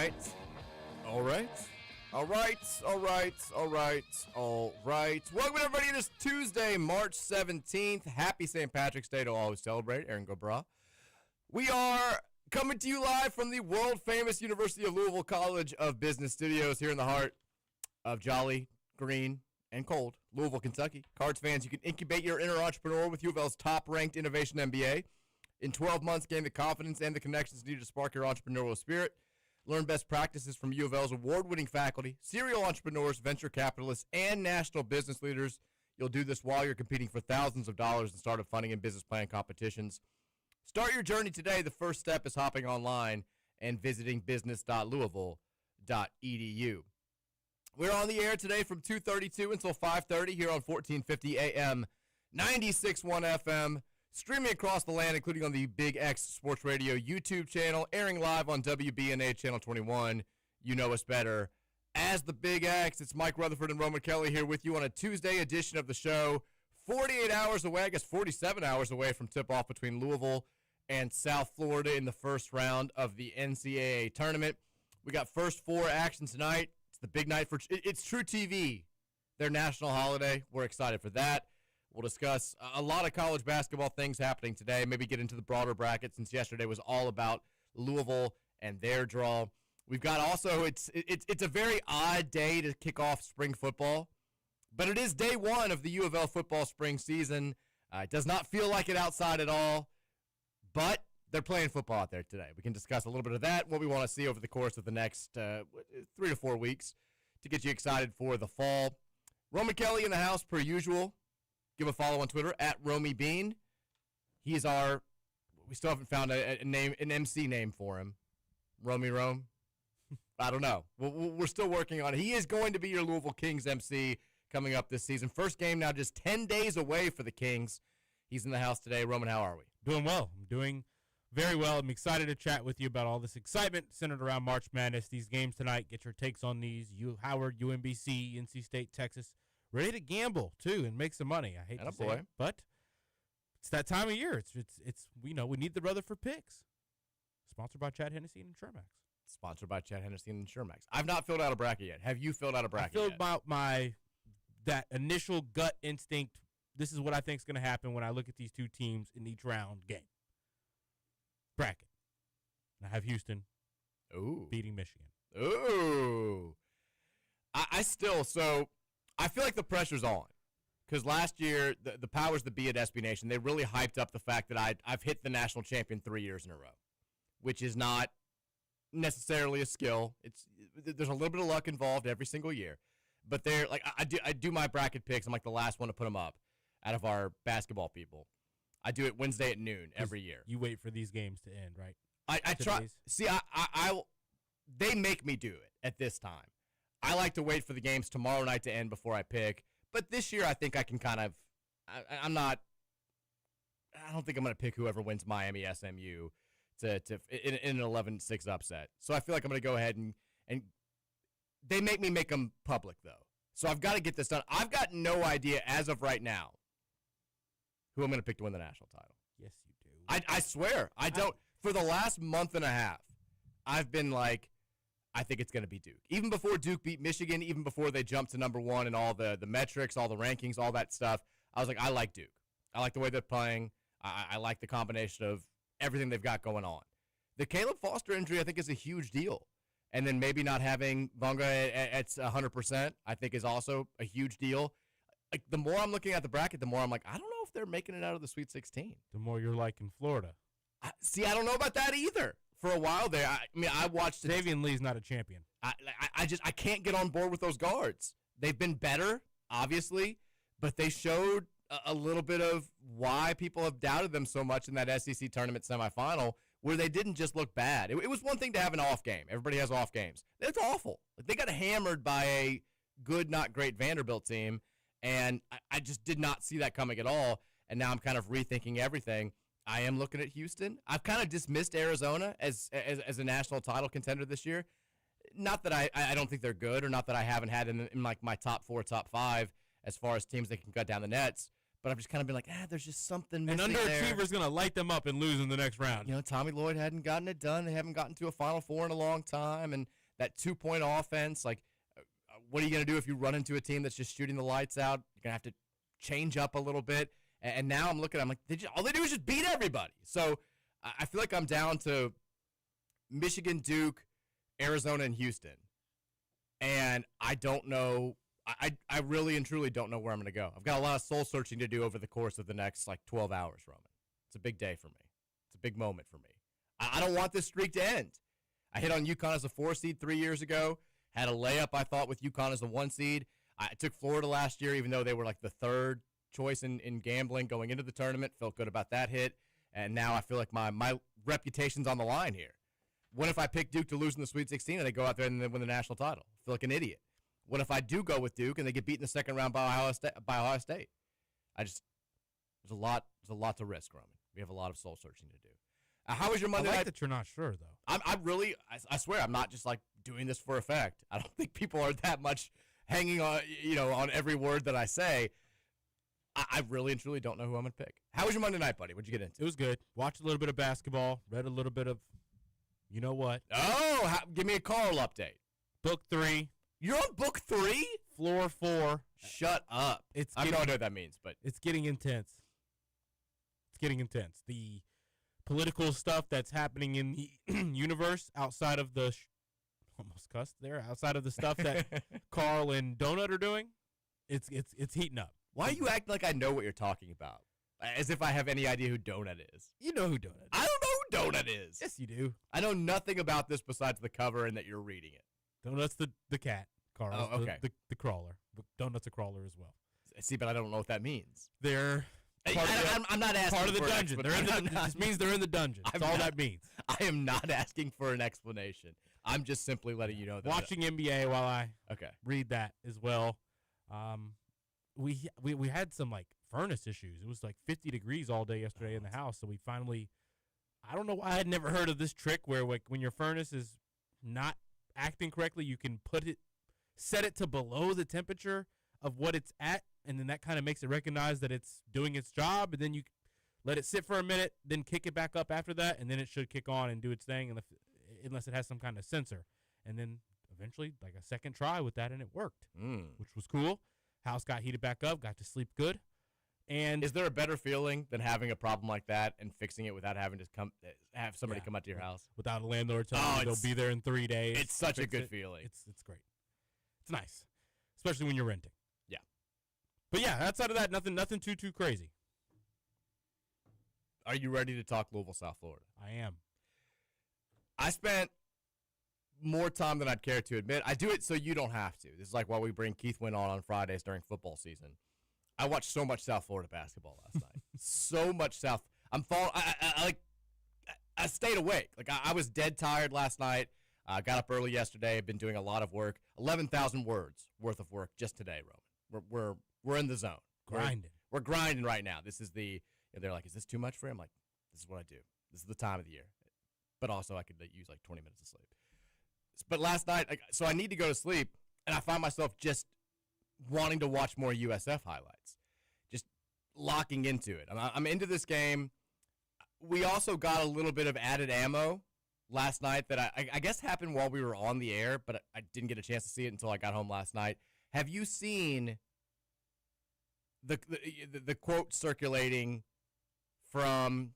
right. Welcome, everybody. It is Tuesday, March 17th. Happy St. Patrick's Day to all who celebrate. Aaron Gobra. We are coming to you live from the world-famous University of Louisville College of Business Studios here in the heart of jolly, green, and cold Louisville, Kentucky. Cards fans, you can incubate your inner entrepreneur with U of L's top-ranked Innovation MBA. In 12 months, gain the confidence and the connections needed to spark your entrepreneurial spirit. Learn best practices from U of L's award-winning faculty, serial entrepreneurs, venture capitalists, and national business leaders. You'll do this while you're competing for thousands of dollars in startup funding and business plan competitions. Start your journey today. The first step is hopping online and visiting business.louisville.edu. We're on the air today from 2:32 until 5:30 here on 1450 AM, 96.1 FM. Streaming across the land, including on the Big X Sports Radio YouTube channel, airing live on WBNA Channel 21. You know us better as the Big X. It's Mike Rutherford and Roman Kelly here with you on a Tuesday edition of the show. 48 hours away, I guess 47 hours away from tip-off between Louisville and South Florida in the first round of the NCAA tournament. We got first four action tonight. It's the big night it's True TV, their national holiday. We're excited for that. We'll discuss a lot of college basketball things happening today, maybe get into the broader bracket since yesterday was all about Louisville and their draw. We've got also, it's a very odd day to kick off spring football, but it is day one of the U of L football spring season. It does not feel like it outside at all, but they're playing football out there today. We can discuss a little bit of that, what we want to see over the course of the next 3 to 4 weeks to get you excited for the fall. Roman Kelly in the house per usual. Give a follow on Twitter at Romy Bean. We still haven't found a name, an MC name for him. Romy Rome? I don't know. We're still working on it. He is going to be your Louisville Kings MC coming up this season. First game now just 10 days away for the Kings. He's in the house today. Roman, how are we? Doing well. I'm doing very well. I'm excited to chat with you about all this excitement centered around March Madness. These games tonight, get your takes on these. Howard, UMBC, NC State, Texas. Ready to gamble too and make some money. I hate to say it, but it's that time of year. It's we need the Rutherford picks. Sponsored by Chad Hennessy and Insurmax. Sponsored by Chad Hennessy and Insurmax. I've not filled out a bracket yet. Have you filled out a bracket? I filled out that initial gut instinct. This is what I think is going to happen when I look at these two teams in each round game. Bracket. And I have Houston beating Michigan. Ooh. I feel like the pressure's on because last year the powers that be at SB Nation, they really hyped up the fact that I've hit the national champion 3 years in a row, which is not necessarily a skill. There's a little bit of luck involved every single year, but they're like I do my bracket picks. I'm like the last one to put them up out of our basketball people. I do it Wednesday at noon every year. You wait for these games to end, right? I try. See, they make me do it at this time. I like to wait for the games tomorrow night to end before I pick. But this year, I think I can kind of I don't think I'm going to pick whoever wins Miami SMU in an 11-6 upset. So I feel like I'm going to go ahead and they make me make them public, though. So I've got to get this done. I've got no idea as of right now who I'm going to pick to win the national title. Yes, you do. I swear. I don't. For the last month and a half, I've been like, I think it's going to be Duke. Even before Duke beat Michigan, even before they jumped to number one and all the metrics, all the rankings, all that stuff, I was like, I like Duke. I like the way they're playing. I like the combination of everything they've got going on. The Caleb Foster injury, I think, is a huge deal. And then maybe not having Bonga at 100%, I think, is also a huge deal. Like, the more I'm looking at the bracket, the more I'm like, I don't know if they're making it out of the Sweet 16. The more you're liking Florida. I don't know about that either. For a while there, I watched it. Davian Lee's not a champion. I can't get on board with those guards. They've been better, obviously, but they showed a little bit of why people have doubted them so much in that SEC tournament semifinal, where they didn't just look bad. It was one thing to have an off game. Everybody has off games. That's awful. They got hammered by a good, not great Vanderbilt team, and I just did not see that coming at all, and now I'm kind of rethinking everything. I am looking at Houston. I've kind of dismissed Arizona as a national title contender this year. Not that I don't think they're good, or not that I haven't had in like my top 4, top 5 as far as teams that can cut down the nets. but I've just kind of been like, there's just something missing An there. underachiever's going to light them up and lose in the next round. Tommy Lloyd hadn't gotten it done. They haven't gotten to a Final Four in a long time, and that 2-point offense, like, what are you going to do if you run into a team that's just shooting the lights out? You're going to have to change up a little bit. And now I'm looking, I'm like, all they do is just beat everybody. So I feel like I'm down to Michigan, Duke, Arizona, and Houston. And I don't know. I really and truly don't know where I'm going to go. I've got a lot of soul searching to do over the course of the next, 12 hours, Roman. It's a big day for me. It's a big moment for me. I don't want this streak to end. I hit on UConn as a 4 seed 3 years ago. Had a layup, I thought, with UConn as a 1 seed. I took Florida last year, even though they were the third choice in gambling going into the tournament. Felt good about that hit. And now I feel like my reputation's on the line here. What if I pick Duke to lose in the Sweet 16 and they go out there and they win the national title? I feel like an idiot. What if I do go with Duke and they get beat in the second round by Ohio State? There's a lot to risk, Roman. We have a lot of soul searching to do. How was your Monday night? That you're not sure, though. I swear, I'm not just doing this for effect. I don't think people are that much hanging on, on every word that I say. I really and truly don't know who I'm going to pick. How was your Monday night, buddy? What'd you get into? It was good. Watched a little bit of basketball. Read a little bit of, you know what? Oh, give me a Carl update. Book 3. You're on book 3? Floor 4. Shut up. I have no idea what that means, but it's getting intense. The political stuff that's happening in the universe outside of the almost cussed there, outside of the stuff that Carl and Donut are doing, it's heating up. Why are you acting like I know what you're talking about? As if I have any idea who Donut is. You know who Donut is. I don't know who Donut is. Yes, you do. I know nothing about this besides the cover and that you're reading it. Donut's the cat. Carl's okay. the crawler. Donut's a crawler as well. See, but I don't know what that means. They're I'm not asking part of the for dungeon. This means they're in the dungeon. That's all that means. I am not asking for an explanation. I'm just simply letting you know that. Watching NBA while I read that as well. We had some furnace issues. It was 50 degrees all day yesterday in the house, so we finally. I don't know why I had never heard of this trick where when your furnace is not acting correctly, you can set it to below the temperature of what it's at, and then that kind of makes it recognize that it's doing its job, and then you let it sit for a minute, then kick it back up after that, and then it should kick on and do its thing unless it has some kind of sensor. And then eventually, a second try with that, and it worked, which was cool. House got heated back up, got to sleep good. And is there a better feeling than having a problem like that and fixing it without having to have somebody come out to your house? Without a landlord telling you they'll be there in 3 days. It's such a good feeling. It's great. It's nice, especially when you're renting. Yeah. But yeah, outside of that, nothing too crazy. Are you ready to talk Louisville, South Florida? I am. I spent more time than I'd care to admit. I do it so you don't have to. This is while we bring Keith Wynn on Fridays during football season. I watched so much South Florida basketball last night. So much South. I'm falling. I stayed awake. I was dead tired last night. I got up early yesterday. I've been doing a lot of work. 11,000 words worth of work just today, Roman. We're in the zone. Grinding. We're grinding right now. This is they're like, is this too much for you? I'm like, this is what I do. This is the time of the year. But also I could use 20 minutes of sleep. But last night, so I need to go to sleep, and I find myself just wanting to watch more USF highlights, just locking into it. I'm into this game. We also got a little bit of added ammo last night that I guess happened while we were on the air, but I didn't get a chance to see it until I got home last night. Have you seen the quote circulating from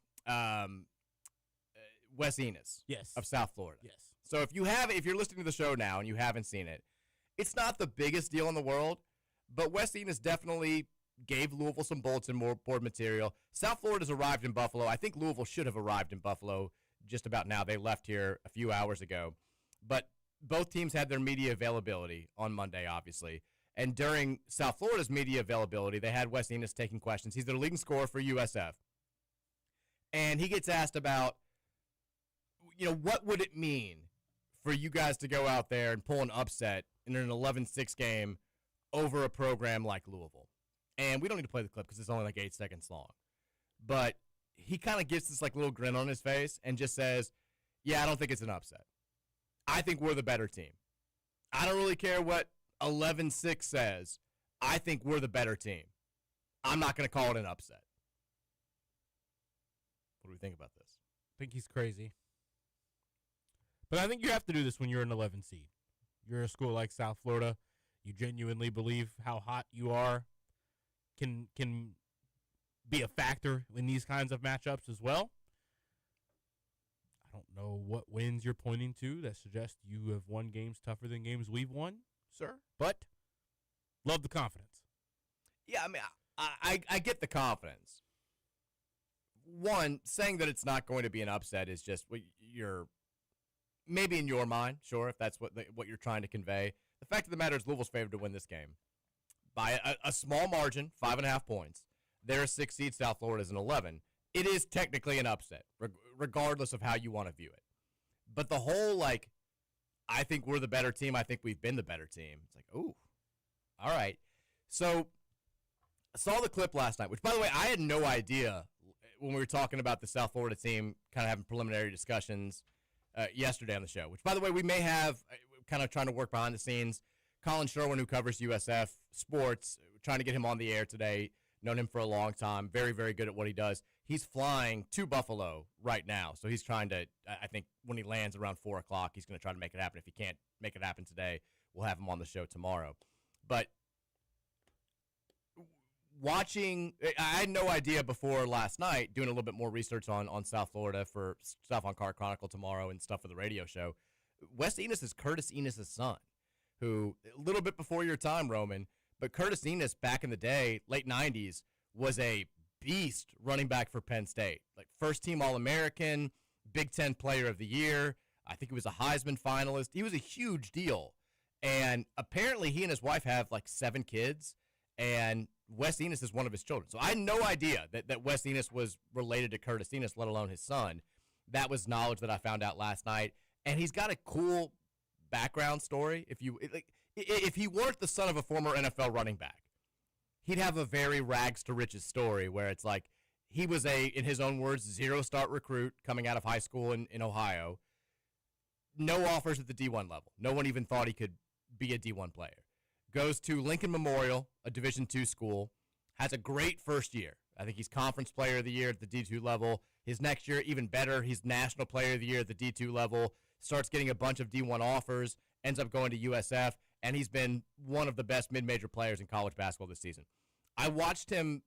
Wes Enos? Yes. Of South Florida. Yes. So if you're listening to the show now and you haven't seen it, it's not the biggest deal in the world, but Wes Enos definitely gave Louisville some bulletin board material. South Florida's arrived in Buffalo. I think Louisville should have arrived in Buffalo just about now. They left here a few hours ago. But both teams had their media availability on Monday, obviously. And during South Florida's media availability, they had Wes Enos taking questions. He's their leading scorer for USF. And he gets asked about, what would it mean for you guys to go out there and pull an upset in an 11-6 game over a program like Louisville? And we don't need to play the clip because it's only 8 seconds long. But he kind of gives this little grin on his face and just says, yeah, I don't think it's an upset. I think we're the better team. I don't really care what 11-6 says. I think we're the better team. I'm not going to call it an upset. What do we think about this? I think he's crazy. But I think you have to do this when you're an 11 seed. You're a school like South Florida. You genuinely believe how hot you are can be a factor in these kinds of matchups as well. I don't know what wins you're pointing to that suggest you have won games tougher than games we've won, sir. But love the confidence. Yeah, I mean, I get the confidence. One, saying that it's not going to be an upset is just what you're maybe in your mind, sure, if that's what you're trying to convey. The fact of the matter is Louisville's favored to win this game by a small margin, 5.5 points. They're a 6 seed. South Florida's an 11. It is technically an upset, regardless of how you want to view it. But the whole, I think we're the better team. I think we've been the better team. It's like, ooh, all right. So I saw the clip last night, which, by the way, I had no idea when we were talking about the South Florida team, kind of having preliminary discussions yesterday on the show, which, by the way, we may have kind of trying to work behind the scenes. Colin Sherwin, who covers USF Sports, trying to get him on the air today. Known him for a long time. Very, very good at what he does. He's flying to Buffalo right now, so he's trying to, I think when he lands around 4 o'clock, he's going to try to make it happen. If he can't make it happen today, we'll have him on the show tomorrow. But watching, I had no idea before last night, doing a little bit more research on South Florida for stuff on Car Chronicle tomorrow and stuff for the radio show. Wes Enos is Curtis Enos' son, who, a little bit before your time, Roman, but Curtis Enos, back in the day, late 90s, was a beast running back for Penn State. First-team All-American, Big Ten Player of the Year. I think he was a Heisman finalist. He was a huge deal. And apparently he and his wife have 7 kids, and Wes Enos is one of his children. So I had no idea that Wes Enos was related to Curtis Enos, let alone his son. That was knowledge that I found out last night. And he's got a cool background story. If he weren't the son of a former NFL running back, he'd have a very rags to riches story where it's he was in his own words, 0-start recruit coming out of high school in Ohio. No offers at the D1 level. No one even thought he could be a D1 player. Goes to Lincoln Memorial, a Division II school, has a great first year. I think he's Conference Player of the Year at the D2 level. His next year, even better, he's National Player of the Year at the D2 level. Starts getting a bunch of D1 offers, ends up going to USF, and he's been one of the best mid-major players in college basketball this season. I watched him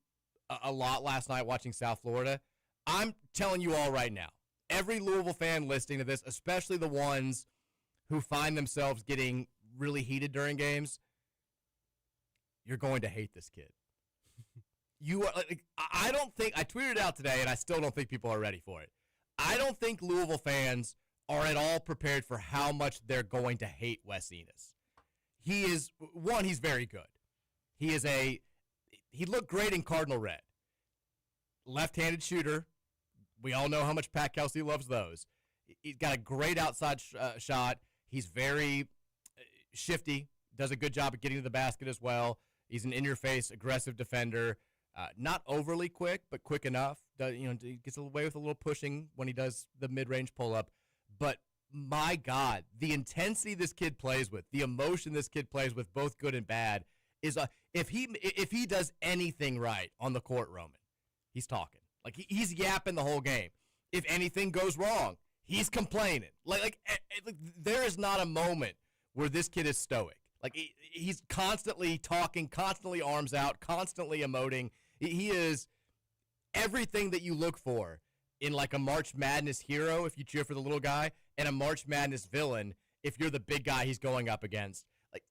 a lot last night watching South Florida. I'm telling you all right now, every Louisville fan listening to this, especially the ones who find themselves getting really heated during games, you're going to hate this kid. You are. I don't think, I tweeted it out today, and I still don't think people are ready for it. I don't think Louisville fans are at all prepared for how much they're going to hate Wes Enos. He is, one, he's very good. He looked great in Cardinal Red. Left-handed shooter. We all know how much Pat Kelsey loves those. He's got a great outside shot. He's very shifty, does a good job at getting to the basket as well. He's an in-your-face, aggressive defender. Not overly quick, but quick enough. Gets away with a little pushing when he does the mid-range pull-up. But my God, the intensity this kid plays with, the emotion this kid plays with, both good and bad, is if he does anything right on the court, Roman, he's talking. He's yapping the whole game. If anything goes wrong, he's complaining. There is not a moment where this kid is stoic. He's constantly talking, constantly arms out, constantly emoting. He is everything that you look for in a March Madness hero if you cheer for the little guy, and a March Madness villain if you're the big guy he's going up against.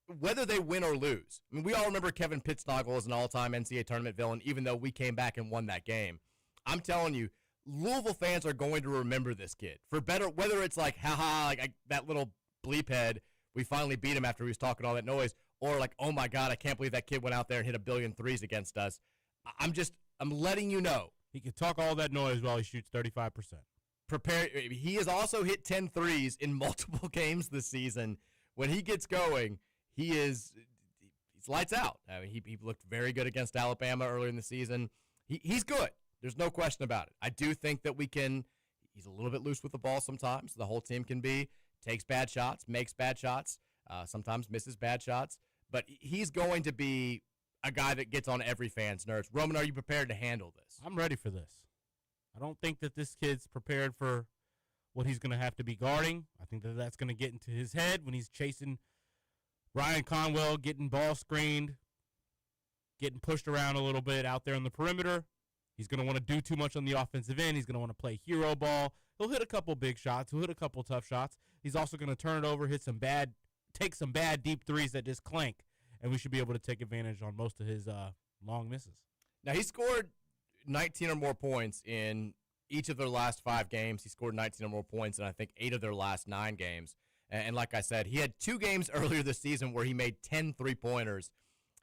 Whether they win or lose. I mean, we all remember Kevin Pittsnoggle as an all-time NCAA tournament villain, even though we came back and won that game. I'm telling you, Louisville fans are going to remember this kid. For better, whether it's that little bleep head, we finally beat him after he was talking all that noise, or oh my God, I can't believe that kid went out there and hit 1 billion threes against us. I'm letting you know. He can talk all that noise while he shoots 35%. Prepare. He has also hit 10 threes in multiple games this season. When he gets going, he's lights out. I mean, he looked very good against Alabama earlier in the season. He's good. There's no question about it. I do think that he's a little bit loose with the ball sometimes. The whole team can be. Takes bad shots, makes bad shots, sometimes misses bad shots. But he's going to be a guy that gets on every fan's nerves. Roman, are you prepared to handle this? I'm ready for this. I don't think that this kid's prepared for what he's going to have to be guarding. I think that that's going to get into his head when he's chasing Ryan Conwell, getting ball screened, getting pushed around a little bit out there on the perimeter. He's going to want to do too much on the offensive end. He's going to want to play hero ball. He'll hit a couple big shots. He'll hit a couple tough shots. He's also going to turn it over, take some bad deep threes that just clank, and we should be able to take advantage on most of his long misses. Now, he scored 19 or more points in each of their last 5 games. He scored 19 or more points in, I think, 8 of their last 9 games. And like I said, he had 2 games earlier this season where he made 10 3-pointers.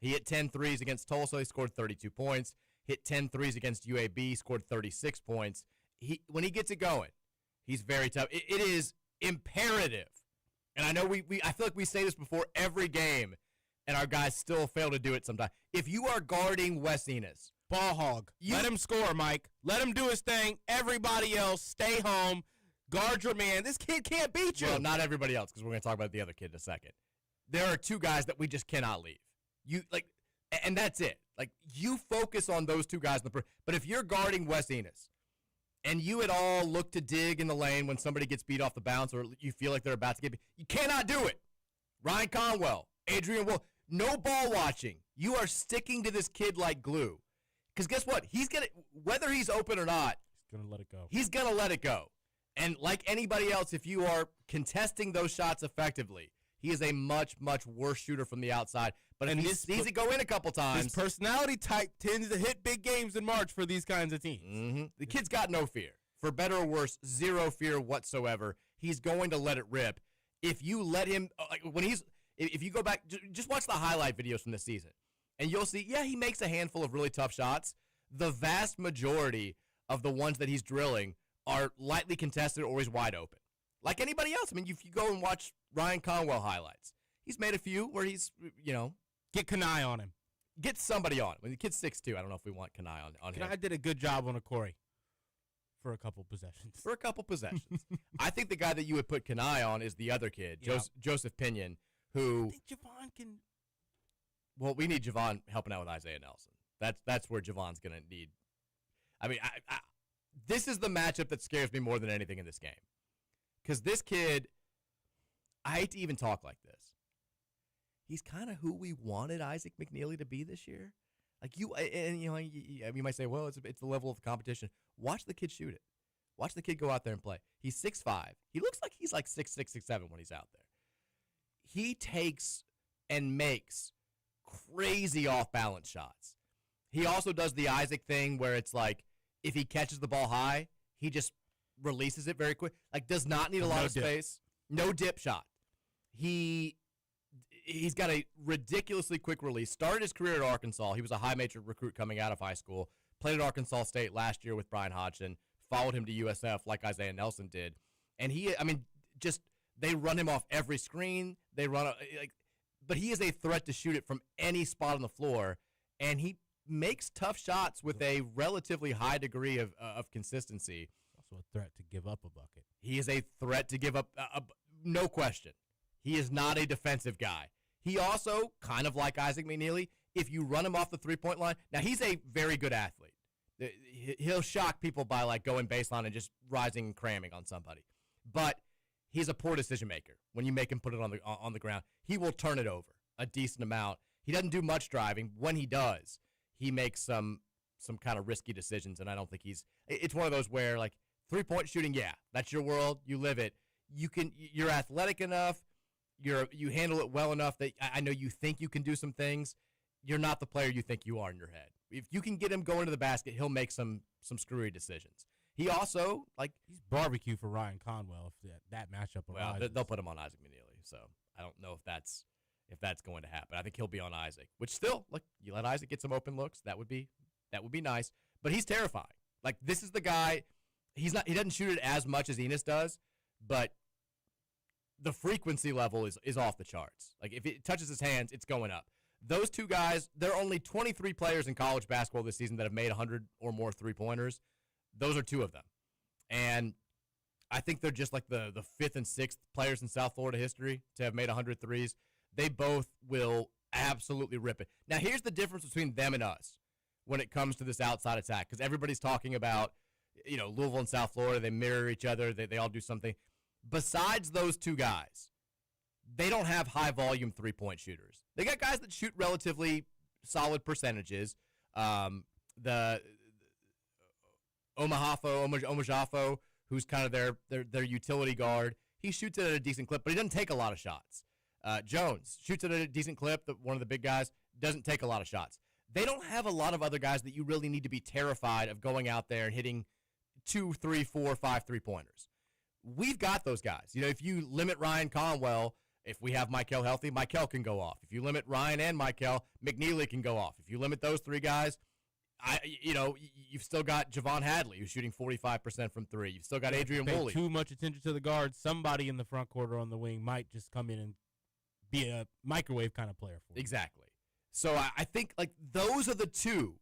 He hit 10 threes against Tulsa. He scored 32 points. Hit 10 threes against UAB. Scored 36 points. When he gets it going, he's very tough. It is imperative. And I know I feel like we say this before every game, and our guys still fail to do it sometimes. If you are guarding Wes Enos, ball hog. Let him score, Mike. Let him do his thing. Everybody else, stay home. Guard your man. This kid can't beat you. Well, not everybody else, because we're going to talk about the other kid in a second. There are 2 guys that we just cannot leave. And that's it. Like, you focus on those 2 guys. But if you're guarding Wes Enos, and you at all look to dig in the lane when somebody gets beat off the bounce or you feel like they're about to get beat, you cannot do it. Ryan Conwell, Adrian Wolf, no ball watching. You are sticking to this kid like glue. Because guess what? Whether he's open or not, he's going to let it go. He's going to let it go. And like anybody else, if you are contesting those shots effectively, he is a much, much worse shooter from the outside. But if he sees it go in a couple times. His personality type tends to hit big games in March for these kinds of teams. Mm-hmm. The kid's got no fear. For better or worse, zero fear whatsoever. He's going to let it rip. If you let him, if you go back, just watch the highlight videos from this season, and you'll see, he makes a handful of really tough shots. The vast majority of the ones that he's drilling are lightly contested or he's wide open. Like anybody else. I mean, if you go and watch Ryan Conwell highlights, he's made a few where he's, get Kanai on him. Get somebody on him. When the kid's 6'2", I don't know if we want Kanai on him. Kanai did a good job on a Corey for a couple possessions. I think the guy that you would put Kanai on is the other kid, Joseph Pinion, who. I think Javon can. Well, we need Javon helping out with Isaiah Nelson. That's where Javon's going to need. I mean, this is the matchup that scares me more than anything in this game. Because this kid, I hate to even talk like this. He's kind of who we wanted Isaac McNeely to be this year. Like you might say, well, it's the level of the competition. Watch the kid shoot it. Watch the kid go out there and play. He's 6'5". He looks like he's like 6'6", 6'7" when he's out there. He takes and makes crazy off-balance shots. He also does the Isaac thing where it's like if he catches the ball high, he just releases it very quick. Like does not need a lot of space. No dip shot. He's got a ridiculously quick release. Started his career at Arkansas. He was a high major recruit coming out of high school. Played at Arkansas State last year with Brian Hodgson. Followed him to USF like Isaiah Nelson did. And they run him off every screen. But he is a threat to shoot it from any spot on the floor. And he makes tough shots with a relatively high degree of consistency. Also a threat to give up a bucket. He is a threat to give up, no question. He is not a defensive guy. He also, kind of like Isaac McNeely, if you run him off the three-point line, now he's a very good athlete. He'll shock people by like going baseline and just rising and cramming on somebody. But he's a poor decision maker. When you make him put it on the ground, he will turn it over a decent amount. He doesn't do much driving. When he does, he makes some kind of risky decisions, and I don't think it's one of those where like three-point shooting, yeah, that's your world, you live it. You're athletic enough, you handle it well enough that I know you think you can do some things. You're not the player you think you are in your head. If you can get him going to the basket, he'll make some screwy decisions. He also he's barbecue for Ryan Conwell if that matchup arises. Well, they'll put him on Isaac McNeely, so I don't know if that's going to happen. I think he'll be on Isaac, which still, look, you let Isaac get some open looks, that would be nice. But he's terrifying. Like this is the guy. He doesn't shoot it as much as Enos does, but the frequency level is off the charts. Like if it touches his hands, it's going up. Those two guys, there are only 23 players in college basketball this season that have made 100 or more three-pointers. Those are two of them. And I think they're just like the fifth and sixth players in South Florida history to have made 100 threes. They both will absolutely rip it. Now, here's the difference between them and us when it comes to this outside attack, because everybody's talking about, Louisville and South Florida. They mirror each other. They all do something. Besides those two guys, they don't have high-volume three-point shooters. They got guys that shoot relatively solid percentages. The Omajafo, who's kind of their utility guard, he shoots it at a decent clip, but he doesn't take a lot of shots. Jones shoots it at a decent clip. One of the big guys doesn't take a lot of shots. They don't have a lot of other guys that you really need to be terrified of going out there and hitting 2, 3, 4, 5 3-pointers. We've got those guys. If you limit Ryan Conwell, if we have Michael healthy, Michael can go off. If you limit Ryan and Michael, McNeely can go off. If you limit those three guys, you've still got Javon Hadley, who's shooting 45% from three. You've still got Adrian Woolley. Too much attention to the guards. Somebody in the front court or on the wing might just come in and be a microwave kind of player for you. Exactly. So I think those are the two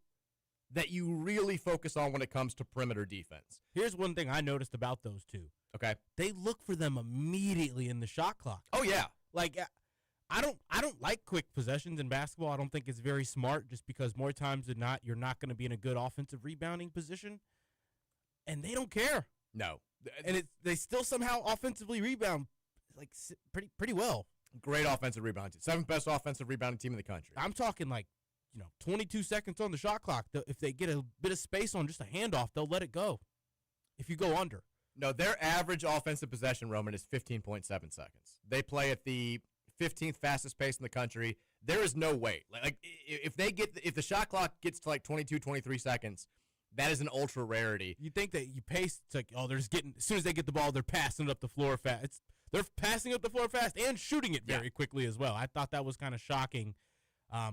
that you really focus on when it comes to perimeter defense. Here's one thing I noticed about those two. Okay. They look for them immediately in the shot clock. Oh yeah. I don't like quick possessions in basketball. I don't think it's very smart, just because more times than not you're not going to be in a good offensive rebounding position, and they don't care. No. And they still somehow offensively rebound pretty well. Great offensive rebounding team. 7th best offensive rebounding team in the country. I'm talking 22 seconds on the shot clock. If they get a bit of space on just a handoff, they'll let it go if you go under. No, their average offensive possession, Roman, is 15.7 seconds. They play at the 15th fastest pace in the country. There is no way. If the shot clock gets to 22, 23 seconds, that is an ultra rarity. You think that you pace, it's they're just getting, as soon as they get the ball, they're passing it up the floor fast. They're passing up the floor fast and shooting it very quickly as well. I thought that was kind of shocking. I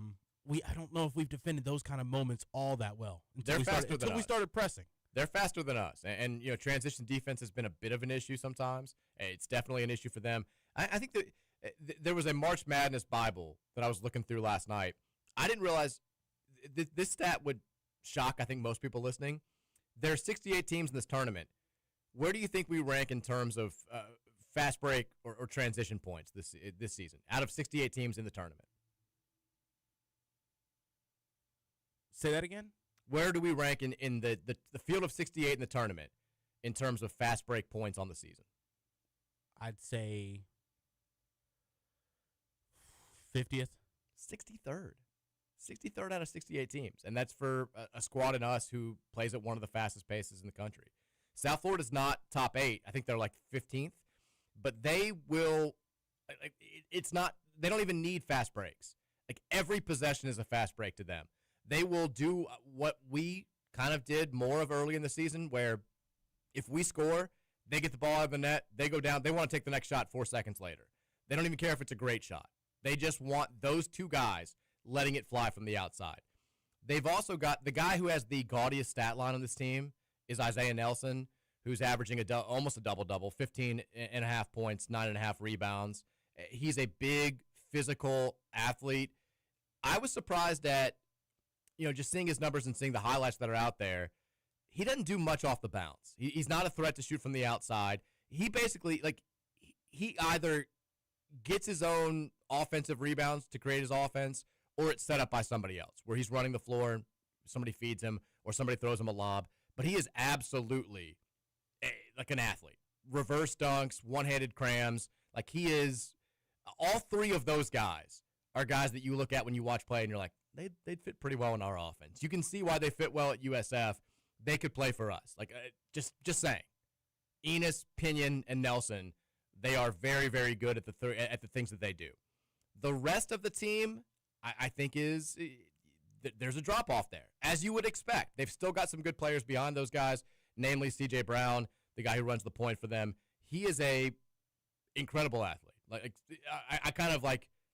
don't know if we've defended those kind of moments all that well until we started pressing. They're faster than us, and transition defense has been a bit of an issue sometimes. It's definitely an issue for them. I think that there was a March Madness Bible that I was looking through last night. I didn't realize this stat would shock, I think, most people listening. There are 68 teams in this tournament. Where do you think we rank in terms of fast break or transition points this season out of 68 teams in the tournament? Say that again? Where do we rank in the field of 68 in the tournament in terms of fast break points on the season? I'd say 50th. 63rd. 63rd out of 68 teams. And that's for a squad in us who plays at one of the fastest paces in the country. South Florida's not top 8. I think they're 15th. But they will they don't even need fast breaks. Every possession is a fast break to them. They will do what we kind of did more of early in the season, where if we score, they get the ball out of the net, they go down, they want to take the next shot 4 seconds later. They don't even care if it's a great shot. They just want those two guys letting it fly from the outside. They've also got the guy who has the gaudiest stat line on this team is Isaiah Nelson, who's averaging almost a double-double, 15.5 points, 9.5 rebounds. He's a big, physical athlete. I was surprised at, just seeing his numbers and seeing the highlights that are out there. He doesn't do much off the bounce. He's not a threat to shoot from the outside. He basically, he either gets his own offensive rebounds to create his offense, or it's set up by somebody else, where he's running the floor, somebody feeds him, or somebody throws him a lob. But he is absolutely an athlete. Reverse dunks, one-handed crams. He is, all three of those guys are guys that you look at when you watch play and you're like, they'd fit pretty well in our offense. You can see why they fit well at USF. They could play for us. Just saying. Enos, Pinion, and Nelson, they are very, very good at the things that they do. The rest of the team, I think, is there's a drop-off there, as you would expect. They've still got some good players behind those guys, namely C.J. Brown, the guy who runs the point for them. He is a incredible athlete. I kind of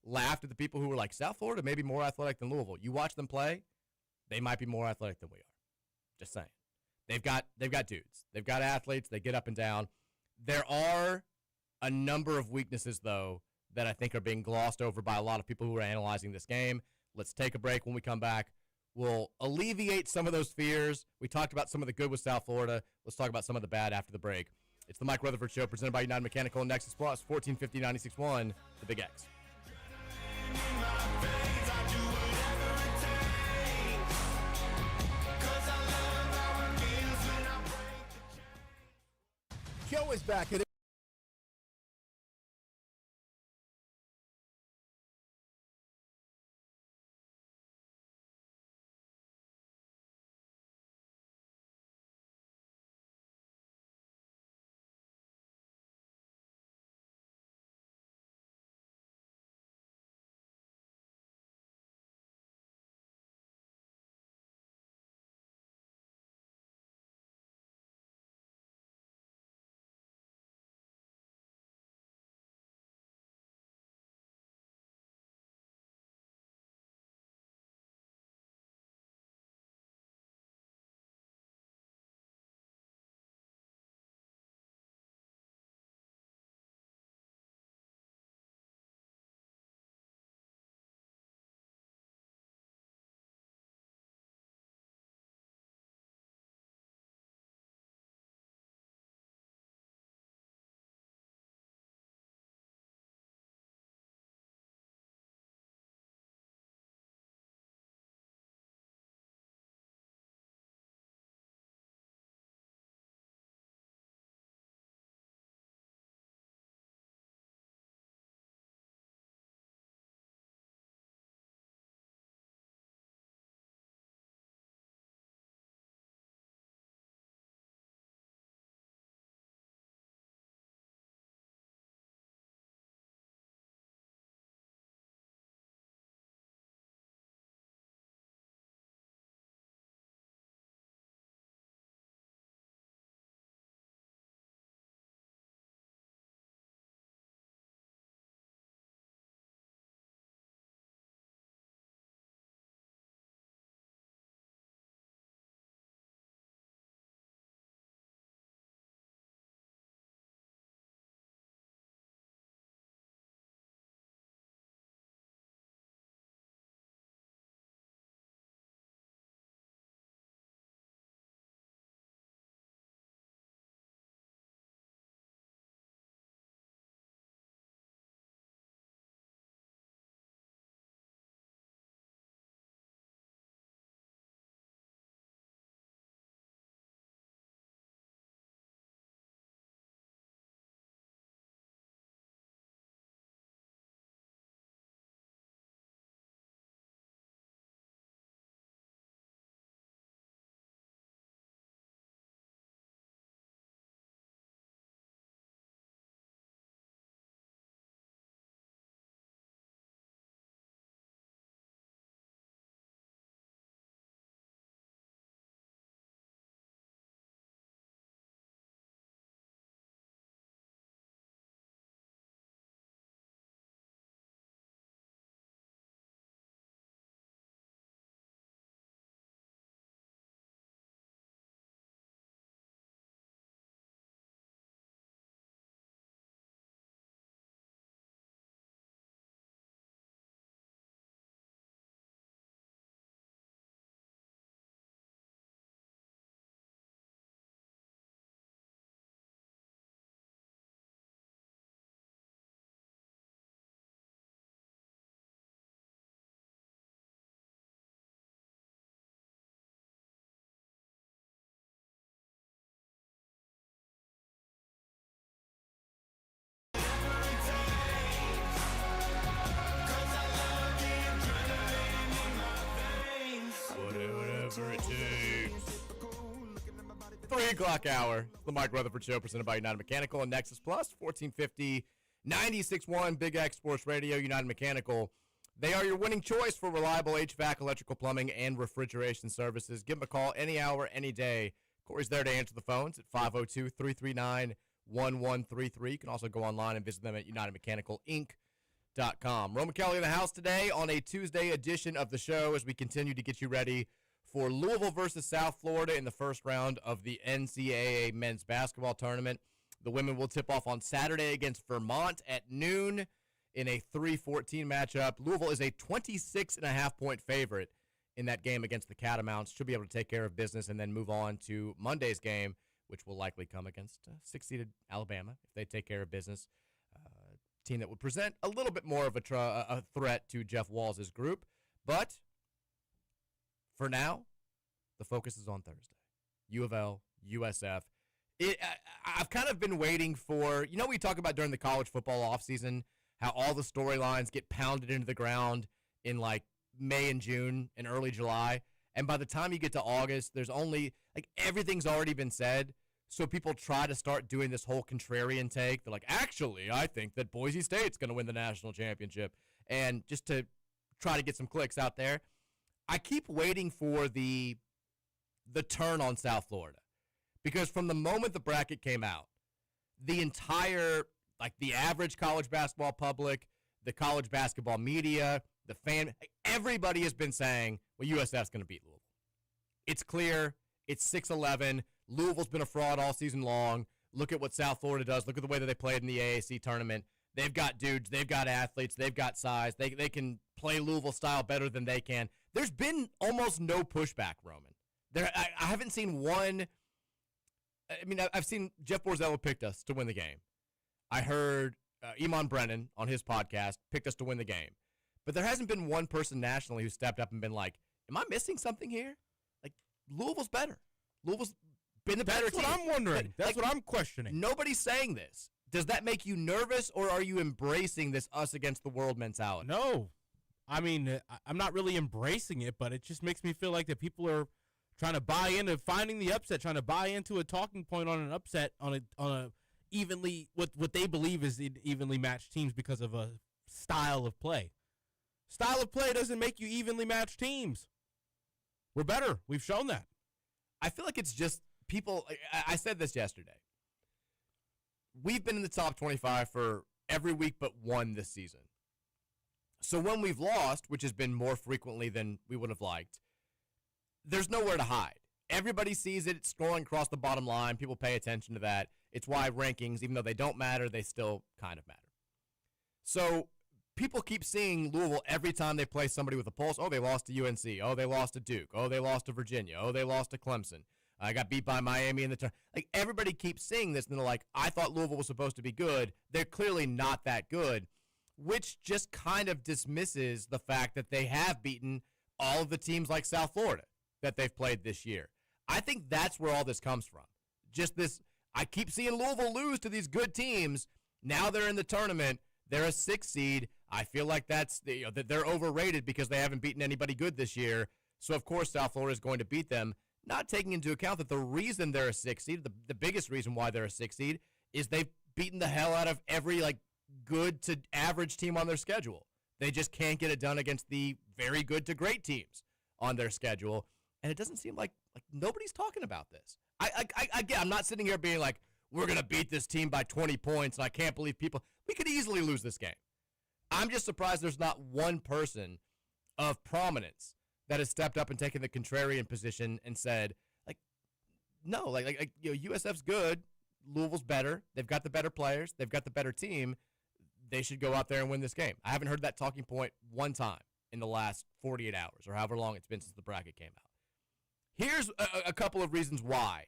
laughed at the people who were like, South Florida may be more athletic than Louisville. You watch them play, they might be more athletic than we are. Just saying. They've got dudes. They've got athletes. They get up and down. There are a number of weaknesses, though, that I think are being glossed over by a lot of people who are analyzing this game. Let's take a break. When we come back, we'll alleviate some of those fears. We talked about some of the good with South Florida. Let's talk about some of the bad after the break. It's the Mike Rutherford Show, presented by United Mechanical and Nexus Plus, 1450-96.1, The Big X. boys back. Whatever it takes. 3 o'clock hour. The Mike Rutherford Show presented by United Mechanical and Nexus Plus. 1450 96.1 Big X Sports Radio. United Mechanical. They are your winning choice for reliable HVAC, electrical, plumbing, and refrigeration services. Give them a call any hour, any day. Corey's there to answer the phones at 502-339-1133. You can also go online and visit them at UnitedMechanicalInc.com. Roman Kelly in the house today on a Tuesday edition of the show as we continue to get you ready for Louisville versus South Florida in the first round of the NCAA men's basketball tournament. The women will tip off on Saturday against Vermont at noon in a 3-14 matchup. Louisville is a 26.5-point favorite in that game against the Catamounts. Should be able to take care of business and then move on to Monday's game, which will likely come against 6-seeded Alabama if they take care of business. Team that would present a little bit more of a threat to Jeff Walls' group. But for now, the focus is on Thursday. U of L, USF. I've kind of been waiting for, we talk about during the college football offseason how all the storylines get pounded into the ground in like May and June and early July. And by the time you get to August, there's only, everything's already been said. So people try to start doing this whole contrarian take. They're like, actually, I think that Boise State's going to win the national championship. And just to try to get some clicks out there, I keep waiting for the turn on South Florida. Because from the moment the bracket came out, the entire, the average college basketball public, the college basketball media, the fan, everybody has been saying, well, USF's going to beat Louisville. It's clear. It's 6-11. Louisville's been a fraud all season long. Look at what South Florida does. Look at the way that they played in the AAC tournament. They've got dudes. They've got athletes. They've got size. They can play Louisville style better than they can. There's been almost no pushback, Roman. I haven't seen one. I mean, I've seen Jeff Borzello picked us to win the game. I heard Iman Brennan on his podcast picked us to win the game. But there hasn't been one person nationally who stepped up and been like, am I missing something here? Louisville's better. Louisville's been the better team. That's what I'm wondering. That's what I'm questioning. Nobody's saying this. Does that make you nervous, or are you embracing this us against the world mentality? No. I mean, I'm not really embracing it, but it just makes me feel like that people are trying to buy into finding the upset, trying to buy into a talking point on an upset on a evenly what they believe is evenly matched teams because of a style of play. Style of play doesn't make you evenly matched teams. We're better. We've shown that. I feel like it's just people. I said this yesterday. We've been in the top 25 for every week but one this season. So when we've lost, which has been more frequently than we would have liked, there's nowhere to hide. Everybody sees it. It's scrolling across the bottom line. People pay attention to that. It's why rankings, even though they don't matter, they still kind of matter. So people keep seeing Louisville every time they play somebody with a pulse. Oh, they lost to UNC. Oh, they lost to Duke. Oh, they lost to Virginia. Oh, they lost to Clemson. I got beat by Miami in the turn. Everybody keeps seeing this, and they're like, I thought Louisville was supposed to be good. They're clearly not that good, which just kind of dismisses the fact that they have beaten all of the teams like South Florida that they've played this year. I think that's where all this comes from. Just this, I keep seeing Louisville lose to these good teams. Now they're in the tournament. They're a 6 seed. I feel like that they're overrated because they haven't beaten anybody good this year. So, of course, South Florida is going to beat them, not taking into account that the reason they're a 6 seed, the biggest reason why they're a 6 seed, is they've beaten the hell out of every, good to average team on their schedule. They just can't get it done against the very good to great teams on their schedule. And it doesn't seem like nobody's talking about this. I'm not sitting here being like, we're going to beat this team by 20 points, and I can't believe we could easily lose this game. I'm just surprised there's not one person of prominence that has stepped up and taken the contrarian position and said, no, USF's good. Louisville's better. They've got the better players. They've got the better team. They should go out there and win this game. I haven't heard that talking point one time in the last 48 hours or however long it's been since the bracket came out. Here's a couple of reasons why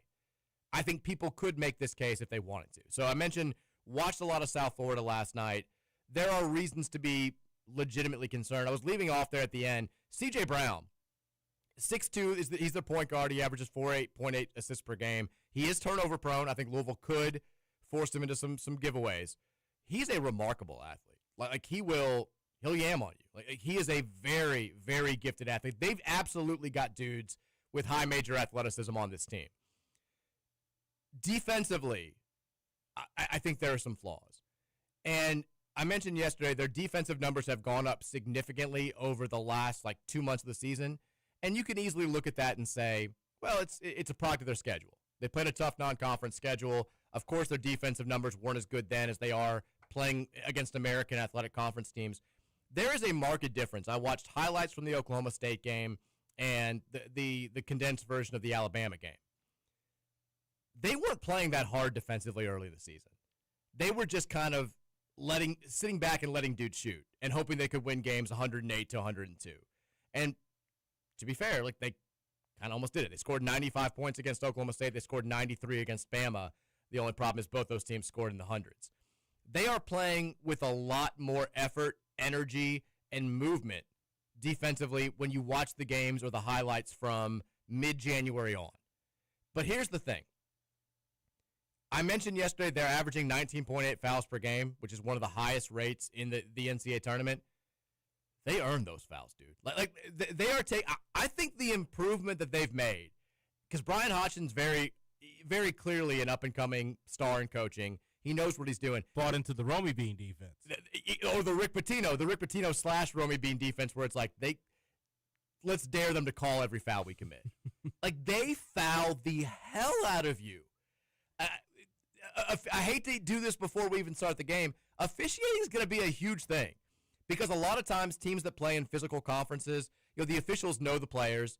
I think people could make this case if they wanted to. So I mentioned, watched a lot of South Florida last night. There are reasons to be legitimately concerned. I was leaving off there at the end. C.J. Brown, 6'2", he's the point guard. He averages 0.8 assists per game. He is turnover prone. I think Louisville could force him into some giveaways. He's a remarkable athlete. He'll yam on you. He is a very, very gifted athlete. They've absolutely got dudes with high major athleticism on this team. Defensively, I think there are some flaws. And I mentioned yesterday their defensive numbers have gone up significantly over the last 2 months of the season. And you can easily look at that and say, well, it's a product of their schedule. They played a tough non-conference schedule. Of course, their defensive numbers weren't as good then as they are playing against American Athletic Conference teams. There is a marked difference. I watched highlights from the Oklahoma State game and the condensed version of the Alabama game. They weren't playing that hard defensively early in the season. They were just kind of sitting back and letting dudes shoot and hoping they could win games 108 to 102. And to be fair, they kind of almost did it. They scored 95 points against Oklahoma State. They scored 93 against Bama. The only problem is both those teams scored in the hundreds. They are playing with a lot more effort, energy, and movement defensively when you watch the games or the highlights from mid-January on. But here's the thing. I mentioned yesterday they're averaging 19.8 fouls per game, which is one of the highest rates in the NCAA tournament. They earned those fouls, dude. They are I think the improvement that they've made, because Brian Hodgson's very, very clearly an up-and-coming star in coaching. He knows what he's doing. Bought into the Romy Bean defense. Or the Rick Pitino / Romy Bean defense, where it's like, let's dare them to call every foul we commit. They foul the hell out of you. I hate to do this before we even start the game. Officiating is going to be a huge thing, because a lot of times teams that play in physical conferences, the officials know the players,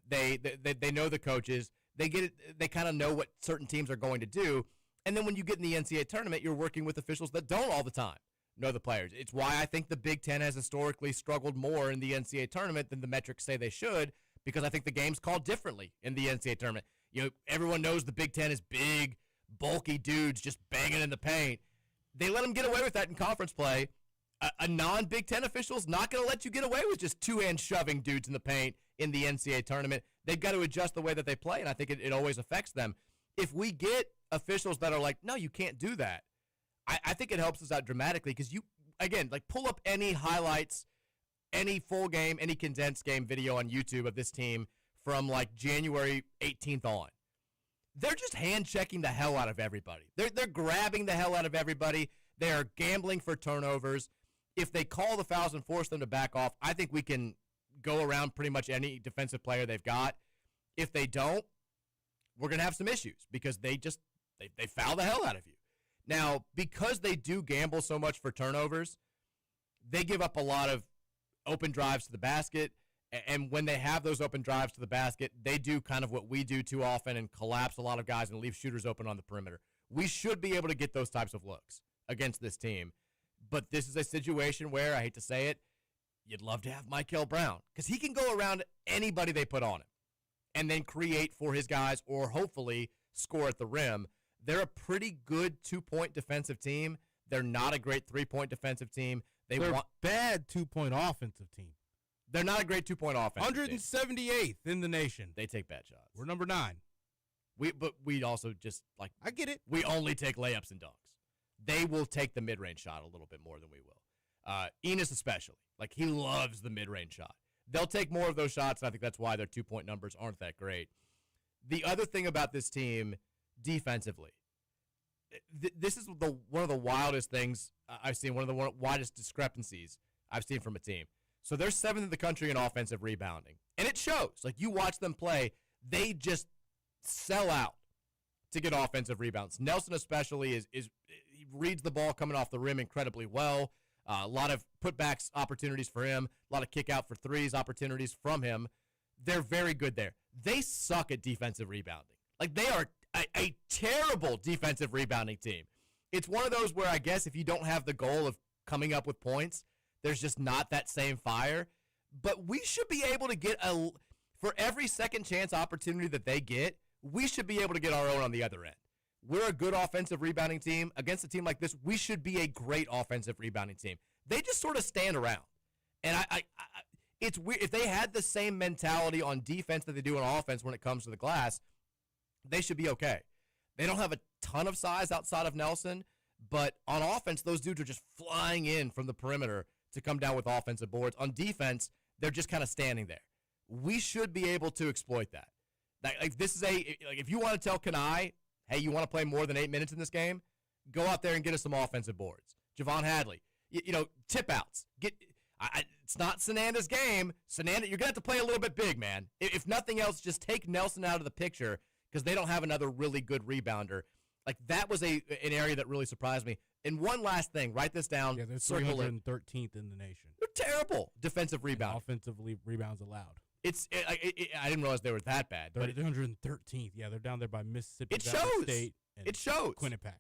they know the coaches, they get it, they kind of know what certain teams are going to do. And then when you get in the NCAA tournament, you're working with officials that don't all the time know the players. It's why I think the Big Ten has historically struggled more in the NCAA tournament than the metrics say they should, because I think the game's called differently in the NCAA tournament. Everyone knows the Big Ten is big, bulky dudes just banging in the paint. They let them get away with that in conference play. A non-Big Ten official's not going to let you get away with just two-hand shoving dudes in the paint in the NCAA tournament. They've got to adjust the way that they play, and I think it always affects them. If we get officials that are like, no, you can't do that, I think it helps us out dramatically, because pull up any highlights, any full game, any condensed game video on YouTube of this team from January 18th on. They're just hand-checking the hell out of everybody. They're grabbing the hell out of everybody. They are gambling for turnovers. If they call the fouls and force them to back off, I think we can go around pretty much any defensive player they've got. If they don't, we're going to have some issues, because they foul the hell out of you. Now, because they do gamble so much for turnovers, they give up a lot of open drives to the basket, and when they have those open drives to the basket, they do kind of what we do too often and collapse a lot of guys and leave shooters open on the perimeter. We should be able to get those types of looks against this team, but this is a situation where, I hate to say it, you'd love to have Michael Brown, because he can go around anybody they put on him and then create for his guys, or hopefully score at the rim. They're a pretty good 2-point defensive team. They're not a great 3-point defensive team. They're a bad 2-point offensive team. They're not a great 2-point offensive 178th in the nation. They take bad shots. We're number 9. But we also just, I get it. We only take layups and dunks. They will take the mid-range shot a little bit more than we will. Enos especially. He loves the mid-range shot. They'll take more of those shots, and I think that's why their 2-point numbers aren't that great. The other thing about this team defensively, this is one of the wildest things I've seen, one of the widest discrepancies I've seen from a team. So they're 7th in the country in offensive rebounding, and it shows. You watch them play, they just sell out to get offensive rebounds. Nelson especially he reads the ball coming off the rim incredibly well. A lot of putbacks opportunities for him, a lot of kick out for threes opportunities from him. They're very good there. They suck at defensive rebounding. They are a terrible defensive rebounding team. It's one of those where I guess if you don't have the goal of coming up with points, there's just not that same fire. But we should be able to get for every second chance opportunity that they get, we should be able to get our own on the other end. We're a good offensive rebounding team. Against a team like this, we should be a great offensive rebounding team. They just sort of stand around. And it's weird. If they had the same mentality on defense that they do on offense when it comes to the glass, they should be okay. They don't have a ton of size outside of Nelson, but on offense, those dudes are just flying in from the perimeter to come down with offensive boards. On defense, they're just kind of standing there. We should be able to exploit that. If you want to tell Kenai, hey, you want to play more than 8 minutes in this game, go out there and get us some offensive boards. Javon Hadley, tip outs. It's not Sananda's game. Sananda, you're going to have to play a little bit big, man. If nothing else, just take Nelson out of the picture, because they don't have another really good rebounder. That was an area that really surprised me. And one last thing, write this down. Yeah, they're 313th in the nation. They're terrible defensive rebound. Offensive rebounds allowed. I didn't realize they were that bad. They're 313th. Yeah, they're down there by Mississippi Valley State. And it shows. Quinnipiac.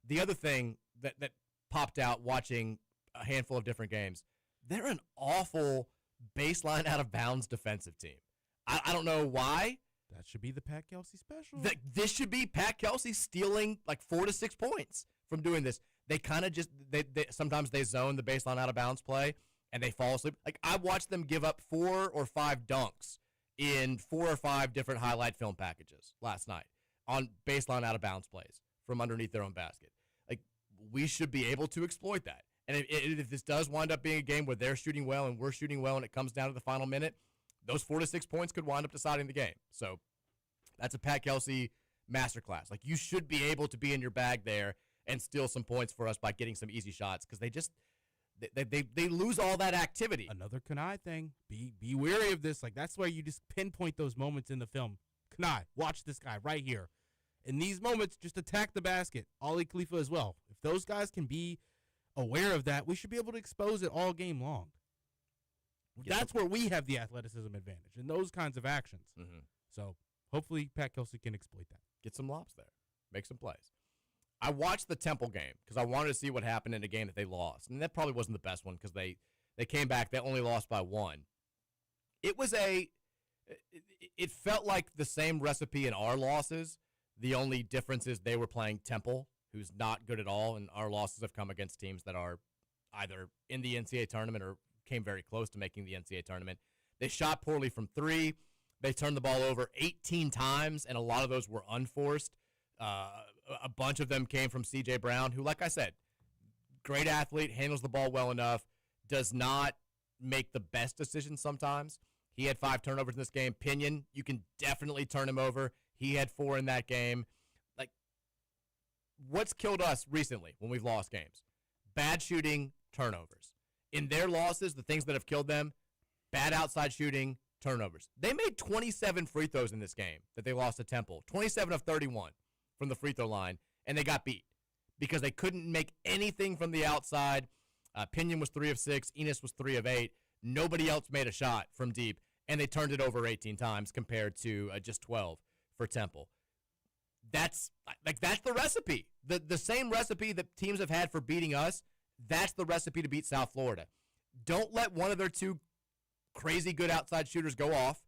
The other thing that popped out watching a handful of different games, they're an awful baseline out of bounds defensive team. I don't know why. That should be the Pat Kelsey special. This should be Pat Kelsey stealing 4 to 6 points from doing this. They kind of sometimes they zone the baseline out of bounds play and they fall asleep. I watched them give up 4 or 5 dunks in 4 or 5 different highlight film packages last night on baseline out of bounds plays from underneath their own basket. Like, we should be able to exploit that. And if this does wind up being a game where they're shooting well and we're shooting well and it comes down to the final minute, those 4 to 6 points could wind up deciding the game. So that's a Pat Kelsey masterclass. Like, you should be able to be in your bag there and steal some points for us by getting some easy shots because they lose all that activity. Another Kanai thing. Be wary of this. Like, that's why you just pinpoint those moments in the film. Kanai, watch this guy right here. In these moments, just attack the basket. Ali Khalifa as well. If those guys can be aware of that, we should be able to expose it all game long. That's where we have the athleticism advantage in those kinds of actions. Mm-hmm. So hopefully Pat Kelsey can exploit that. Get some lobs there. Make some plays. I watched the Temple game because I wanted to see what happened in a game that they lost. And that probably wasn't the best one because they came back. They only lost by 1. It felt like the same recipe in our losses. The only difference is they were playing Temple, who's not good at all, and our losses have come against teams that are either in the NCAA tournament or came very close to making the NCAA tournament. They shot poorly from 3. They turned the ball over 18 times, and a lot of those were unforced. A bunch of them came from C.J. Brown, who, like I said, great athlete, handles the ball well enough, does not make the best decisions sometimes. He had 5 turnovers in this game. Pinion, you can definitely turn him over. He had 4 in that game. Like, what's killed us recently when we've lost games? Bad shooting, turnovers. In their losses, the things that have killed them, bad outside shooting, turnovers. They made 27 free throws in this game that they lost to Temple. 27 of 31 from the free throw line, and they got beat because they couldn't make anything from the outside. Pinion was 3 of 6. Enos was 3 of 8. Nobody else made a shot from deep, and they turned it over 18 times compared to just 12 for Temple. That's the recipe. The same recipe that teams have had for beating us, that's the recipe to beat South Florida. Don't let one of their 2 crazy good outside shooters go off.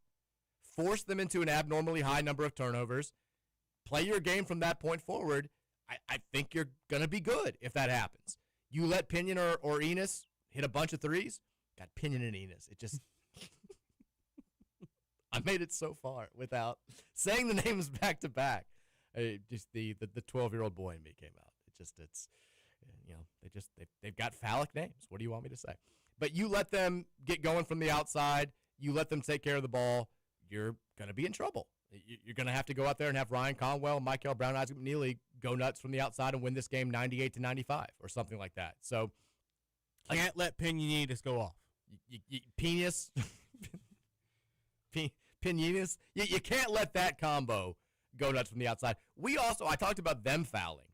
Force them into an abnormally high number of turnovers. Play your game from that point forward. I think you're going to be good if that happens. You let Pinion or Enos hit a bunch of threes. Got Pinion and Enos. It just I made it so far without saying the names back to back. Just the 12-year-old boy in me came out. They've got phallic names. What do you want me to say? But you let them get going from the outside. You let them take care of the ball. You're going to be in trouble. You're going to have to go out there and have Ryan Conwell, Michael Brown, Isaac McNeely go nuts from the outside and win this game 98-95 or something like that. So can't let Pinion go off. Pinius, Pinius. You can't let that combo go nuts from the outside. I talked about them fouling.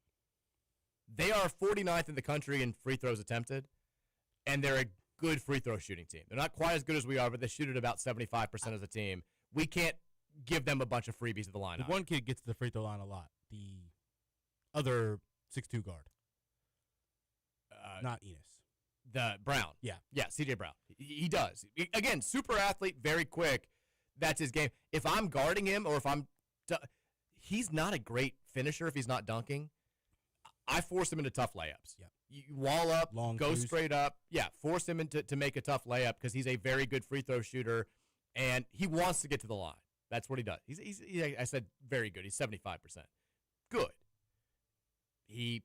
They are 49th in the country in free throws attempted, and they're a good free throw shooting team. They're not quite as good as we are, but they shoot at about 75% as a team. We can't give them a bunch of freebies at the line. The one kid gets to the free throw line a lot. The other 6'2" guard. Not Enos. The Brown. Yeah, C.J. Brown. He does. Again, super athlete, very quick. That's his game. If I'm guarding him or if he's not a great finisher if he's not dunking. I force him into tough layups. Yeah. You wall up, long go twos. straight up. Yeah, force him to make a tough layup because he's a very good free throw shooter, and he wants to get to the line. That's what he does. I said very good. He's 75%. Good. He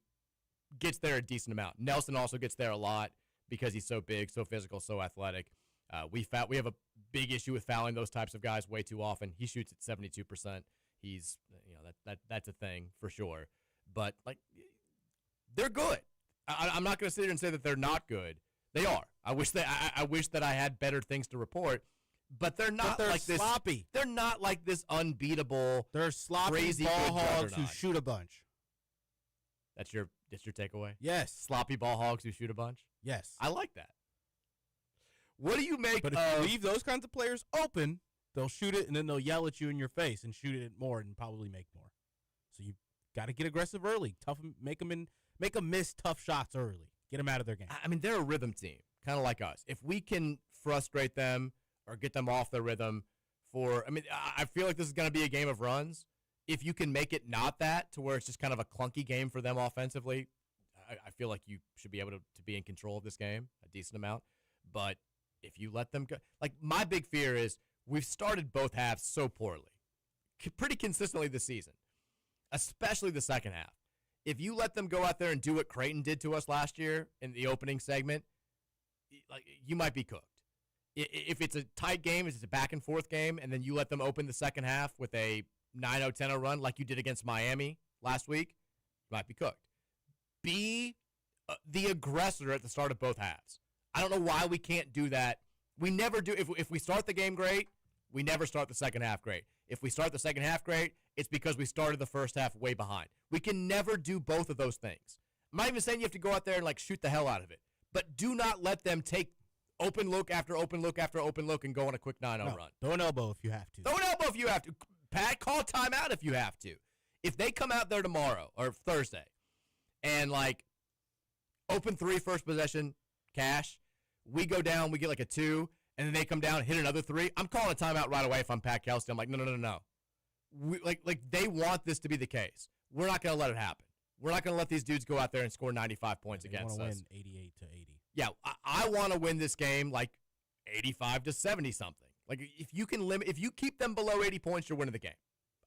gets there a decent amount. Nelson also gets there a lot because he's so big, so physical, so athletic. We have a big issue with fouling those types of guys way too often. He shoots at 72%. He's that's a thing for sure. But they're good. I'm not going to sit here and say that they're not good. They are. I wish that I had better things to report. But they're not they're like this sloppy. They're not like this unbeatable. They're sloppy crazy ball good hogs who juggernaut. shoot a bunch. That's your takeaway? Yes. Sloppy ball hogs who shoot a bunch? Yes. I like that. What do you make But if you leave those kinds of players open, they'll shoot it and then they'll yell at you in your face and shoot it more and probably make more. So you got to get aggressive early. Make them miss tough shots early. Get them out of their game. I mean, they're a rhythm team, kind of like us. If we can frustrate them or get them off their rhythm I feel like this is going to be a game of runs. If you can make it not that to where it's just kind of a clunky game for them offensively, I feel like you should be able to be in control of this game a decent amount. But if you let them go, my big fear is we've started both halves so poorly, pretty consistently this season, especially the second half. if you let them go out there and do what Creighton did to us last year in the opening segment, like you might be cooked. If it's a tight game, if it's a back-and-forth game, and then you let them open the second half with a 9-0, 10-0 run like you did against Miami last week, you might be cooked. Be the aggressor at the start of both halves. I don't know why we can't do that. We never do. If we start the game great, we never start the second half great. If we start the second half great, it's because we started the first half way behind. We can never do both of those things. I'm not even saying you have to go out there and, like, shoot the hell out of it. But do not let them take open look after open look after open look and go on a quick 9-0 run. Throw an elbow if you have to. Throw an elbow if you have to. Pat, call timeout if you have to. If they come out there tomorrow or Thursday and, like, open 3 first possession cash, we go down, we get like a 2, and then they come down and hit another 3, I'm calling a timeout right away if I'm Pat Kelsey. I'm like, no. Like they want this to be the case. We're not going to let it happen. We're not going to let these dudes go out there and score 95 points against us. Win 88-80. Yeah, I want to win this game like 85-70 something. Like if you keep them below 80 points, you're winning the game.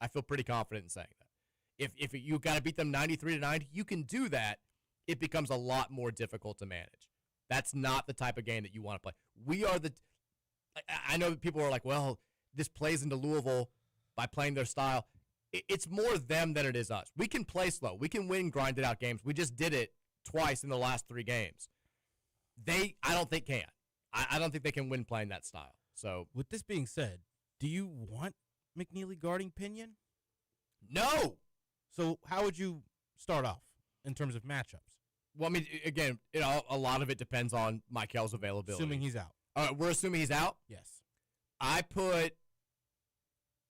I feel pretty confident in saying that. If you got to beat them 93-90, you can do that. It becomes a lot more difficult to manage. That's not the type of game that you want to play. I know that people are like, well, this plays into Louisville by playing their style. It's more them than it is us. We can play slow. We can win grinded out games. We just did it twice in the last 3 games. I don't think can. I don't think they can win playing that style. So with this being said, do you want McNeely guarding Pinion? No. So how would you start off in terms of matchups? Well, I mean, again, a lot of it depends on Mikel's availability. Assuming he's out. We're assuming he's out? Yes. I put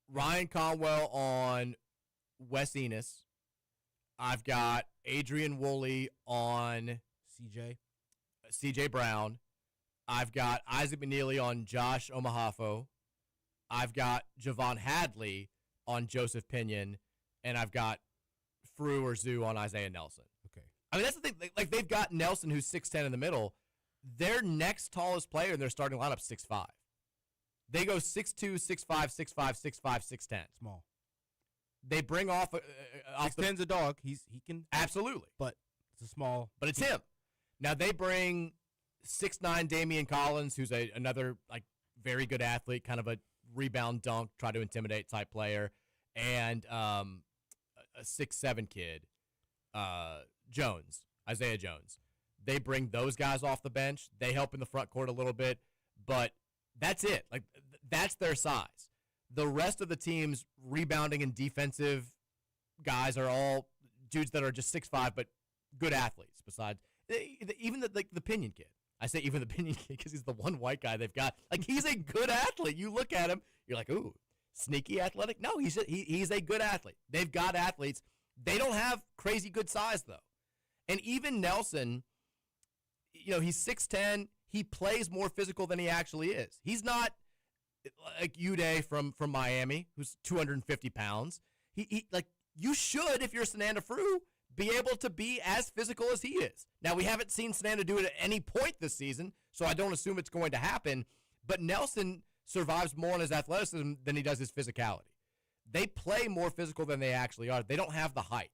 Ryan Conwell on Wes Enos. I've got Adrian Woolley on CJ Brown. I've got Isaac McNeely on Josh Omahafo. I've got Javon Hadley on Joseph Pinion. And I've got Frew or Zoo on Isaiah Nelson. Okay. I mean, that's the thing. Like, they've got Nelson, who's 6'10" in the middle. Their next tallest player in their starting lineup, 6'5". They go 6'2", 6'5", 6'5", 6'5", 6'10". Small. They bring off 6'10's a dog. He can absolutely, but it's a small. But it's him. Now they bring 6'9" Damian Collins, who's another like very good athlete, kind of a rebound dunk, try to intimidate type player, and a 6'7" kid, Isaiah Jones. They bring those guys off the bench. They help in the front court a little bit, but that's it. Like that's their size. The rest of the team's rebounding and defensive guys are all dudes that are just 6'5", but good athletes. Besides, even the Pinion kid. I say even the Pinion kid because he's the one white guy they've got. Like he's a good athlete. You look at him, you're like, ooh, sneaky athletic. No, he's a good athlete. They've got athletes. They don't have crazy good size though. And even Nelson, he's 6'10". He plays more physical than he actually is. He's not like Uday from Miami, who's 250 pounds. He like you should, if you're Sananda Frew, be able to be as physical as he is. Now, we haven't seen Sananda do it at any point this season, so I don't assume it's going to happen. But Nelson survives more on his athleticism than he does his physicality. They play more physical than they actually are. They don't have the height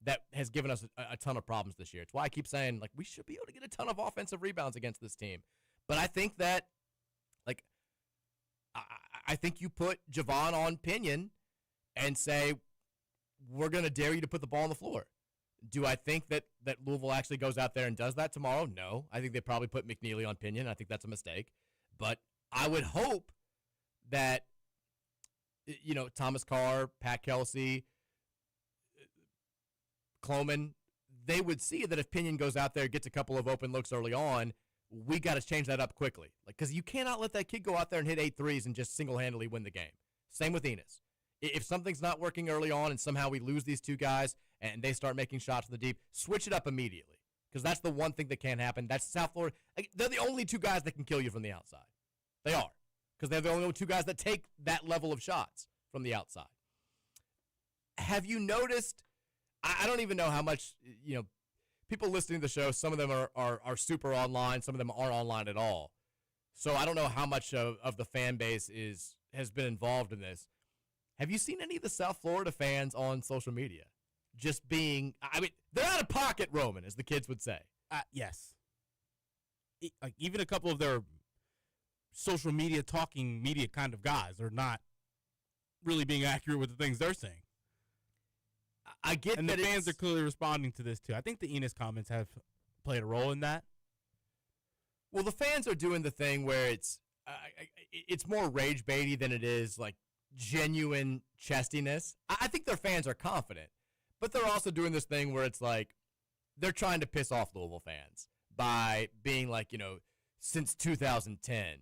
that has given us a ton of problems this year. It's why I keep saying, like, we should be able to get a ton of offensive rebounds against this team. But I think that, like, I think you put Javon on Pinion and say, we're going to dare you to put the ball on the floor. Do I think that Louisville actually goes out there and does that tomorrow? No. I think they probably put McNeely on Pinion. I think that's a mistake. But I would hope that, Thomas Carr, Pat Kelsey, Cloman, they would see that if Pinion goes out there, gets a couple of open looks early on, we got to change that up quickly. Because you cannot let that kid go out there and hit 8 threes and just single-handedly win the game. Same with Enos. If something's not working early on and somehow we lose these two guys and they start making shots from the deep, switch it up immediately. Because that's the one thing that can't happen. That's South Florida. They're the only two guys that can kill you from the outside. They are. Because they're the only two guys that take that level of shots from the outside. Have you noticed, I don't even know how much, people listening to the show, some of them are super online, some of them aren't online at all. So I don't know how much of the fan base has been involved in this. Have you seen any of the South Florida fans on social media? just being, I mean, they're out of pocket, Roman, as the kids would say. Yes. Like even a couple of their social media talking media kind of guys are not really being accurate with the things they're saying. I get and that the fans are clearly responding to this too. I think the Enos comments have played a role in that. Well, the fans are doing the thing where it's more rage baity than it is like genuine chestiness. I think their fans are confident, but they're also doing this thing where it's like they're trying to piss off Louisville fans by being like, since 2010,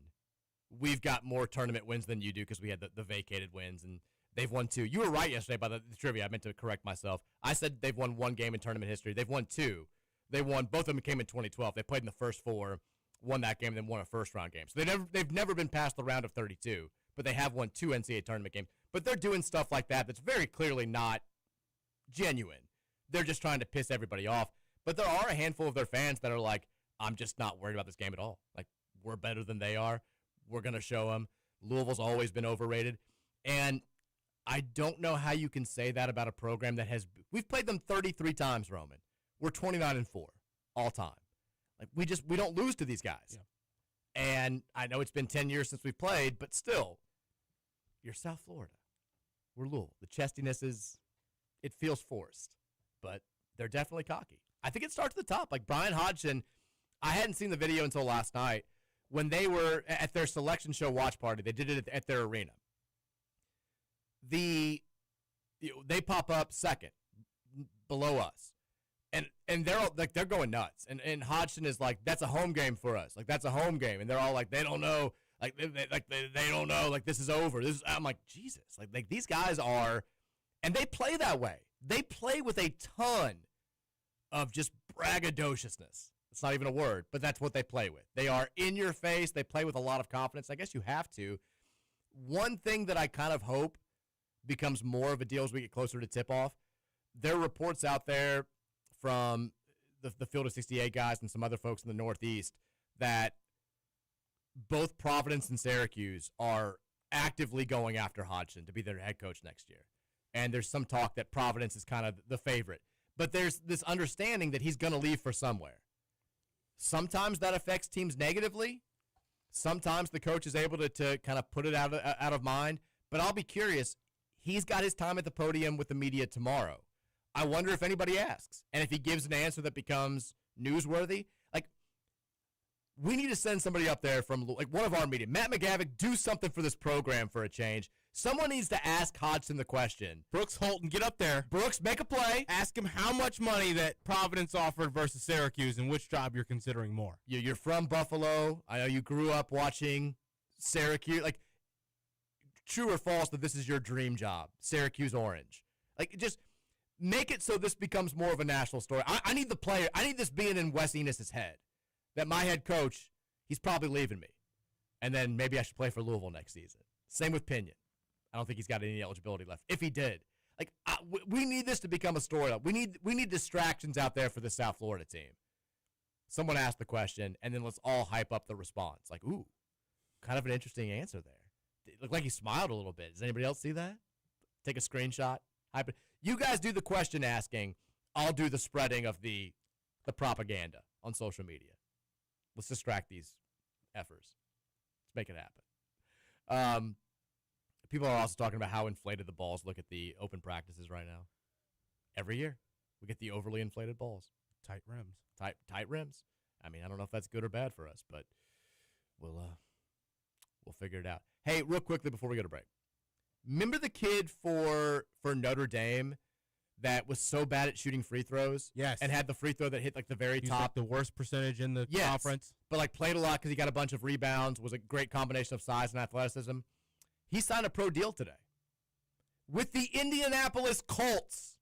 we've got more tournament wins than you do because we had the vacated wins, and they've won 2. You were right yesterday about the trivia. I meant to correct myself. I said they've won 1 game in tournament history. They've won 2. Both of them came in 2012. They played in the first 4, won that game, and then won a first-round game. So they've never been past the round of 32, but they have won 2 NCAA tournament games. But they're doing stuff like that that's very clearly not genuine. They're just trying to piss everybody off. But there are a handful of their fans that are like, I'm just not worried about this game at all. Like, we're better than they are. We're going to show them. Louisville's always been overrated. And I don't know how you can say that about a program that we've played them 33 times, Roman. We're 29-4 all time. Like, we don't lose to these guys. Yeah. And I know it's been 10 years since we've played, but still, you're South Florida. We're Louisville. The chestiness it feels forced, but they're definitely cocky. I think it starts at the top. Like Brian Hodgson, I hadn't seen the video until last night. When they were at their selection show watch party, they did it at their arena. They pop up second below us. And they're all, like, they're going nuts. And Hodgson is like, that's a home game for us. Like, that's a home game. And they're all like, they don't know. Like, they don't know. Like, this is over. I'm like, Jesus. Like these guys are, and they play that way. They play with a ton of just braggadociousness. It's not even a word, but that's what they play with. They are in your face. They play with a lot of confidence. I guess you have to. One thing that I kind of hope becomes more of a deal as we get closer to tip-off, there are reports out there from the Field of 68 guys and some other folks in the Northeast that both Providence and Syracuse are actively going after Hodgson to be their head coach next year. And there's some talk that Providence is kind of the favorite. But there's this understanding that he's going to leave for somewhere. Sometimes that affects teams negatively. Sometimes the coach is able to kind of put it out of mind. But I'll be curious. He's got his time at the podium with the media tomorrow. I wonder if anybody asks. And if he gives an answer that becomes newsworthy. Like, we need to send somebody up there from, like, one of our media. Matt McGavick, do something for this program for a change. Someone needs to ask Hodgson the question. Brooks Holton, get up there. Brooks, make a play. Ask him how much money that Providence offered versus Syracuse and which job you're considering more. You're from Buffalo. I know you grew up watching Syracuse. Like, true or false that this is your dream job, Syracuse Orange. Like, just make it so this becomes more of a national story. I need the player. I need this being in Wes Enos's head, that my head coach, he's probably leaving me. And then maybe I should play for Louisville next season. Same with Pinion. I don't think he's got any eligibility left. If he did, like, we need this to become a story. We need distractions out there for the South Florida team. Someone asked the question, and then let's all hype up the response. Like, ooh, kind of an interesting answer there. It looked like he smiled a little bit. Does anybody else see that? Take a screenshot. Hype it. You guys do the question asking. I'll do the spreading of the propaganda on social media. Let's distract these effers. Let's make it happen. People are also talking about how inflated the balls look at the open practices right now. Every year, we get the overly inflated balls. Tight rims. Tight rims. I mean, I don't know if that's good or bad for us, but we'll figure it out. Hey, real quickly before we go to break. Remember the kid for Notre Dame that was so bad at shooting free throws? Yes. And had the free throw that hit like the very He's top. like the worst percentage in the conference. But like played a lot because he got a bunch of rebounds, was a great combination of size and athleticism. He signed a pro deal today with the Indianapolis Colts.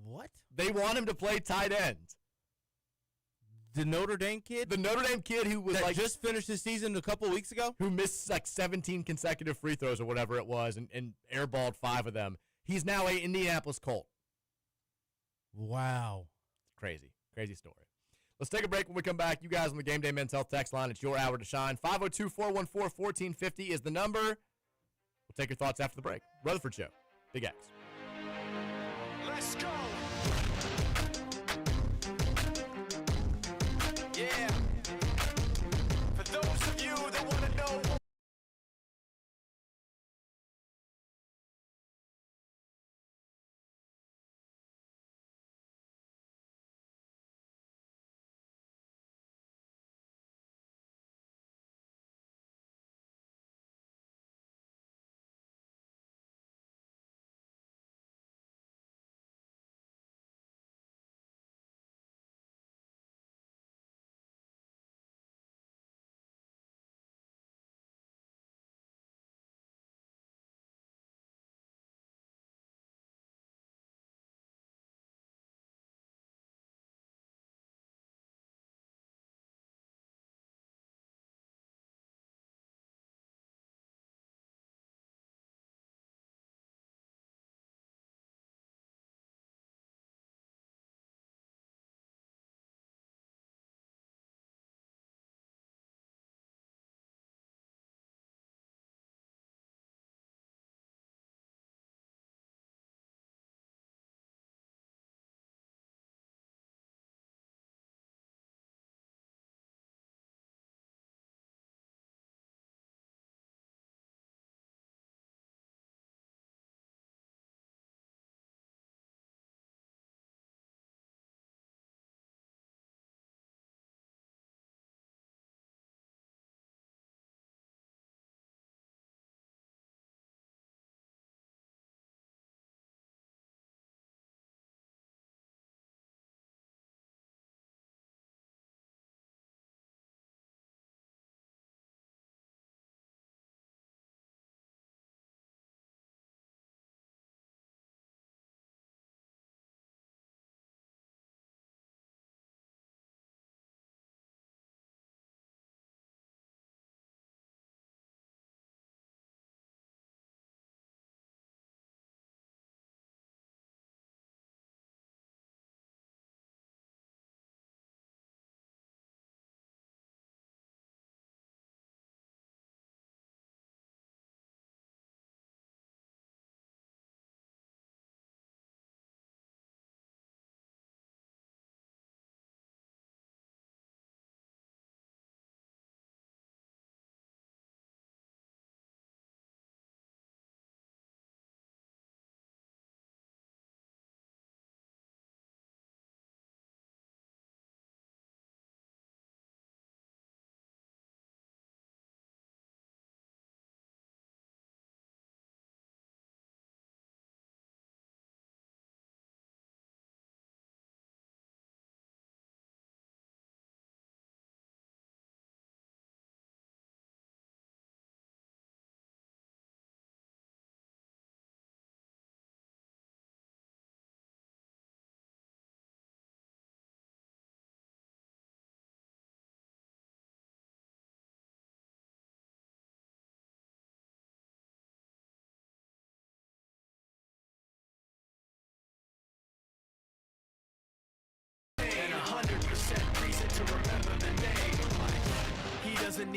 What? They want him to play tight end. The Notre Dame kid? The Notre Dame kid who was that just finished his season a couple weeks ago? Who missed like 17 consecutive free throws or whatever it was and airballed 5 of them. He's now a Indianapolis Colt. Wow. Crazy. Crazy story. Let's take a break. When we come back, you guys on the Gameday Men's Health text line, it's your hour to shine. 502-414-1450 is the number. We'll take your thoughts after the break. Rutherford Show. Big X. Let's go.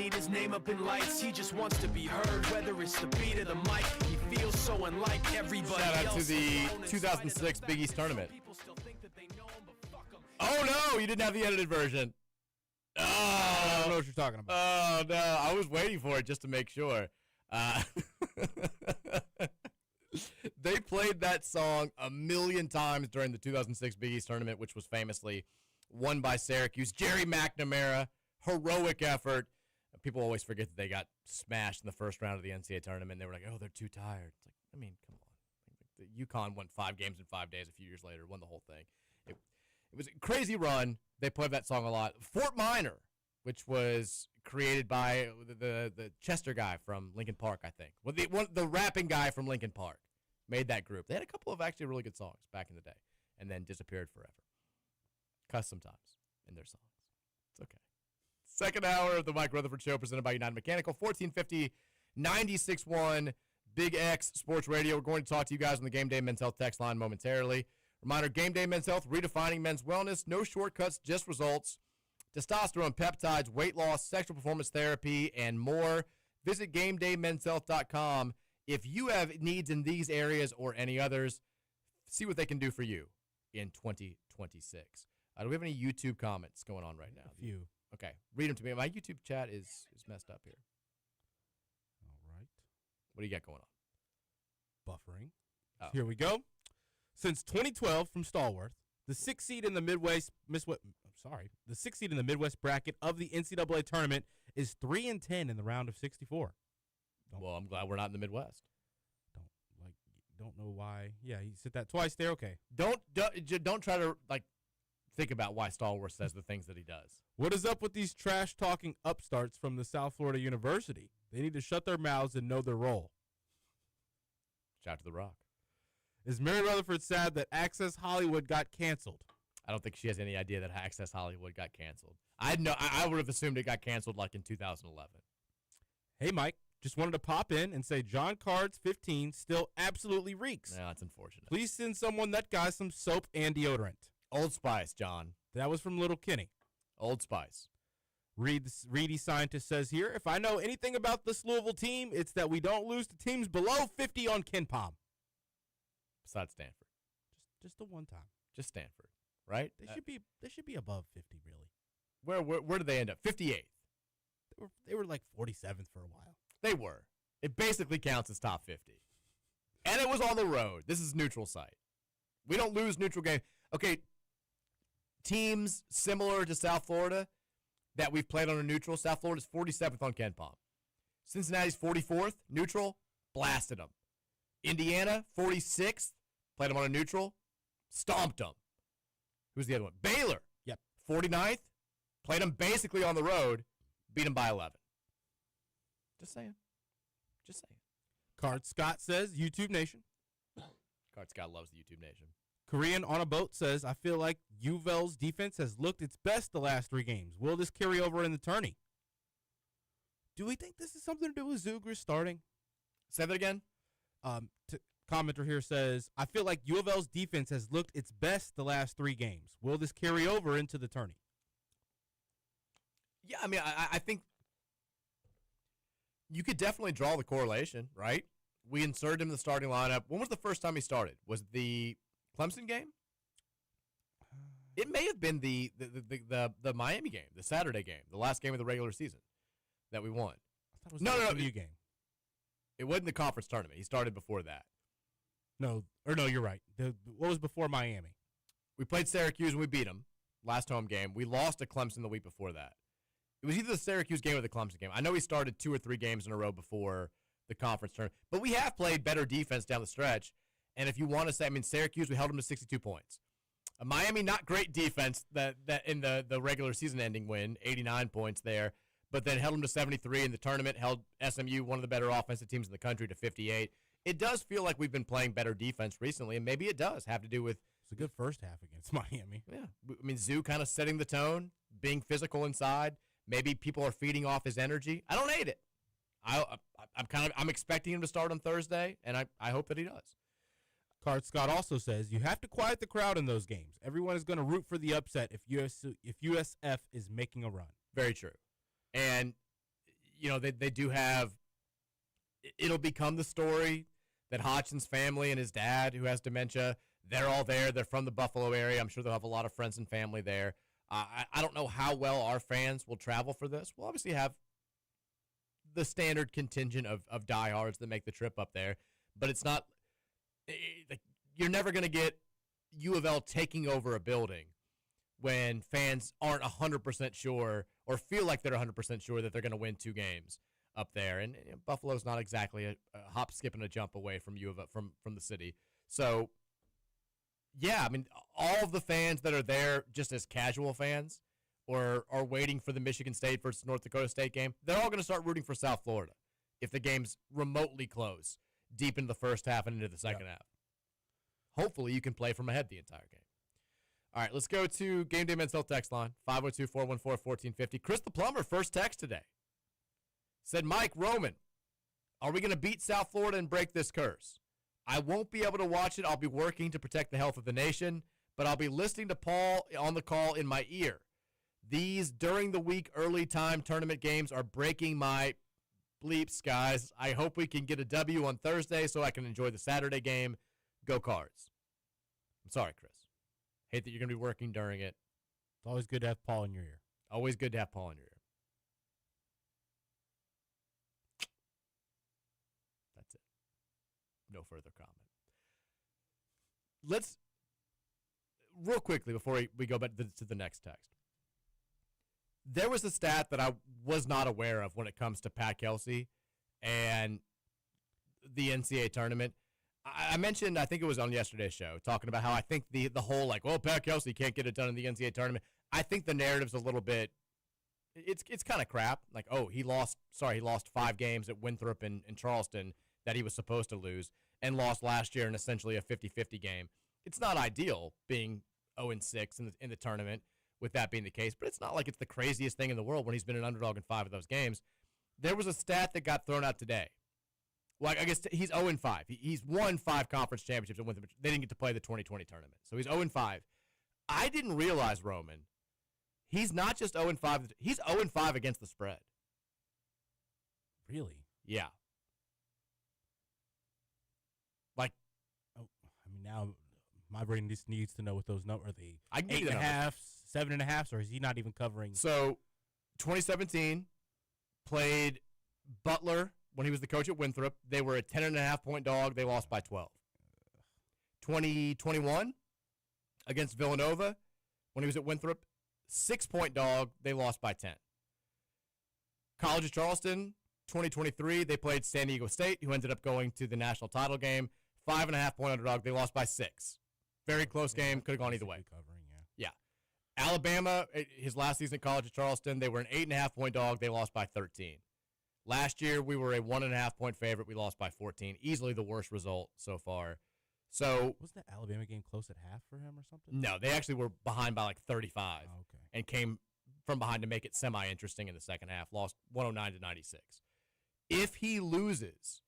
need his name up in lights. He just wants to be heard, whether it's the beat of the mic. He feels so unlike everybody else. Shout out to the 2006 Big East tournament. Oh, no, you didn't have the edited version. Oh, I don't know what you're talking about. Oh, no, I was waiting for it just to make sure. They played that song a million times during the 2006 Big East tournament, which was famously won by Syracuse. Jerry McNamara, heroic effort. People always forget that they got smashed in the first round of the NCAA tournament. They were like, oh, they're too tired. It's like, I mean, come on. The UConn won 5 games in 5 days a few years later, won the whole thing. It was a crazy run. They played that song a lot. Fort Minor, which was created by the Chester guy from Lincoln Park, I think. Well, the rapping guy from Lincoln Park made that group. They had a couple of actually really good songs back in the day and then disappeared forever. Cuss sometimes in their songs. It's okay. Second hour of the Mike Rutherford Show presented by United Mechanical, 1450 96.1 Big X Sports Radio. We're going to talk to you guys on the Gameday Men's Health text line momentarily. Reminder, Gameday Men's Health, redefining men's wellness. No shortcuts, just results. Testosterone, peptides, weight loss, sexual performance therapy, and more. Visit GameDayMen'sHealth.com. If you have needs in these areas or any others, see what they can do for you in 2026. Do we have any YouTube comments going on right now? A few. Okay, read them to me. My YouTube chat is messed up here. All right. What do you got going on? Buffering. Oh. Here we go. Since 2012 from Stallworth, the 6th seed in the Midwest bracket of the NCAA tournament is 3-10 in the round of 64. Well, I'm glad we're not in the Midwest. Don't know why. Yeah, he said that twice there. Okay. Don't try to think about why Stallworth says the things that he does. What is up with these trash-talking upstarts from the South Florida University? They need to shut their mouths and know their role. Shout to the Rock. Is Mary Rutherford sad that Access Hollywood got canceled? I don't think she has any idea that Access Hollywood got canceled. I would have assumed it got canceled like in 2011. Hey, Mike, just wanted to pop in and say John Card's 15 still absolutely reeks. Yeah, that's unfortunate. Please send someone that guy some soap and deodorant. Old Spice, John. That was from Little Kenny. Old Spice. Reedy Scientist says here, if I know anything about this Louisville team, it's that we don't lose to teams below 50 on KenPom. Besides Stanford. Just the one time. Just Stanford, right? They should be above 50, really. Where did they end up? 58th. They were like 47th for a while. They were. It basically counts as top 50. And it was on the road. This is neutral site. We don't lose neutral game. Okay, teams similar to South Florida that we've played on a neutral. South Florida's 47th on KenPom. Cincinnati's 44th, neutral, blasted them. Indiana, 46th, played them on a neutral, stomped them. Who's the other one? Baylor. Yep. 49th, played them basically on the road, beat them by 11. Just saying. Card Scott says, YouTube Nation. Card Scott loves the YouTube Nation. Korean on a Boat says, I feel like UVL's defense has looked its best the last 3 games. Will this carry over in the tourney? Do we think this is something to do with Zugris starting? Say that again. Commenter here says, I feel like U of L's defense has looked its best the last 3 games. Will this carry over into the tourney? Yeah, I mean, I think you could definitely draw the correlation, right? We inserted him in the starting lineup. When was the first time he started? Was it the Clemson game? It may have been the Miami game, the Saturday game, the last game of the regular season that we won. I thought it was the SMU game. It wasn't the conference tournament. He started before that. No, you're right. What was before Miami? We played Syracuse and we beat them last home game. We lost to Clemson the week before that. It was either the Syracuse game or the Clemson game. I know he started 2 or 3 games in a row before the conference tournament, but we have played better defense down the stretch. And if you want to say, I mean, Syracuse, we held them to 62 points. Miami, not great defense that in the regular season ending win, 89 points there, but then held them to 73 in the tournament, held SMU, one of the better offensive teams in the country, to 58. It does feel like we've been playing better defense recently, and maybe it does have to do with it's a good first half against Miami. Yeah. I mean, Zoo kind of setting the tone, being physical inside. Maybe people are feeding off his energy. I don't hate it. I'm expecting him to start on Thursday, and I hope that he does. Card Scott also says, you have to quiet the crowd in those games. Everyone is going to root for the upset if USF is making a run. Very true. And they do have – it'll become the story that Hodgson's family and his dad, who has dementia, they're all there. They're from the Buffalo area. I'm sure they'll have a lot of friends and family there. I don't know how well our fans will travel for this. We'll obviously have the standard contingent of diehards that make the trip up there, but it's not you're never going to get U of L taking over a building when fans aren't 100% sure or feel like they're 100% sure that they're going to win 2 games up there. And Buffalo's not exactly a hop, skip, and a jump away from U of L, from the city. So, yeah, I mean, all of the fans that are there just as casual fans or are waiting for the Michigan State versus North Dakota State game, they're all going to start rooting for South Florida if the game's remotely close deep into the first half and into the second half. Hopefully you can play from ahead the entire game. All right, let's go to Gameday Mens Health text line, 502-414-1450. Chris the Plumber, first text today. Said, Mike, Roman, are we going to beat South Florida and break this curse? I won't be able to watch it. I'll be working to protect the health of the nation, but I'll be listening to Paul on the call in my ear. These during the week early time tournament games are breaking my bleeps, guys. I hope we can get a W on Thursday so I can enjoy the Saturday game. Go Cards. I'm sorry, Chris. Hate that you're going to be working during it. It's always good to have Paul in your ear. Always good to have Paul in your ear. That's it. No further comment. Let's, real quickly before we go back to the next text. There was a stat that I was not aware of when it comes to Pat Kelsey and the NCAA tournament. I mentioned, I think it was on yesterday's show, talking about how I think the whole, like, well, Pat Kelsey can't get it done in the NCAA tournament. I think the narrative's a little bit, it's kind of crap. Like, oh, he lost 5 games at Winthrop and Charleston that he was supposed to lose and lost last year in essentially a 50-50 game. It's not ideal being 0-6 in the tournament with that being the case, but it's not like it's the craziest thing in the world when he's been an underdog in 5 of those games. There was a stat that got thrown out today. Well, I guess he's 0-5. He's won 5 conference championships and they didn't get to play the 2020 tournament. So he's 0-5. I didn't realize, Roman, he's not just 0-5. He's 0-5 against the spread. Really? Yeah. Like, oh, I mean, now my brain just needs to know what those numbers are. They I can give you the 8.5, 7.5, or is he not even covering? So, 2017 played Butler. When he was the coach at Winthrop, they were a 10.5-point dog. They lost by 12. 2021 against Villanova, when he was at Winthrop, 6-point dog. They lost by 10. College of Charleston, 2023, they played San Diego State, who ended up going to the national title game. 5.5-point underdog. They lost by 6. Very close game. Could have gone either way. Yeah. Alabama, his last season at College of Charleston, they were an 8.5-point dog. They lost by 13. Last year, we were a 1.5-point favorite. We lost by 14. Easily the worst result so far. So was that Alabama game close at half for him or something? No, they actually were behind by like 35 and came from behind to make it semi-interesting in the second half. Lost 109-96. If he loses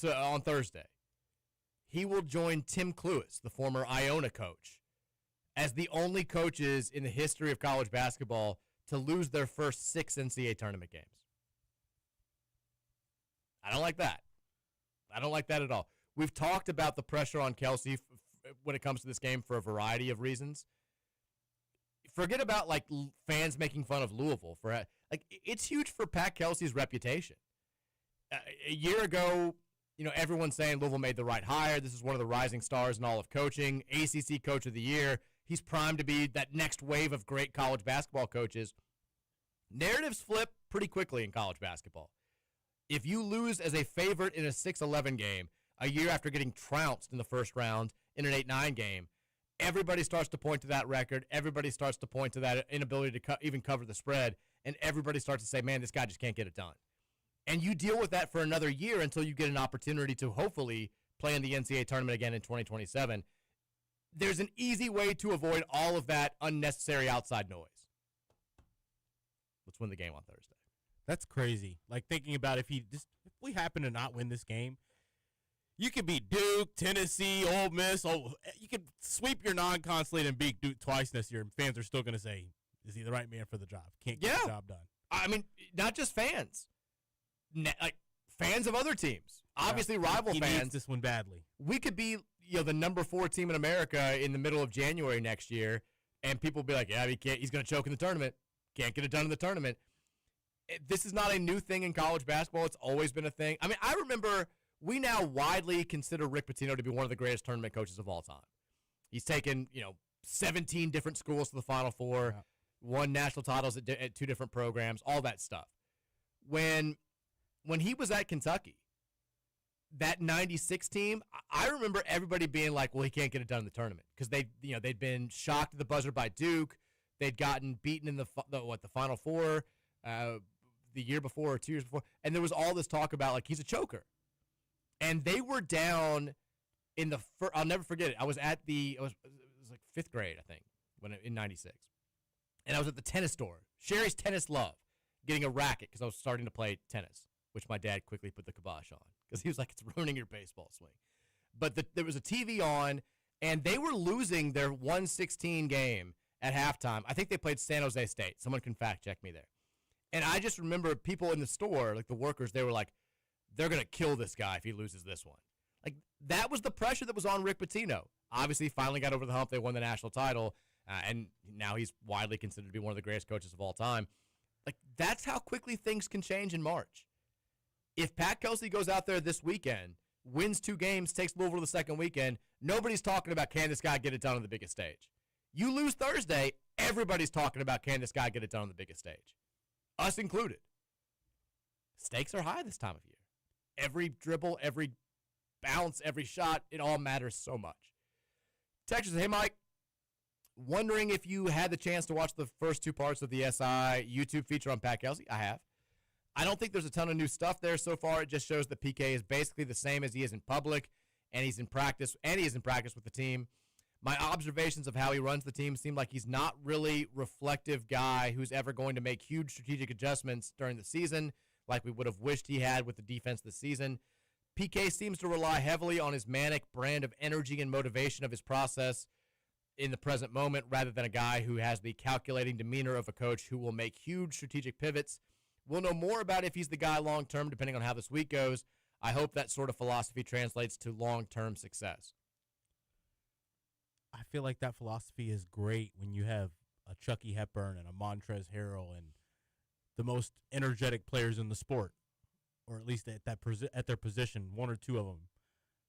on Thursday, he will join Tim Cluess, the former Iona coach, as the only coaches in the history of college basketball to lose their first 6 NCAA tournament games. I don't like that. I don't like that at all. We've talked about the pressure on Kelsey when it comes to this game for a variety of reasons. Forget about like fans making fun of Louisville for like it's huge for Pat Kelsey's reputation. A year ago, everyone's saying Louisville made the right hire. This is one of the rising stars in all of coaching. ACC Coach of the Year. He's primed to be that next wave of great college basketball coaches. Narratives flip pretty quickly in college basketball. If you lose as a favorite in a 6-11 game, a year after getting trounced in the first round in an 8-9 game, everybody starts to point to that record. Everybody starts to point to that inability to even cover the spread, and everybody starts to say, man, this guy just can't get it done. And you deal with that for another year until you get an opportunity to hopefully play in the NCAA tournament again in 2027. There's an easy way to avoid all of that unnecessary outside noise. Let's win the game on Thursday. That's crazy. Like thinking about if we happen to not win this game, you could beat Duke, Tennessee, Ole Miss. You could sweep your non-con slate and beat Duke twice this year, and fans are still going to say, is he the right man for the job? Can't get the job done. I mean, not just fans, like fans of other teams. Obviously, rival he fans. needs this one badly. We could be, the number 4 team in America in the middle of January next year, and people will be like, yeah, he's going to choke in the tournament. Can't get it done in the tournament. This is not a new thing in college basketball. It's always been a thing. I mean, I remember we now widely consider Rick Pitino to be one of the greatest tournament coaches of all time. He's taken, 17 different schools to the Final Four, won national titles at 2 different programs, all that stuff. When he was at Kentucky, that 96 team, I remember everybody being like, well, he can't get it done in the tournament because they'd been shocked at the buzzer by Duke. They'd gotten beaten in the Final Four the year before or 2 years before, and there was all this talk about like he's a choker. And they were down in the first. I'll never forget it. I was at it was like 5th grade, I think, in 96. And I was at the tennis store, Sherry's Tennis Love, getting a racket because I was starting to play tennis, which my dad quickly put the kibosh on because he was like, it's ruining your baseball swing. But there was a TV on, and they were losing their 116 game at halftime. I think they played San Jose State. Someone can fact check me there. And I just remember people in the store, like the workers, they were like, they're going to kill this guy if he loses this one. Like, that was the pressure that was on Rick Pitino. Obviously, finally got over the hump. They won the national title, and now he's widely considered to be one of the greatest coaches of all time. Like, that's how quickly things can change in March. If Pat Kelsey goes out there this weekend, wins 2 games, takes Louisville the second weekend, nobody's talking about can this guy get it done on the biggest stage. You lose Thursday, everybody's talking about can this guy get it done on the biggest stage. Us included. Stakes are high this time of year. Every dribble, every bounce, every shot, it all matters so much. Texas, hey, Mike. Wondering if you had the chance to watch the first 2 parts of the SI YouTube feature on Pat Kelsey. I have. I don't think there's a ton of new stuff there so far. It just shows that PK is basically the same as he is in public, and he's in practice, with the team. My observations of how he runs the team seem like he's not really reflective guy who's ever going to make huge strategic adjustments during the season like we would have wished he had with the defense this season. PK seems to rely heavily on his manic brand of energy and motivation of his process in the present moment rather than a guy who has the calculating demeanor of a coach who will make huge strategic pivots. We'll know more about if he's the guy long-term depending on how this week goes. I hope that sort of philosophy translates to long-term success. I feel like that philosophy is great when you have a Chucky Hepburn and a Montrezl Harrell and the most energetic players in the sport, or at least at their position, 1 or 2 of them.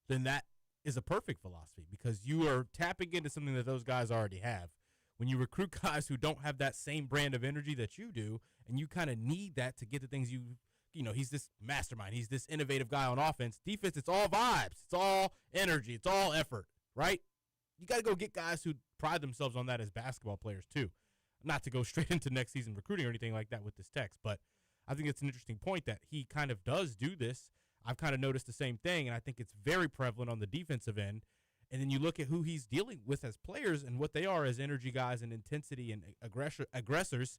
Then that is a perfect philosophy because you are tapping into something that those guys already have. When you recruit guys who don't have that same brand of energy that you do, and you kind of need that to get the things he's this mastermind, he's this innovative guy on offense. Defense, it's all vibes, it's all energy, it's all effort, right? You got to go get guys who pride themselves on that as basketball players too. Not to go straight into next season recruiting or anything like that with this text, but I think it's an interesting point that he kind of does do this. I've kind of noticed the same thing, and I think it's very prevalent on the defensive end. And then you look at who he's dealing with as players and what they are as energy guys and intensity and aggressors.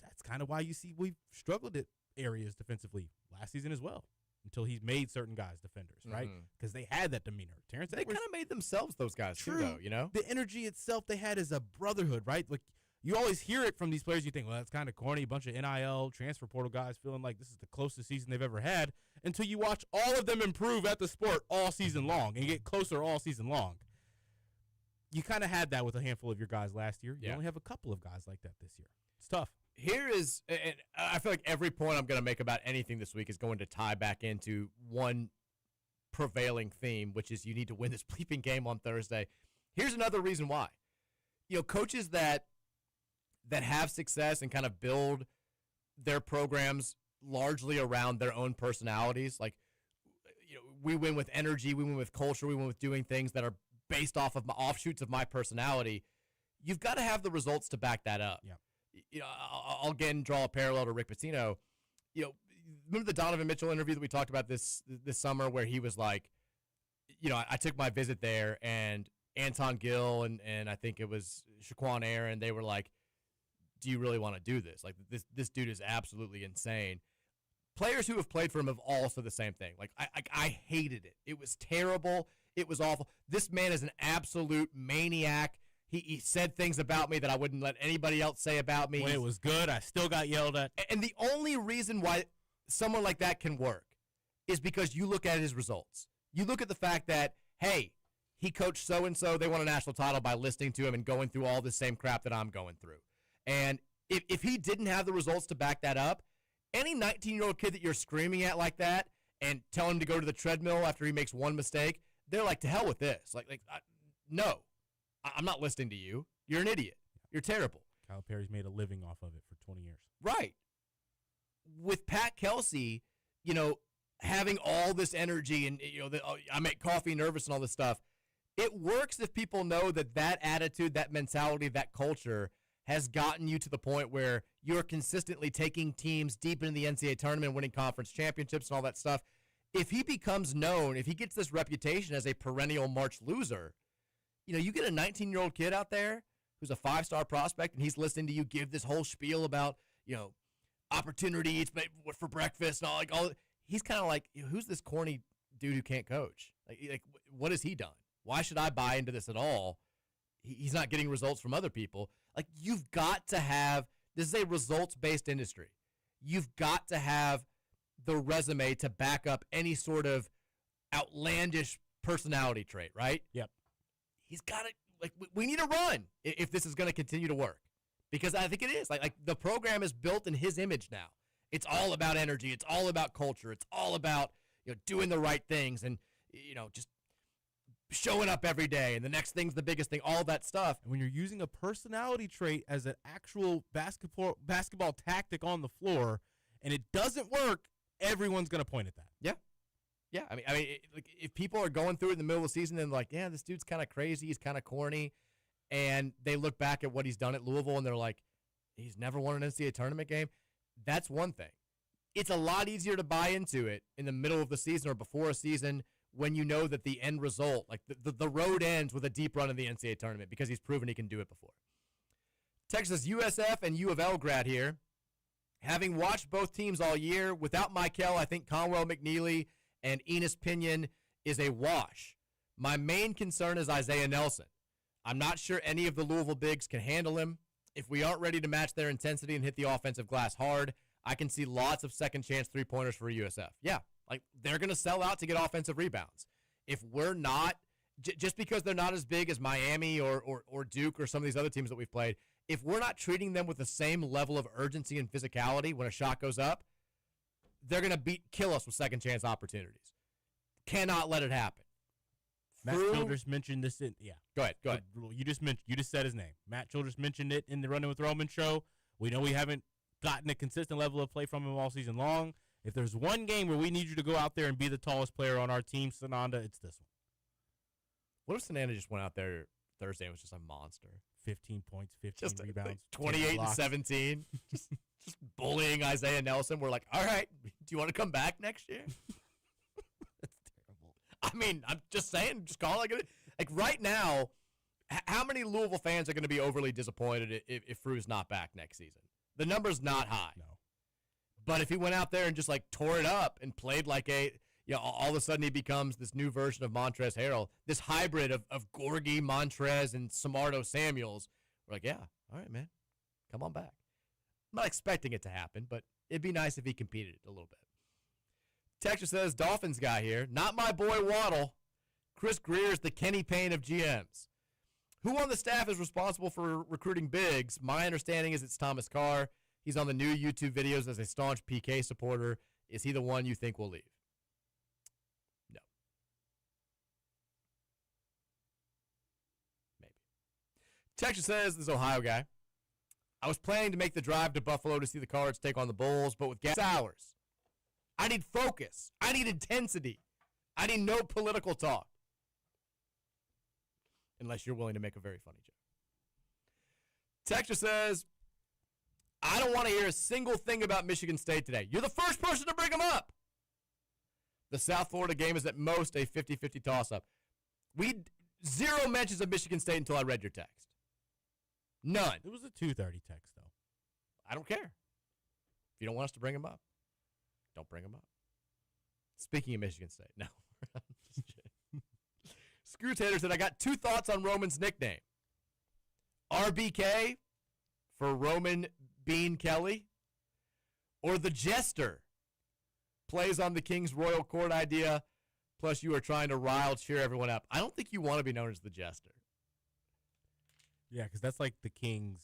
That's kind of why you see we've struggled at areas defensively last season as well until he's made certain guys defenders, right? Because they had that demeanor. Terrence, they kind of made themselves those guys too, though, The energy itself they had is a brotherhood, right? Like you always hear it from these players. You think, well, that's kind of corny. A bunch of NIL transfer portal guys feeling like this is the closest season they've ever had until you watch all of them improve at the sport all season long and get closer all season long. You kind of had that with a handful of your guys last year. You only have a couple of guys like that this year. It's tough. Here is, and I feel like every point I'm going to make about anything this week is going to tie back into one prevailing theme, which is you need to win this bleeping game on Thursday. Here's another reason why. Coaches that have success and kind of build their programs largely around their own personalities, like, we win with energy, we win with culture, we win with doing things that are based off of offshoots of my personality. You've got to have the results to back that up. Yeah. I'll again draw a parallel to Rick Pitino. Remember the Donovan Mitchell interview that we talked about this summer where he was like, I took my visit there and Anton Gill and I think it was Shaquan Aaron, they were like, do you really want to do this? Like this dude is absolutely insane. Players who have played for him have all said the same thing. Like I hated it. It was terrible. It was awful. This man is an absolute maniac. He said things about me that I wouldn't let anybody else say about me. When it was good, I still got yelled at. And the only reason why someone like that can work is because you look at his results. You look at the fact that, hey, he coached so-and-so, they won a national title by listening to him and going through all the same crap that I'm going through. And if he didn't have the results to back that up, any 19-year-old kid that you're screaming at like that and telling him to go to the treadmill after he makes one mistake, they're like, to hell with this. No. I'm not listening to you. You're an idiot. You're terrible. Calipari's made a living off of it for 20 years. Right. With Pat Kelsey, having all this energy and, I make coffee nervous and all this stuff, it works if people know that attitude, that mentality, that culture has gotten you to the point where you're consistently taking teams deep into the NCAA tournament, winning conference championships and all that stuff. If he becomes known, if he gets this reputation as a perennial March loser, you get a 19-year-old kid out there who's a 5-star prospect, and he's listening to you give this whole spiel about, opportunity eats for breakfast and all. He's kind of like, who's this corny dude who can't coach? Like, what has he done? Why should I buy into this at all? He's not getting results from other people. Like, you've got to have – this is a results-based industry. You've got to have the resume to back up any sort of outlandish personality trait, right? Yep. He's got to – like, we need a run if this is going to continue to work, because I think it is. Like the program is built in his image now. It's all about energy. It's all about culture. It's all about, doing the right things and, just showing up every day, and the next thing's the biggest thing, all that stuff. And when you're using a personality trait as an actual basketball tactic on the floor and it doesn't work, everyone's going to point at that. Yeah. Yeah, I mean, if people are going through it in the middle of the season and like, yeah, this dude's kind of crazy, he's kind of corny, and they look back at what he's done at Louisville and they're like, he's never won an NCAA tournament game, that's one thing. It's a lot easier to buy into it in the middle of the season or before a season when you know that the end result, like the road ends with a deep run in the NCAA tournament because he's proven he can do it before. Texas USF and U of L grad here. Having watched both teams all year, without Michael, I think Conwell McNeely and Enos Pinion is a wash. My main concern is Isaiah Nelson. I'm not sure any of the Louisville bigs can handle him. If we aren't ready to match their intensity and hit the offensive glass hard, I can see lots of second-chance three-pointers for USF. Yeah, like they're going to sell out to get offensive rebounds. If we're not, just because they're not as big as Miami or Duke or some of these other teams that we've played, if we're not treating them with the same level of urgency and physicality when a shot goes up, they're going to kill us with second-chance opportunities. Cannot let it happen. Matt Childress mentioned this in Go ahead. You just said his name. Matt Childress mentioned it in the Running with Roman show. We know we haven't gotten a consistent level of play from him all season long. If there's one game where we need you to go out there and be the tallest player on our team, Sananda, it's this one. What if Sananda just went out there Thursday and was just a monster? 15 points, 15 rebounds. Like 28 and 17. just bullying Isaiah Nelson. We're like, all right, do you want to come back next year? That's terrible. I mean, I'm just saying, just call it like right now, how many Louisville fans are going to be overly disappointed if Fru's not back next season? The number's not high. No. But if he went out there and just like tore it up and played like all of a sudden he becomes this new version of Montrezl Harrell, this hybrid of Gorgie, Montrez, and Samardo Samuels. We're like, yeah, all right, man, come on back. I'm not expecting it to happen, but it'd be nice if he competed a little bit. Texture says, Dolphins guy here, not my boy Waddle. Chris Greer's the Kenny Payne of GMs. Who on the staff is responsible for recruiting bigs? My understanding is it's Thomas Carr. He's on the new YouTube videos as a staunch PK supporter. Is he the one you think will leave? No. Maybe. Texas says, this Ohio guy, I was planning to make the drive to Buffalo to see the Cards take on the Bulls, but with gas hours, I need focus. I need intensity. I need no political talk. Unless you're willing to make a very funny joke. Texture says, I don't want to hear a single thing about Michigan State today. You're the first person to bring them up. The South Florida game is at most a 50-50 toss-up. Zero mentions of Michigan State until I read your text. None. It was a 2:30 text, though. I don't care. If you don't want us to bring them up, don't bring them up. Speaking of Michigan State, no. Screw Tater said, I got two thoughts on Roman's nickname. RBK for Roman Bean Kelly, or the Jester plays on the King's Royal Court idea, plus you are trying to cheer everyone up. I don't think you want to be known as the Jester. Yeah, because that's like the King's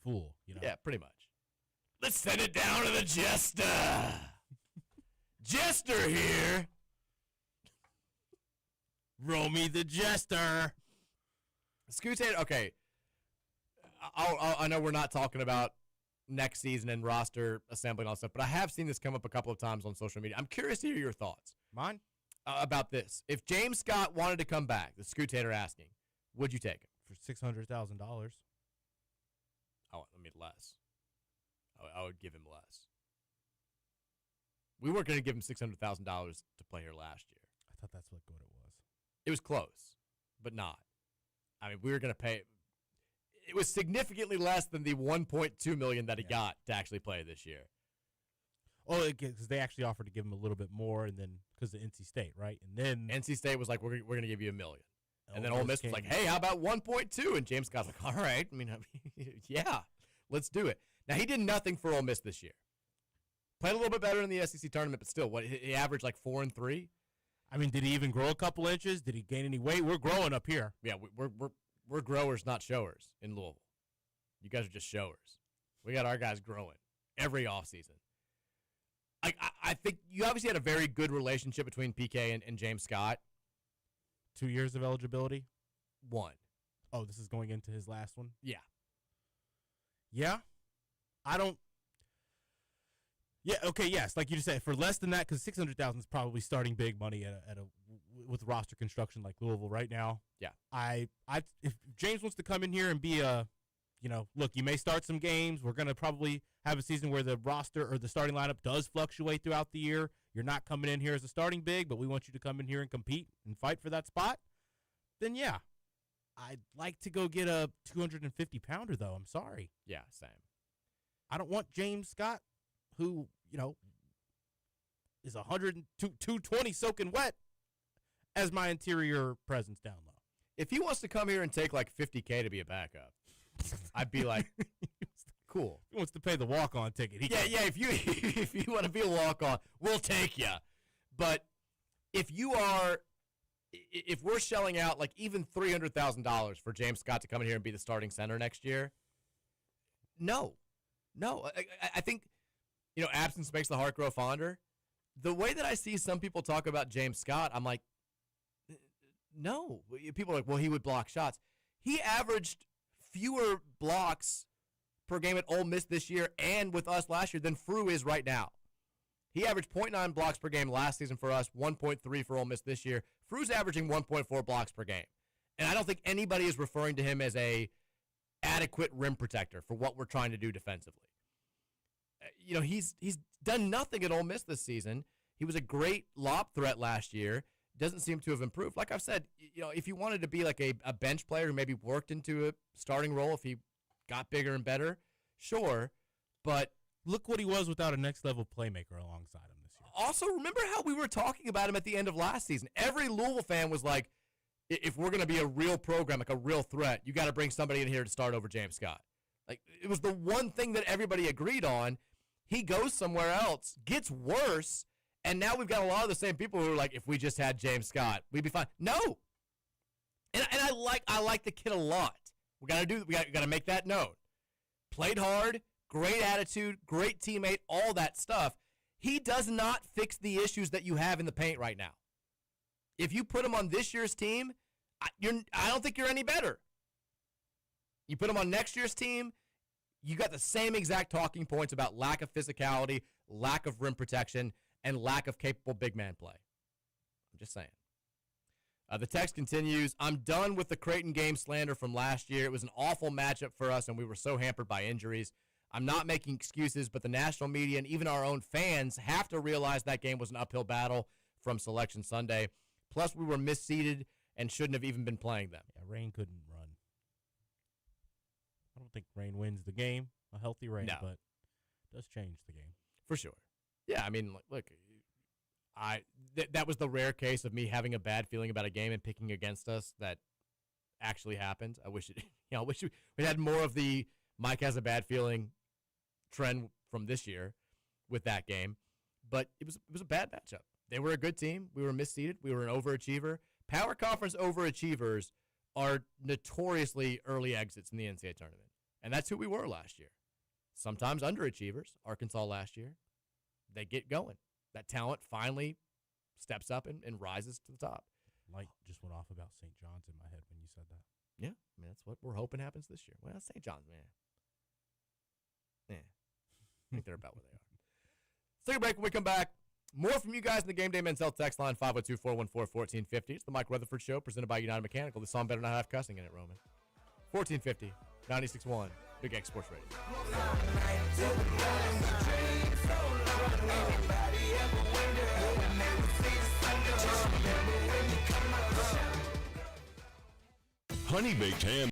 fool, you know? Yeah, pretty much. Let's send it down to the Jester. Jester here. Romy the Jester. Scootator, okay. I know we're not talking about next season and roster assembly and all that stuff, but I have seen this come up a couple of times on social media. I'm curious to hear your thoughts. Mine? About this. If James Scott wanted to come back, the Scootator asking, would you take him? For $600,000. Oh, I mean, less. I would give him less. We weren't going to give him $600,000 to play here last year. I thought that's what good it was. It was close, but not. I mean, we were going to pay. It was significantly less than the $1.2 million that he got to actually play this year. Oh, because they actually offered to give him a little bit more, and then because of NC State, right? And then NC State was like, we're going to give you $1 million. And then Ole Miss was like, hey, how about 1.2? And James Scott's like, all right. I mean, yeah, let's do it. Now, he did nothing for Ole Miss this year. Played a little bit better in the SEC tournament, but still, what, he averaged like 4 and 3? I mean, did he even grow a couple inches? Did he gain any weight? We're growing up here. Yeah, we're growers, not showers in Louisville. You guys are just showers. We got our guys growing every offseason. I think you obviously had a very good relationship between PK and James Scott. 2 years of eligibility? 1. Oh, this is going into his last one? Yeah. Yeah? I don't. Yeah, okay, yes. Like you just said, for less than that, because $600,000 is probably starting big money with roster construction like Louisville right now. Yeah. If James wants to come in here and be look, you may start some games. We're going to probably have a season where the roster or the starting lineup does fluctuate throughout the year. You're not coming in here as a starting big, but we want you to come in here and compete and fight for that spot. Then, yeah, I'd like to go get a 250-pounder, though. I'm sorry. Yeah, same. I don't want James Scott, who, is 220 soaking wet, as my interior presence down low. If he wants to come here and take like $50K to be a backup, I'd be like, cool. He wants to pay the walk-on ticket. Yeah. If you want to be a walk-on, we'll take you. But if we're shelling out like even $300,000 for James Scott to come in here and be the starting center next year, no. I think absence makes the heart grow fonder. The way that I see some people talk about James Scott, I'm like, no. People are like, well, he would block shots. He averaged fewer blocks per game at Ole Miss this year and with us last year than Frew is right now. He averaged 0.9 blocks per game last season for us, 1.3 for Ole Miss this year. Frew's averaging 1.4 blocks per game. And I don't think anybody is referring to him as a adequate rim protector for what we're trying to do defensively. He's done nothing at Ole Miss this season. He was a great lob threat last year. Doesn't seem to have improved. Like I've said, if you wanted to be like a bench player who maybe worked into a starting role if he got bigger and better, sure. But look what he was without a next-level playmaker alongside him this year. Also, remember how we were talking about him at the end of last season? Every Louisville fan was like, if we're going to be a real program, like a real threat, you got to bring somebody in here to start over James Scott. Like, it was the one thing that everybody agreed on. He goes somewhere else, gets worse, and now we've got a lot of the same people who are like, if we just had James Scott, we'd be fine. No. And I like the kid a lot. We got to make that known. Played hard, great attitude, great teammate, all that stuff. He does not fix the issues that you have in the paint right now. If you put him on this year's team, I don't think you're any better. You put him on next year's team, you got the same exact talking points about lack of physicality, lack of rim protection, and lack of capable big man play. I'm just saying. The text continues, I'm done with the Creighton game slander from last year. It was an awful matchup for us, and we were so hampered by injuries. I'm not making excuses, but the national media and even our own fans have to realize that game was an uphill battle from Selection Sunday. Plus, we were misseeded and shouldn't have even been playing them. Yeah, Rain couldn't run. I don't think Rain wins the game, a healthy Rain, but does change the game. For sure. Yeah, I mean, look, that was the rare case of me having a bad feeling about a game and picking against us that actually happened. I wish it, I wish we had more of the Mike has a bad feeling trend from this year with that game. But it was a bad matchup. They were a good team. We were misseeded. We were an overachiever. Power conference overachievers are notoriously early exits in the NCAA tournament. And that's who we were last year. Sometimes underachievers. Arkansas last year. They get going. That talent finally steps up and rises to the top. Light just went off about St. John's in my head when you said that. Yeah, I mean, that's what we're hoping happens this year. Well, St. John's, man. I think they're about where they are. Let's take a break. When we come back, more from you guys in the Game Day Men's Health text line, 502-414-1450. It's the Mike Rutherford Show, presented by United Mechanical. The song better not have cussing in it, Roman. 1450, 96.1, Big X Sports Radio. Honey baked ham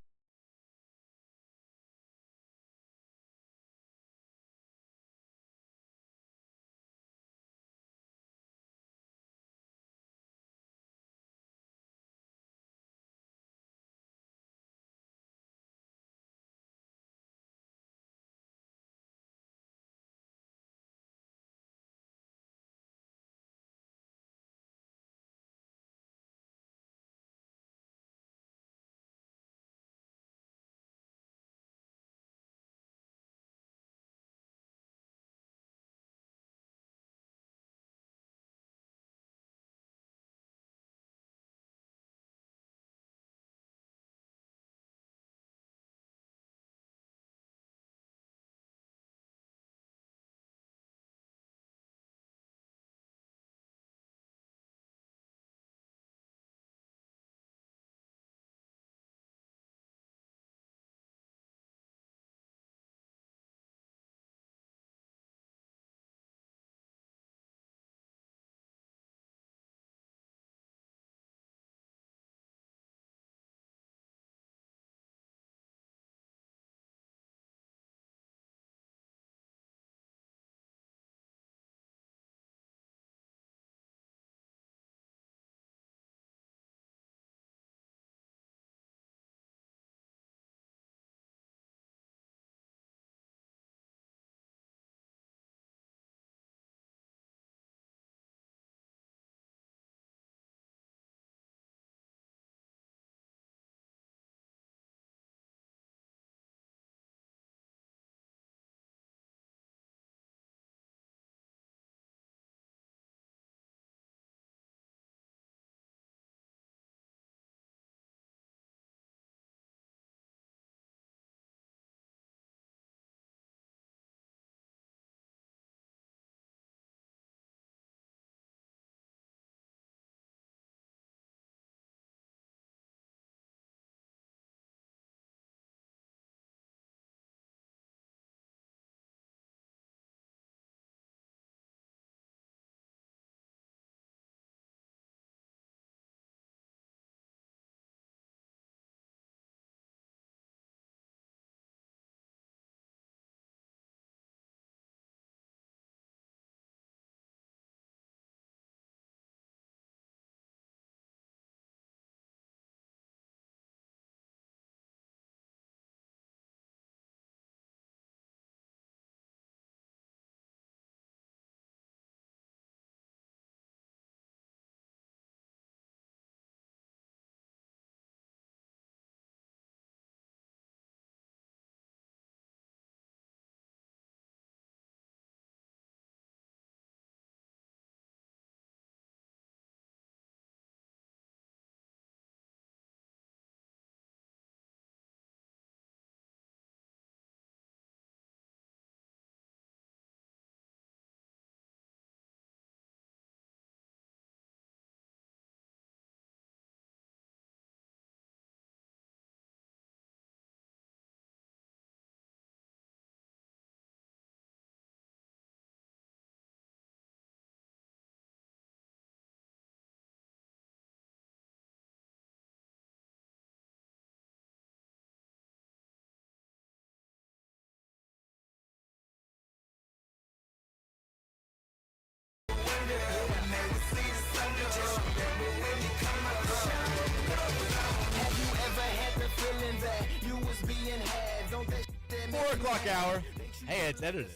o'clock hour. Hey, it's edited.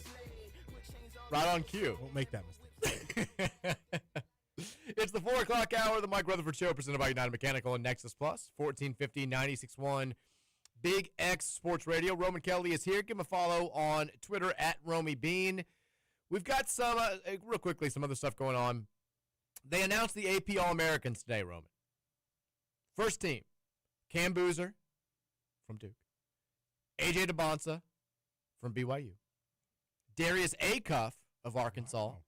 Right on cue. Won't make that mistake. It's the 4 o'clock hour of the Mike Rutherford Show, presented by United Mechanical and Nexus Plus, 1450 96.1 Big X Sports Radio. Roman Kelly is here. Give him a follow on Twitter at Romy Bean. We've got some, real quickly, some other stuff going on. They announced the AP All-Americans today, Roman. First team, Cam Boozer from Duke, AJ DeBonsa from BYU, Darius Acuff of Arkansas. Wow.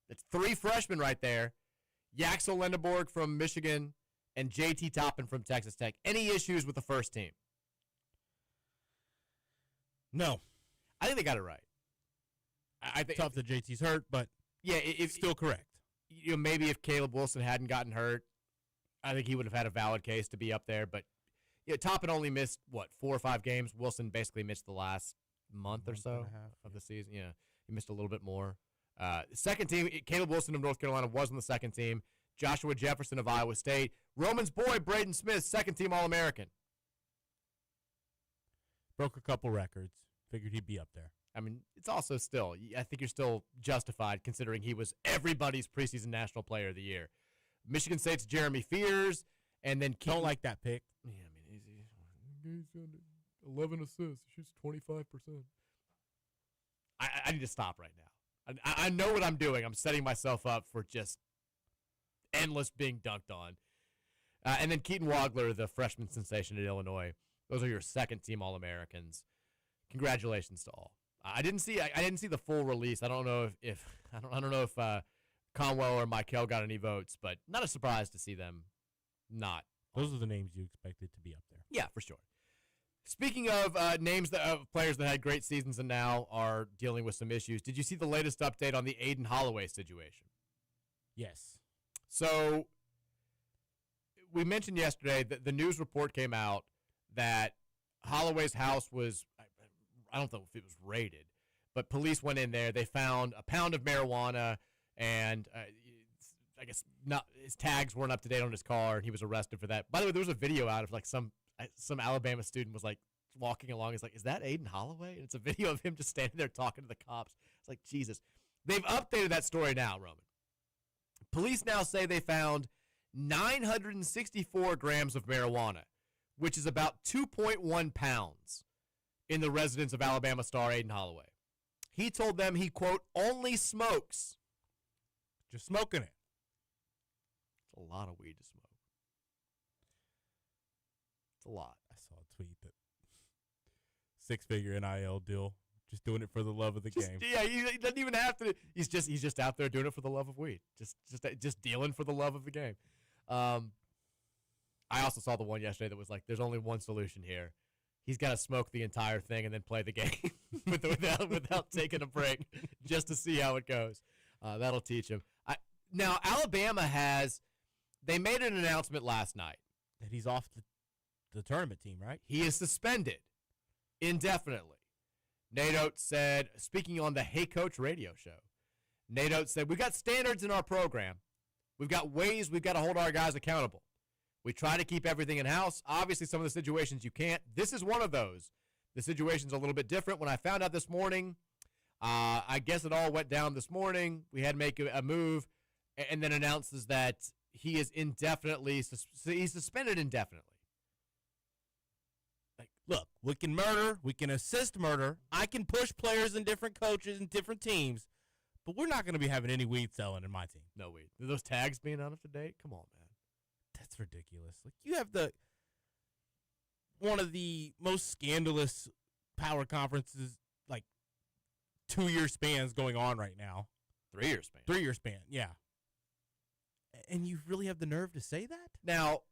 That's 3 freshmen right there. Yaxel Lindeborg from Michigan and JT Toppin from Texas Tech. Any issues with the first team? No. I think they got it right. I think Tough that JT's hurt, but yeah, it's still correct. Maybe if Caleb Wilson hadn't gotten hurt, I think he would have had a valid case to be up there. But Toppin only missed 4 or 5 games. Wilson basically missed the last month or so of the season. Yeah, he missed a little bit more. Second team, Caleb Wilson of North Carolina was on the second team. Joshua Jefferson of Iowa State. Roman's boy, Braden Smith, second team All-American. Broke a couple records. Figured he'd be up there. I mean, it's also still, I think you're still justified considering he was everybody's preseason National Player of the Year. Michigan State's Jeremy Fears, and then Don't like that pick. Yeah, I mean, he's 11 assists. He shoots 25%. I need to stop right now. I know what I'm doing. I'm setting myself up for just endless being dunked on. And then Keaton Wagler, the freshman sensation at Illinois. Those are your second team All-Americans. Congratulations to all. I didn't see the full release. I don't know if Conwell or Michael got any votes, but not a surprise to see them not. Those are the names you expected to be up there. Yeah, for sure. Speaking of names of players that had great seasons and now are dealing with some issues, did you see the latest update on the Aiden Holloway situation? Yes. So we mentioned yesterday that the news report came out that Holloway's house was, I don't know if it was raided, but police went in there. They found a pound of marijuana, and I guess not, his tags weren't up to date on his car, and he was arrested for that. By the way, there was a video out of like some Alabama student was like walking along. He's like, "Is that Aiden Holloway?" And it's a video of him just standing there talking to the cops. It's like, Jesus. They've updated that story now, Roman. Police now say they found 964 grams of marijuana, which is about 2.1 pounds, in the residence of Alabama star Aiden Holloway. He told them he, quote, only smokes. Just smoking it. It's a lot of weed to smoke. It's a lot. I saw a tweet that 6-figure NIL deal, just doing it for the love of the game. Yeah, he doesn't even have to. He's just out there doing it for the love of weed. Just dealing for the love of the game. I also saw the one yesterday that was like, there's only one solution here. He's got to smoke the entire thing and then play the game without taking a break just to see how it goes. That'll teach him. Now, Alabama they made an announcement last night. That he's off the tournament team, right? He is suspended indefinitely. Nate Oates said, speaking on the Hey Coach radio show, Nate Oates said, we've got standards in our program. We've got ways we've got to hold our guys accountable. We try to keep everything in-house. Obviously, some of the situations you can't. This is one of those. The situation's a little bit different. When I found out this morning, I guess it all went down this morning. We had to make a move, and then announces that he is he's suspended indefinitely. Like, look, we can murder. We can assist murder. I can push players and different coaches and different teams, but we're not going to be having any weed selling in my team. No weed. Those tags being out of date? Come on, man. That's ridiculous. Like, you have one of the most scandalous power conferences, like 2-year spans going on right now. 3-year span. 3-year span, yeah. And you really have the nerve to say that? Now,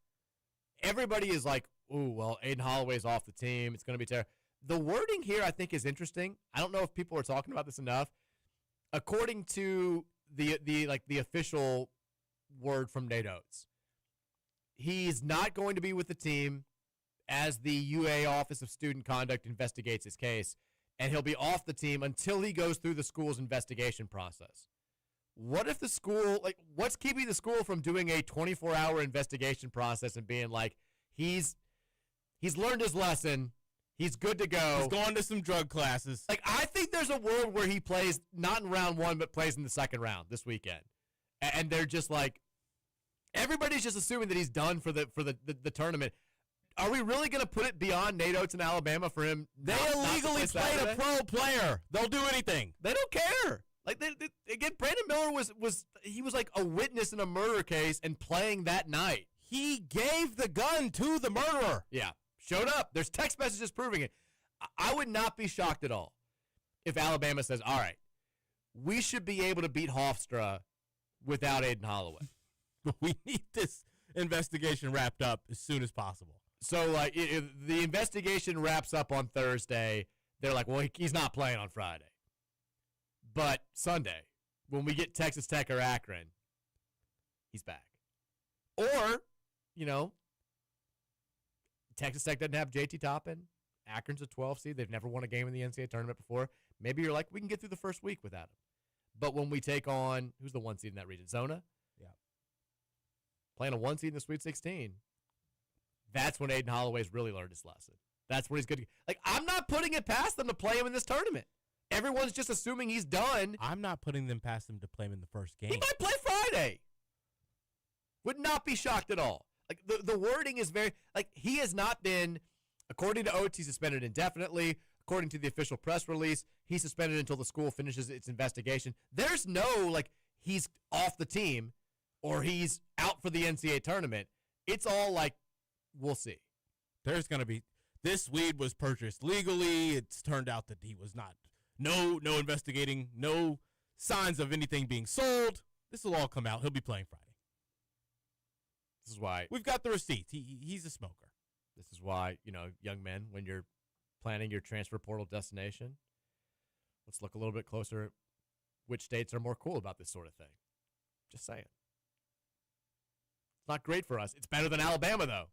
everybody is like, ooh, well, Aiden Holloway's off the team. It's going to be terrible. The wording here, I think, is interesting. I don't know if people are talking about this enough. According to the official word from Nate Oates, he's not going to be with the team as the UA Office of Student Conduct investigates his case, and he'll be off the team until he goes through the school's investigation process. What if the school, what's keeping the school from doing a 24-hour investigation process and being like, he's learned his lesson, He's good to go. He's going to some drug classes. Like, I think there's a world where he plays not in round 1, but plays in the second round this weekend. And they're just like, everybody's just assuming that he's done for the tournament. Are we really going to put it beyond Nate Oates in Alabama for him? They illegally played a pro player. They'll do anything. They don't care. Like, again, Brandon Miller was like a witness in a murder case and playing that night. He gave the gun to the murderer. Yeah, showed up. There's text messages proving it. I would not be shocked at all if Alabama says, all right, we should be able to beat Hofstra without Aiden Holloway. We need this investigation wrapped up as soon as possible. So, like, if the investigation wraps up on Thursday, they're like, well, he's not playing on Friday. But Sunday, when we get Texas Tech or Akron, he's back. Or, Texas Tech doesn't have JT Toppin. Akron's a 12 seed. They've never won a game in the NCAA tournament before. Maybe you're like, we can get through the first week without him. But when we take on, who's the 1 seed in that region? Zona? Yeah. Playing a 1 seed in the Sweet 16. That's when Aiden Holloway's really learned his lesson. That's when he's good. Like, I'm not putting it past them to play him in this tournament. Everyone's just assuming he's done. I'm not putting them past him to play him in the first game. He might play Friday. Would not be shocked at all. Like, the wording is very, like, he has not been, according to Oates, he's suspended indefinitely. According to the official press release, he's suspended until the school finishes its investigation. There's no, like, he's off the team or he's out for the NCAA tournament. It's all like, we'll see. There's going to be, this weed was purchased legally. It's turned out that he was not, no investigating, no signs of anything being sold. This will all come out. He'll be playing Friday. This is why. We've got the receipts. He's a smoker. This is why, young men, when you're planning your transfer portal destination, let's look a little bit closer at which states are more cool about this sort of thing. Just saying. It's not great for us. It's better than Alabama, though.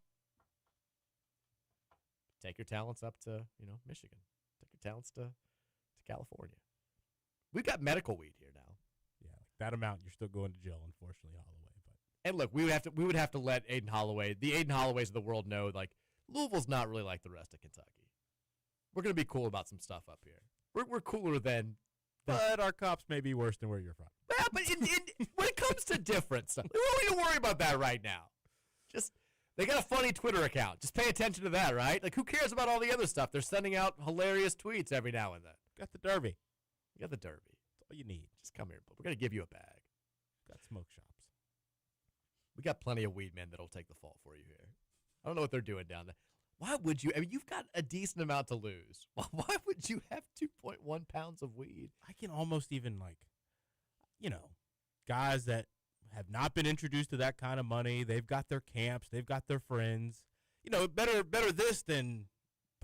Take your talents up to, Michigan. Take your talents to California. We've got medical weed here now. Yeah, like that amount, you're still going to jail, unfortunately, Holloway. But and look, we would have to let Aiden Holloway, the Aiden Holloways of the world, know, like, Louisville's not really like the rest of Kentucky. We're going to be cool about some stuff up here. We're cooler than. But our cops may be worse than where you're from. Yeah, but when it comes to different stuff, we don't need to worry about that right now. Just, they got a funny Twitter account. Just pay attention to that, right? Like, who cares about all the other stuff? They're sending out hilarious tweets every now and then. Got the Derby. You got the Derby. That's all you need. Just come here, but we're going to give you a bag. Got smoke shops. We got plenty of weed men that'll take the fall for you here. I don't know what they're doing down there. Why would you? I mean, you've got a decent amount to lose. Why would you have 2.1 pounds of weed? I can almost even, like, guys that have not been introduced to that kind of money. They've got their camps. They've got their friends. Better this than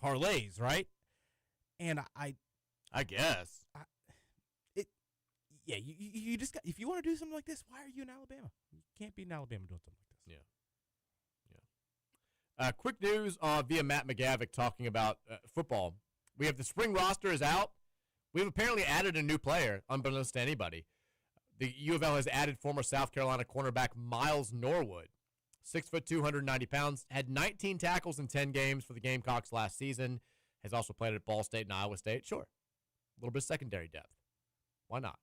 parlays, right? And I guess. You just got, if you want to do something like this, why are you in Alabama? You can't be in Alabama doing something like this. Yeah. Quick news via Matt McGavick talking about football. We have the spring roster is out. We've apparently added a new player, unbeknownst to anybody. The U of L has added former South Carolina cornerback Miles Norwood, 6'2", 290 pounds, had 19 tackles in 10 games for the Gamecocks last season, has also played at Ball State and Iowa State. Sure, a little bit of secondary depth. Why not?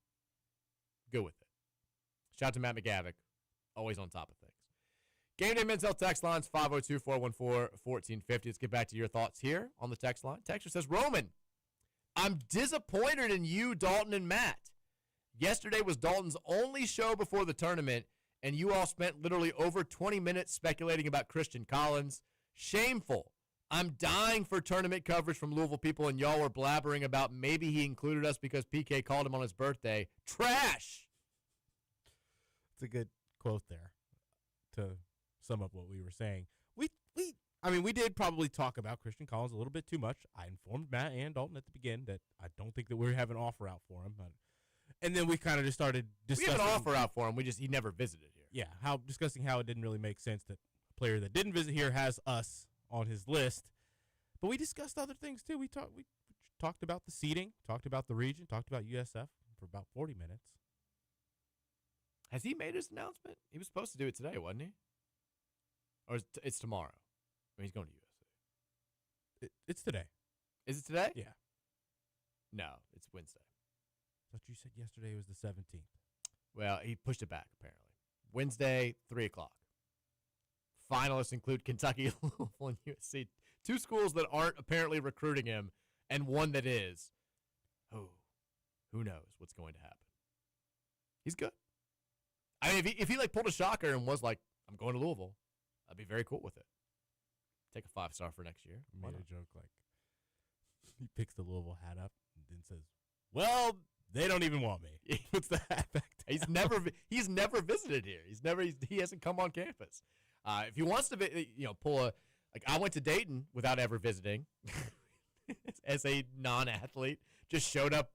Go with it. Shout out to Matt McGavick, always on top of things. Gameday Men's Health text lines 502-414-1450. Let's get back to your thoughts here on the text line. Texter says, Roman, I'm disappointed in you, Dalton, and Matt. Yesterday was Dalton's only show before the tournament, and you all spent literally over 20 minutes speculating about Christian Collins. Shameful. I'm dying for tournament coverage from Louisville people, and y'all were blabbering about maybe he included us because PK called him on his birthday. Trash! It's a good quote there to sum up what we were saying. We did probably talk about Christian Collins a little bit too much. I informed Matt and Dalton at the beginning that I don't think that we have an offer out for him. And then we kind of just started discussing. We have an offer out for him. He never visited here. Yeah, discussing how it didn't really make sense that a player that didn't visit here has us on his list. But we discussed other things too. We talked about the seating, talked about the region, talked about USF for about 40 minutes. Has he made his announcement? He was supposed to do it today, wasn't he? Or it's tomorrow? I mean, he's going to USF. It's today. Is it today? Yeah. No, it's Wednesday. I thought you said yesterday was the 17th. Well, he pushed it back, apparently. Wednesday, 3 o'clock. Finalists include Kentucky, Louisville, and USC. 2 schools that aren't apparently recruiting him, and one that is. Oh, who knows what's going to happen? He's good. I mean, if he like pulled a shocker and was like, I'm going to Louisville, I'd be very cool with it. Take a 5-star for next year. Made a joke like he picks the Louisville hat up and then says, "Well, they don't even want me." He puts the hat back down. He's never visited here. He hasn't come on campus. If he wants to, pull a like I went to Dayton without ever visiting as a non-athlete. Just showed up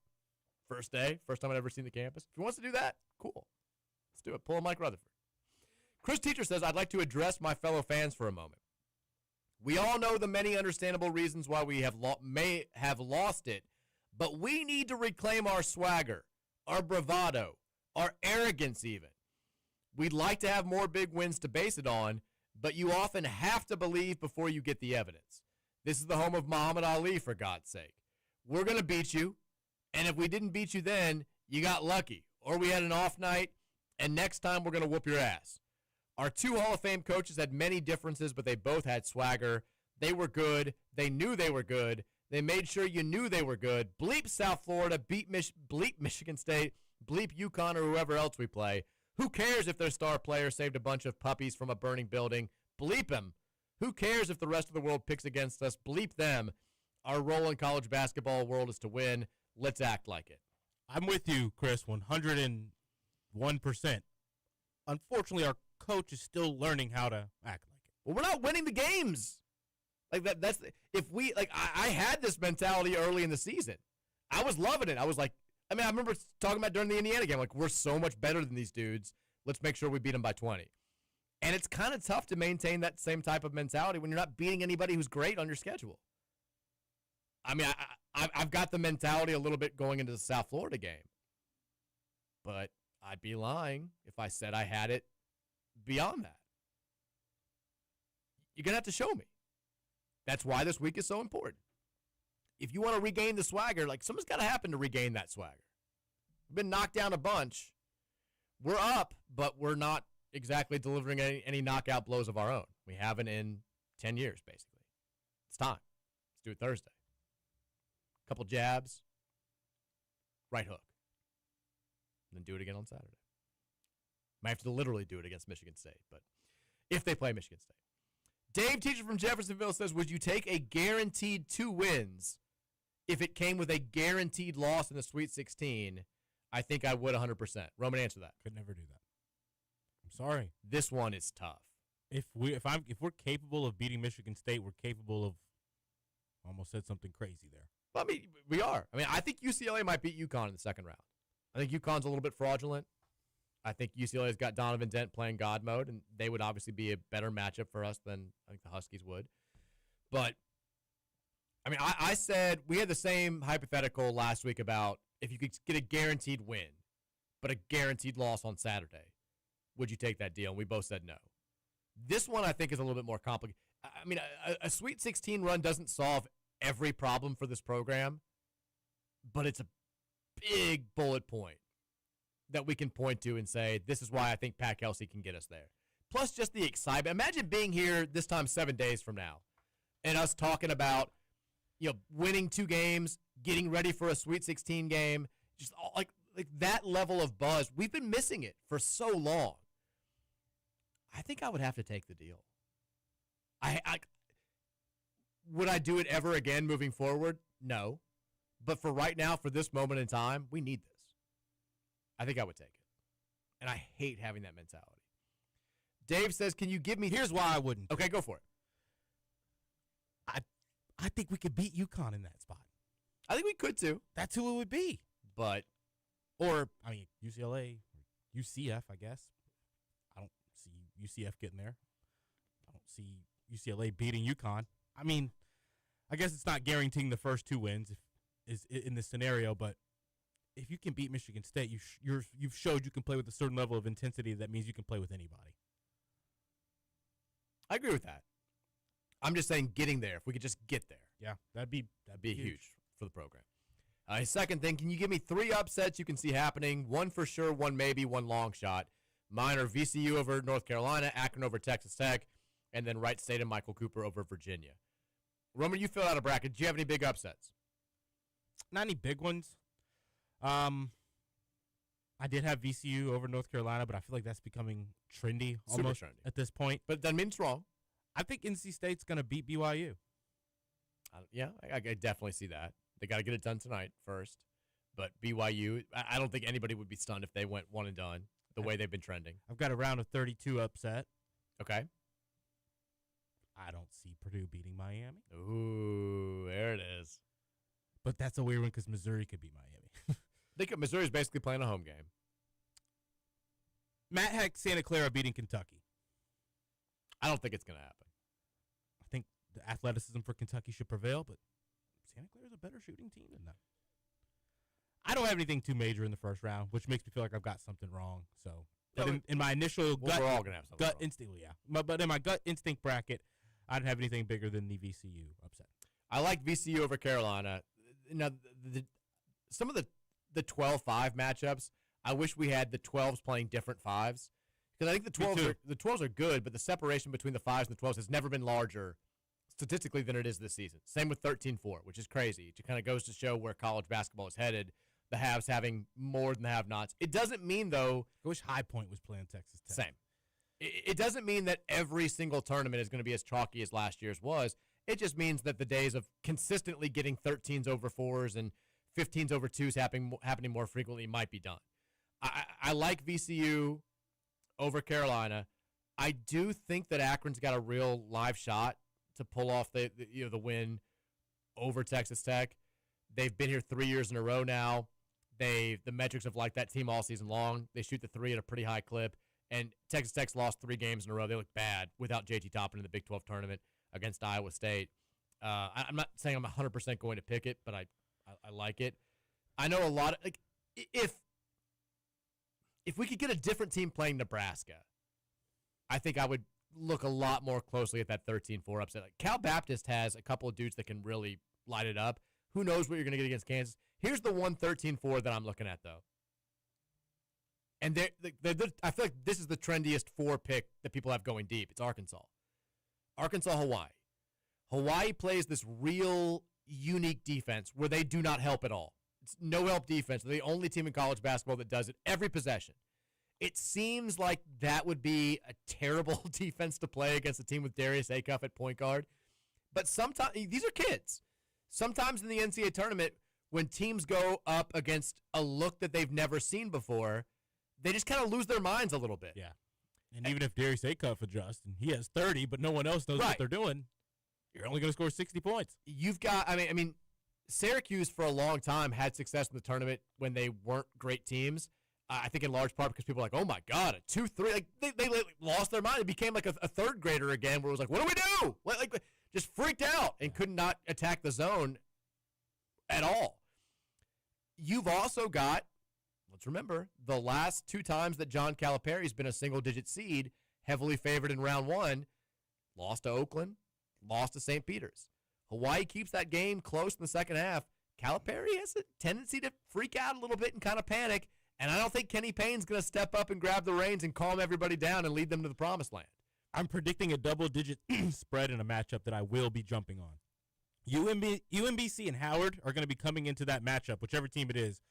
first day, first time I'd ever seen the campus. If he wants to do that, cool. Let's do it. Pull a Mike Rutherford. Chris Teacher says, I'd like to address my fellow fans for a moment. We all know the many understandable reasons why we may have lost it, but we need to reclaim our swagger, our bravado, our arrogance even. We'd like to have more big wins to base it on, but you often have to believe before you get the evidence. This is the home of Muhammad Ali, for God's sake. We're going to beat you, and if we didn't beat you then, you got lucky, or we had an off night, and next time we're going to whoop your ass. Our 2 Hall of Fame coaches had many differences, but they both had swagger. They were good. They knew they were good. They made sure you knew they were good. Bleep South Florida, bleep Michigan State, bleep UConn or whoever else we play. Who cares if their star player saved a bunch of puppies from a burning building? Bleep him. Who cares if the rest of the world picks against us? Bleep them. Our role in college basketball world is to win. Let's act like it. I'm with you, Chris, 101%. Unfortunately, our coach is still learning how to act like it. Well, we're not winning the games. Like that's if we like I had this mentality early in the season. I was loving it. I was like, I remember talking about during the Indiana game, like we're so much better than these dudes. Let's make sure we beat them by 20. And it's kind of tough to maintain that same type of mentality when you're not beating anybody who's great on your schedule. I mean, I've got the mentality a little bit going into the South Florida game. But I'd be lying if I said I had it beyond that. You're going to have to show me. That's why this week is so important. If you want to regain the swagger, like something's got to happen to regain that swagger. We've been knocked down a bunch. We're up, but we're not exactly delivering any knockout blows of our own. We haven't in 10 years, basically. It's time. Let's do it Thursday. Couple jabs, right hook. And then do it again on Saturday. Might have to literally do it against Michigan State, but if they play Michigan State. Dave, teacher from Jeffersonville, says, would you take a guaranteed 2 wins if it came with a guaranteed loss in the Sweet 16? I think I would 100%. Roman, answer that. Could never do that. I'm sorry. This one is tough. If we're capable of beating Michigan State, we're capable of. Almost said something crazy there. Well, I mean, we are. I mean, I think UCLA might beat UConn in the second round. I think UConn's a little bit fraudulent. I think UCLA's got Donovan Dent playing God mode, and they would obviously be a better matchup for us than I think the Huskies would. But, I mean, I said we had the same hypothetical last week about if you could get a guaranteed win, but a guaranteed loss on Saturday, would you take that deal? And we both said no. This one I think is a little bit more complicated. I mean, a Sweet 16 run doesn't solve every problem for this program, but it's a big bullet point that we can point to and say, this is why I think Pat Kelsey can get us there. Plus just the excitement. Imagine being here this time 7 days from now and us talking about, winning 2 games, getting ready for a Sweet 16 game, just like that level of buzz. We've been missing it for so long. I think I would have to take the deal. Would I do it ever again moving forward? No. But for right now, for this moment in time, we need this. I think I would take it. And I hate having that mentality. Dave says, can you give me... Here's why I wouldn't. Okay, go for it. I think we could beat UConn in that spot. I think we could, too. That's who it would be. But... Or, I mean, UCLA, or UCF, I guess. I don't see UCF getting there. I don't see UCLA beating UConn. I mean, I guess it's not guaranteeing the first 2 wins is in this scenario, but if you can beat Michigan State, you've showed you can play with a certain level of intensity. That means you can play with anybody. I agree with that. I'm just saying getting there, if we could just get there. Yeah, that'd be huge for the program. His second thing, can you give me 3 upsets you can see happening? 1 for sure, 1 maybe, 1 long shot. Mine are VCU over North Carolina, Akron over Texas Tech, and then Wright State and Michael Cooper over Virginia. Roman, you filled out a bracket. Do you have any big upsets? Not any big ones. I did have VCU over North Carolina, but I feel like that's becoming trendy almost Super trendy at this point. But that means wrong. I think NC State's going to beat BYU. I definitely see that. They got to get it done tonight first. But BYU, I don't think anybody would be stunned if they went one and done the way they've been trending. I've got a round of 32 upset. Okay. I don't see Purdue beating Miami. Ooh, there it is. But that's a weird one because Missouri could beat Miami. Missouri's basically playing a home game. Matt had Santa Clara beating Kentucky. I don't think it's going to happen. I think the athleticism for Kentucky should prevail, but Santa Clara's a better shooting team than them. I don't have anything too major in the first round, which makes me feel like I've got something wrong. So, but in my initial we're all going to have something gut wrong. instinct, but in my gut instinct bracket, I don't have anything bigger than the VCU upset. I like VCU over Carolina. Now, some of the 12-5 matchups, I wish we had the 12s playing different 5s. Because I think the 12s are good, but the separation between the 5s and the 12s has never been larger statistically than it is this season. Same with 13-4, which is crazy. It kind of goes to show where college basketball is headed, the haves having more than the have-nots. It doesn't mean, though— I wish High Point was playing Texas Tech. Same. It doesn't mean that every single tournament is going to be as chalky as last year's was. It just means that the days of consistently getting 13s over 4s and 15s over 2s happening more frequently might be done. I like VCU over Carolina. I do think that Akron's got a real live shot to pull off the win over Texas Tech. They've been here 3 years in a row now. The metrics have liked that team all season long. They shoot the 3 at a pretty high clip. And Texas Tech's lost 3 games in a row. They look bad without JT Toppin in the Big 12 tournament against Iowa State. I'm not saying I'm 100% going to pick it, but I like it. I know a lot of if we could get a different team playing Nebraska, I think I would look a lot more closely at that 13-4 upset. Like Cal Baptist has a couple of dudes that can really light it up. Who knows what you're going to get against Kansas? Here's the one 13-4 that I'm looking at, though. And I feel like this is the trendiest 4 pick that people have going deep. It's Arkansas. Hawaii. Hawaii plays this real unique defense where they do not help at all. It's no help defense. They're the only team in college basketball that does it every possession. It seems like that would be a terrible defense to play against a team with Darius Acuff at point guard. But sometimes, these are kids. Sometimes in the NCAA tournament, when teams go up against a look that they've never seen before, they just kind of lose their minds a little bit. Yeah. And even if Darius Acuff adjusts and he has 30, but no one else knows what they're doing, you're only going to score 60 points. You've got, I mean, Syracuse for a long time had success in the tournament when they weren't great teams. I think in large part because people were like, oh my God, a 2-3. Like they lost their mind. It became like a third grader again where it was like, what do we do? Like just freaked out and could not attack the zone at all. You've also got, let's remember, the last 2 times that John Calipari's been a single-digit seed, heavily favored in round 1, lost to Oakland, lost to St. Peter's. Hawaii keeps that game close in the second half. Calipari has a tendency to freak out a little bit and kind of panic, and I don't think Kenny Payne's going to step up and grab the reins and calm everybody down and lead them to the promised land. I'm predicting a double-digit spread in a matchup that I will be jumping on. UMBC and Howard are going to be coming into that matchup, whichever team it is,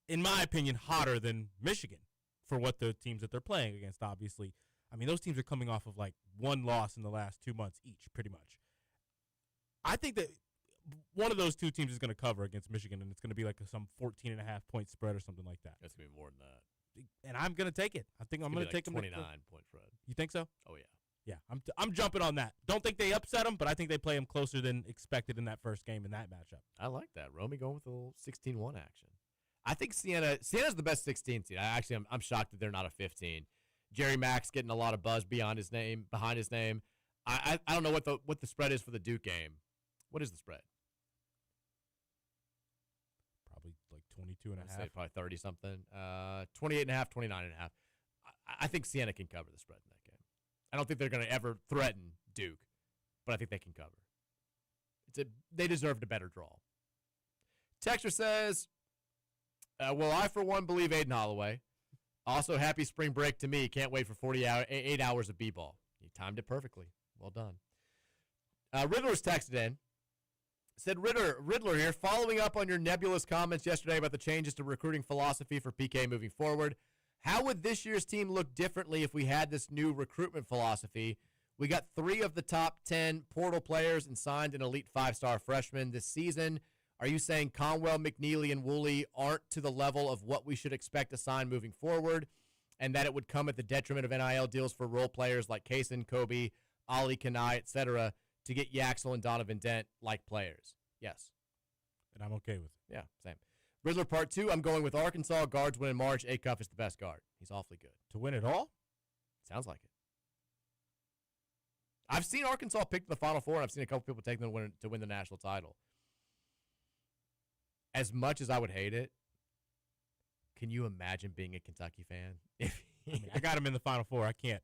in my opinion, hotter than Michigan for what the teams that they're playing against, obviously. I mean, those teams are coming off of like 1 loss in the last 2 months each, pretty much. I think that one of those 2 teams is going to cover against Michigan, and it's going to be like some 14.5-point spread or something like that. That's going to be more than that. And I'm going to take it. I think I'm going to take them. 29-point spread. You think so? Oh, yeah. Yeah, I'm jumping on that. Don't think they upset them, but I think they play them closer than expected in that first game in that matchup. I like that. Romy going with a little 16-1 action. I think Siena's the best 16 seed. I'm shocked that they're not a 15. Jerry Mack's getting a lot of buzz behind his name. I don't know what the spread is for the Duke game. What is the spread? Probably like 22.5. I'd say probably 30 something. 28.5, 29.5. I think Siena can cover the spread in that game. I don't think they're going to ever threaten Duke, but I think they can cover. they deserved a better draw. Texter says, well, I, for one, believe Aiden Holloway. Also, happy spring break to me. Can't wait for 8 hours of b-ball. You timed it perfectly. Well done. Riddler's texted in. Said, Riddler here, following up on your nebulous comments yesterday about the changes to recruiting philosophy for PK moving forward. How would this year's team look differently if we had this new recruitment philosophy? We got 3 of the top 10 portal players and signed an elite 5-star freshman this season. Are you saying Conwell, McNeely, and Woolley aren't to the level of what we should expect to sign moving forward, and that it would come at the detriment of NIL deals for role players like Kaysen, Kobe, Ali Kanai, etc., to get Yaxel and Donovan Dent like players? Yes. And I'm okay with it. Yeah, same. Riddler Part 2, I'm going with Arkansas. Guards win in March. Acuff is the best guard. He's awfully good. To win it all? Sounds like it. I've seen Arkansas pick to the Final Four, and I've seen a couple people take them to win the national title. As much as I would hate it, can you imagine being a Kentucky fan? I got him in the Final Four. I can't.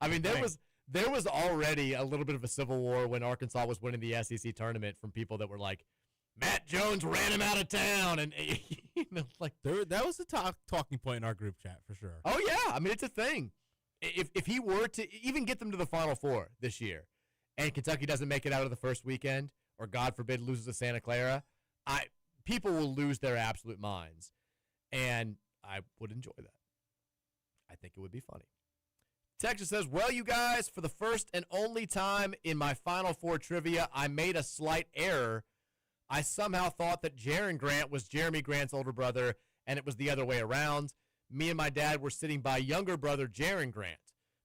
I mean, there was already a little bit of a civil war when Arkansas was winning the SEC tournament from people that were like, Matt Jones ran him out of town, and That was a talking point in our group chat for sure. Oh yeah, I mean it's a thing. If he were to even get them to the Final Four this year, and Kentucky doesn't make it out of the first weekend, or God forbid loses to Santa Clara, people will lose their absolute minds, and I would enjoy that. I think it would be funny. Texas says, well, you guys, for the first and only time in my Final Four trivia, I made a slight error. I somehow thought that Jaren Grant was Jeremy Grant's older brother, and it was the other way around. Me and my dad were sitting by younger brother Jaren Grant.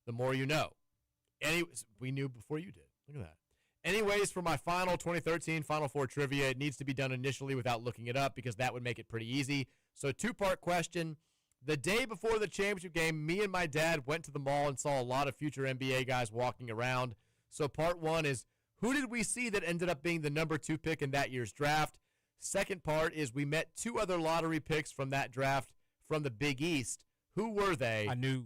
The more you know. Anyways, we knew before you did. Look at that. Anyways, for my final 2013 Final Four trivia, it needs to be done initially without looking it up because that would make it pretty easy. So 2-part question. The day before the championship game, me and my dad went to the mall and saw a lot of future NBA guys walking around. So part 1 is, who did we see that ended up being the number 2 pick in that year's draft? Second part is, we met 2 other lottery picks from that draft from the Big East. Who were they? Sorry.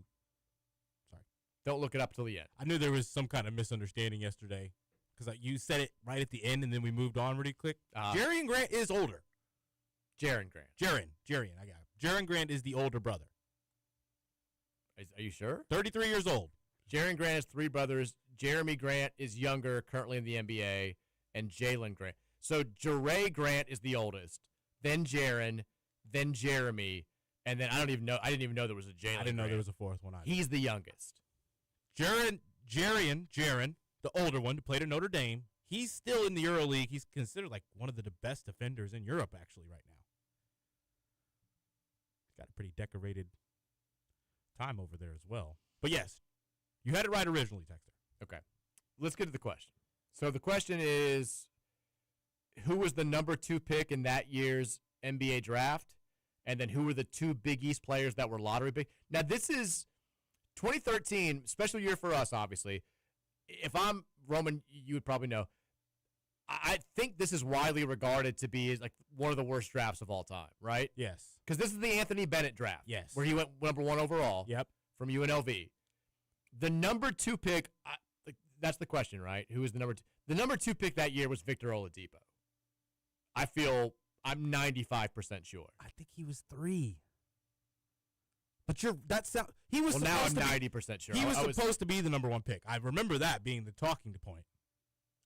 Don't look it up till the end. I knew there was some kind of misunderstanding yesterday because you said it right at the end and then we moved on really quick. Jaren Grant is older. Jaren Grant. Jaren, I got it. Jaren Grant is the older brother. Are you sure? 33 years old. Jaren Grant has 3 brothers. Jeremy Grant is younger, currently in the NBA, and Jalen Grant. So Jare Grant is the oldest, then Jaren, then Jeremy, and then I didn't even know there was a Jalen. I didn't know Grant. there was a fourth one either. He's the youngest. Jaren, the older one, who played at Notre Dame. He's still in the EuroLeague. He's considered like one of the best defenders in Europe actually right now. Got a pretty decorated time over there as well. But yes, you had it right originally, Texter. Okay. Let's get to the question. So the question is, who was the number 2 pick in that year's NBA draft? And then who were the 2 Big East players that were lottery pick? Now, this is 2013, special year for us, obviously. If I'm Roman, you would probably know. I think this is widely regarded to be like one of the worst drafts of all time, right? Yes. Because this is the Anthony Bennett draft. Yes. Where he went number 1 overall. Yep. From UNLV. The number 2 pick, that's the question, right? Who was the number 2? The number 2 pick that year was Victor Oladipo. I'm 95% sure. I think he was 3. But he was. Well, now I'm 90% sure. He was supposed to be the number 1 pick. I remember that being the talking point.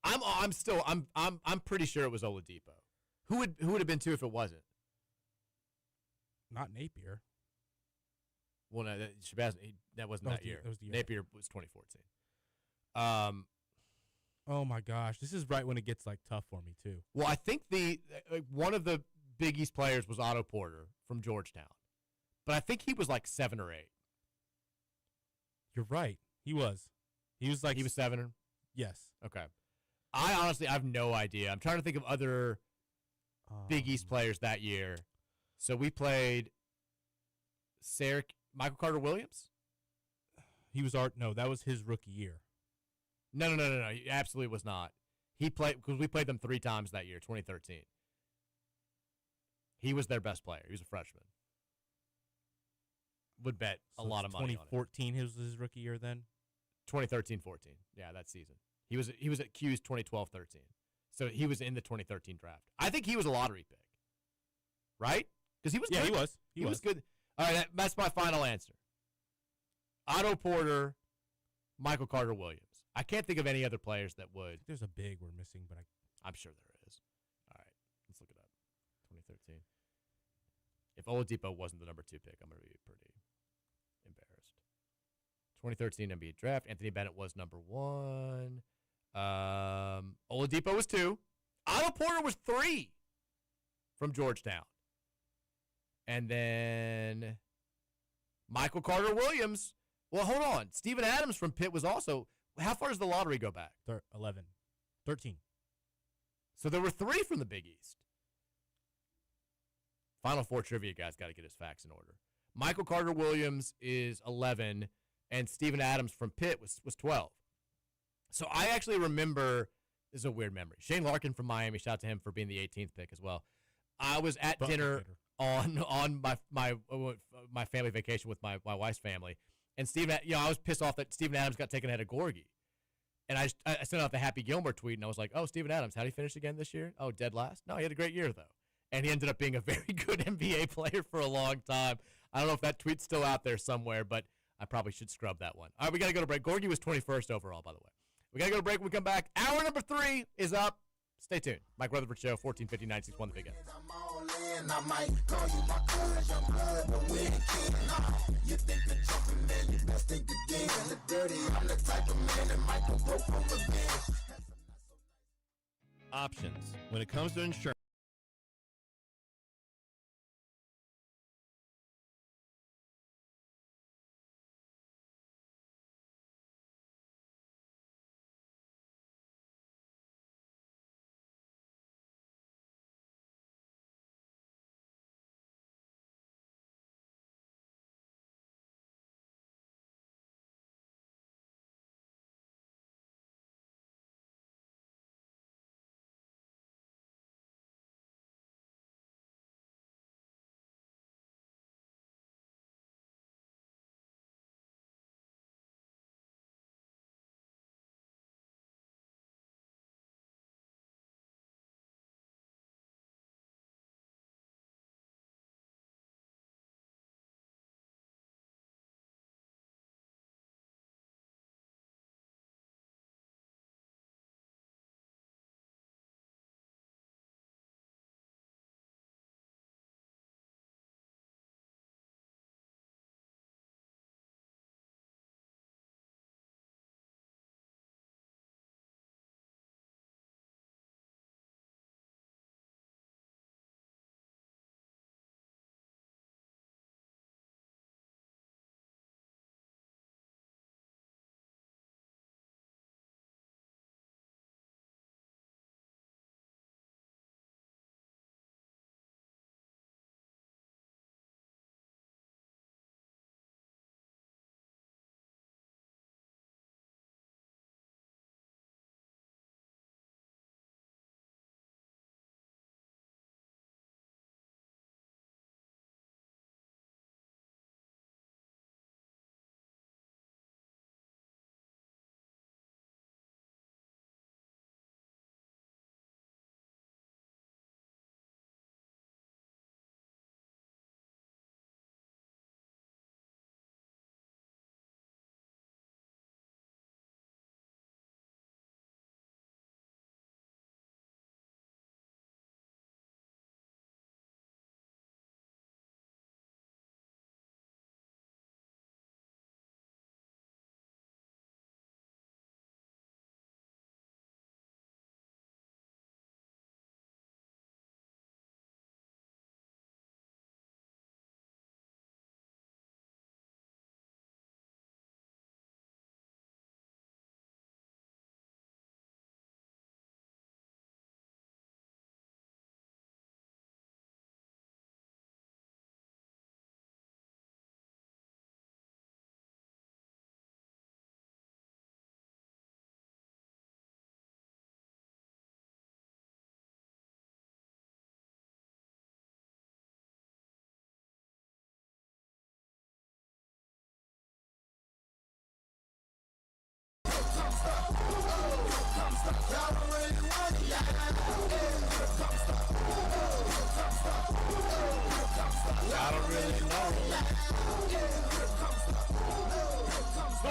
I'm pretty sure it was Oladipo. Who would have been 2 if it wasn't? Not Napier. Well, no, that wasn't that year. That was the year. Napier was 2014. Oh my gosh, this is right when it gets like tough for me too. Well, I think one of the Big East players was Otto Porter from Georgetown, but I think he was like 7 or 8. You're right. He was 7 or. Yes. Okay. I honestly have no idea. I'm trying to think of other Big East players that year. So we played Michael Carter Williams. He was no, that was his rookie year. No. He absolutely was not. He played because we played them 3 times that year, 2013. He was their best player. He was a freshman. Would bet a lot of money on it. 2014 was his rookie year then? 2013-14. Yeah, that season. He was at Q's 2012-13. So he was in the 2013 draft. I think he was a lottery pick, right? Because he was good. He was. He was good. All right, that's my final answer. Otto Porter, Michael Carter Williams. I can't think of any other players that would. There's a big we're missing, but I'm sure there is. All right, let's look it up. 2013. If Oladipo wasn't the number 2 pick, I'm going to be pretty embarrassed. 2013 NBA draft. Anthony Bennett was number 1. Oladipo was 2. Otto Porter was 3 from Georgetown. And then Michael Carter Williams. Well, hold on. Steven Adams from Pitt was also. How far does the lottery go back? 11. 13. So there were 3 from the Big East. Final Four trivia guy's got to get his facts in order. Michael Carter Williams is 11, and Steven Adams from Pitt was 12. So I actually remember, this is a weird memory. Shane Larkin from Miami, shout out to him for being the 18th pick as well. I was at dinner on my family vacation with my wife's family, and Steven, I was pissed off that Steven Adams got taken ahead of Gorgie. And I sent out the Happy Gilmore tweet, and I was like, oh, Steven Adams, how did he finish again this year? Oh, dead last? No, he had a great year, though. And he ended up being a very good NBA player for a long time. I don't know if that tweet's still out there somewhere, but I probably should scrub that one. All right, we got to go to break. Gorgie was 21st overall, by the way. We got to go to break when we come back. Hour number 3 is up. Stay tuned. Mike Rutherford Show, 1450, 961 The Big X. I might call you my cuz, young blood, but we ain't kidding. You think the jumping man, you best think again. The dirty, I'm the type of man that might go broke from revenge. Options when it comes to insurance.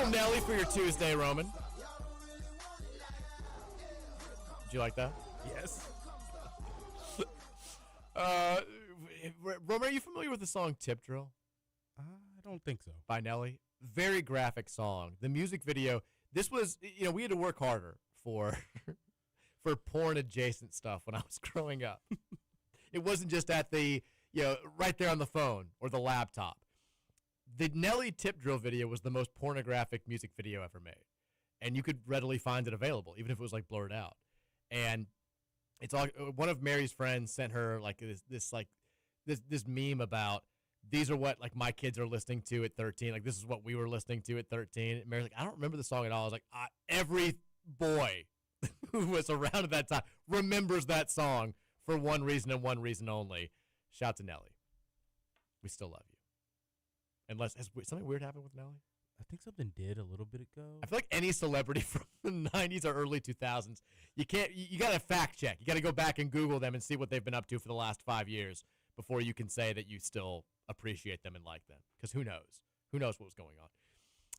little Nelly for your Tuesday, Roman. Did you like that? Yes. Roman, are you familiar with the song Tip Drill I don't think so. by Nelly? Very graphic song. The music video, this was, we had to work harder for for porn adjacent stuff when I was growing up. It wasn't just at the, right there on the phone or the laptop. The Nelly Tip Drill video was the most pornographic music video ever made. And you could readily find it available, even if it was like blurred out. And it's all, one of Mary's friends sent her like this meme about, these are what like my kids are listening to at 13. Like this is what we were listening to at 13. And Mary's like, I don't remember the song at all. I was like, every boy who was around at that time remembers that song for one reason and one reason only. Shout to Nelly. We still love you. Unless, has something weird happened with Nelly? I think something did a little bit ago. I feel like any celebrity from the 90s or early 2000s, you got to fact check. You got to go back and Google them and see what they've been up to for the last 5 years before you can say that you still appreciate them and like them. Because who knows? Who knows what was going on?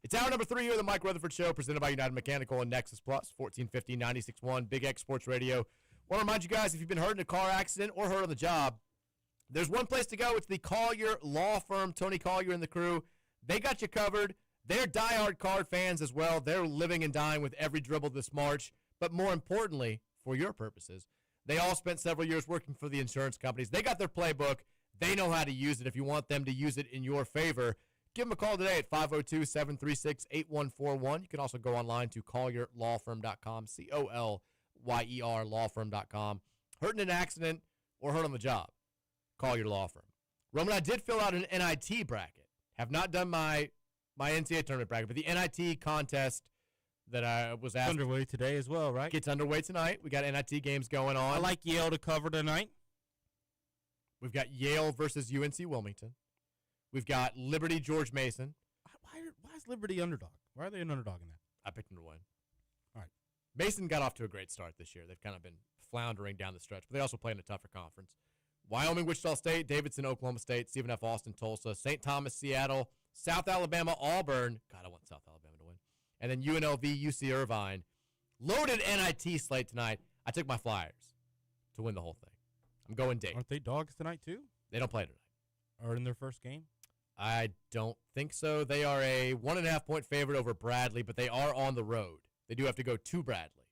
It's hour number 3 here of the Mike Rutherford Show, presented by United Mechanical and Nexus Plus, 1450, 96.1, Big X Sports Radio. Want to remind you guys, if you've been hurt in a car accident or hurt on the job, there's one place to go. It's the Collier Law Firm. Tony Collier and the crew, they got you covered. They're diehard Card fans as well. They're living and dying with every dribble this March. But more importantly, for your purposes, they all spent several years working for the insurance companies. They got their playbook. They know how to use it. If you want them to use it in your favor, give them a call today at 502-736-8141. You can also go online to collierlawfirm.com, COLYER lawfirm.com. Hurt in an accident or hurt on the job, call your law firm. Roman, I did fill out an NIT bracket. Have not done my NCAA tournament bracket, but the NIT contest that I was asked. It's underway today as well, right? Gets underway tonight. We got NIT games going on. I like Yale to cover tonight. We've got Yale versus UNC Wilmington. We've got Liberty George Mason. Why is Liberty underdog? Why are they an underdog in that? I picked them to win. All right. Mason got off to a great start this year. They've kind of been floundering down the stretch, but they also play in a tougher conference. Wyoming, Wichita State, Davidson, Oklahoma State, Stephen F. Austin, Tulsa, St. Thomas, Seattle, South Alabama, Auburn. God, I want South Alabama to win. And then UNLV, UC Irvine. Loaded NIT slate tonight. I took my Flyers to win the whole thing. I'm going Dave. Aren't they dogs tonight too? They don't play tonight. Or in their first game? I don't think so. They are a 1.5-point favorite over Bradley, but they are on the road. They do have to go to Bradley.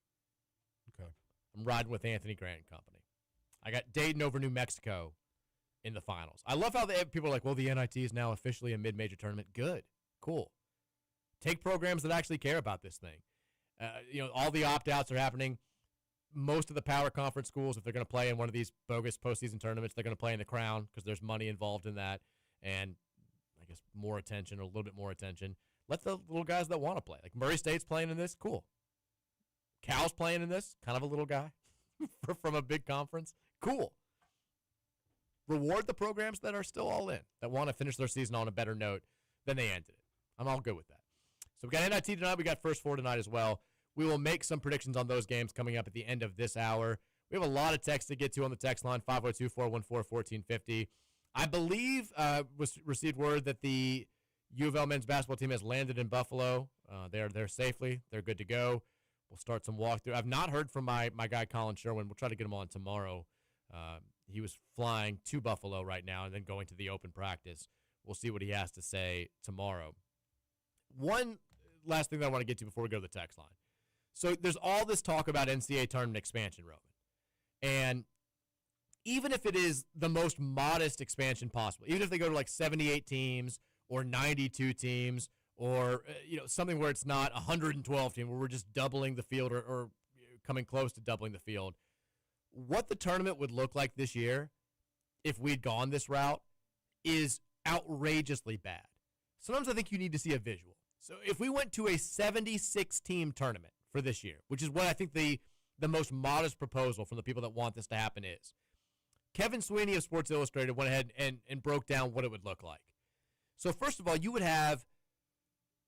Okay. I'm riding with Anthony Grant and company. I got Dayton over New Mexico in the finals. I love how people are like, well, the NIT is now officially a mid-major tournament. Good. Cool. Take programs that actually care about this thing. All the opt-outs are happening. Most of the power conference schools, if they're going to play in one of these bogus postseason tournaments, they're going to play in the Crown because there's money involved in that. And I guess more attention, or a little bit more attention. Let the little guys that want to play. Like Murray State's playing in this. Cool. Cal's playing in this. Kind of a little guy from a big conference. Cool. Reward the programs that are still all in, that want to finish their season on a better note than they ended it. I'm all good with that. So we got NIT tonight. We got First Four tonight as well. We will make some predictions on those games coming up at the end of this hour. We have a lot of text to get to on the text line, 502-414-1450. I believe received word that the U of L men's basketball team has landed in Buffalo. They're there safely. They're good to go. We'll start some walkthrough. I've not heard from my guy Colin Sherwin. We'll try to get him on tomorrow. He was flying to Buffalo right now and then going to the open practice. We'll see what he has to say tomorrow. One last thing that I want to get to before we go to the text line. So there's all this talk about NCAA tournament expansion, Roman. And even if it is the most modest expansion possible, even if they go to like 78 teams or 92 teams or something where it's not 112 teams, where we're just doubling the field or coming close to doubling the field, what the tournament would look like this year if we'd gone this route is outrageously bad. Sometimes I think you need to see a visual. So if we went to a 76-team tournament for this year, which is what I think the most modest proposal from the people that want this to happen is, Kevin Sweeney of Sports Illustrated went ahead and broke down what it would look like. So first of all, you would have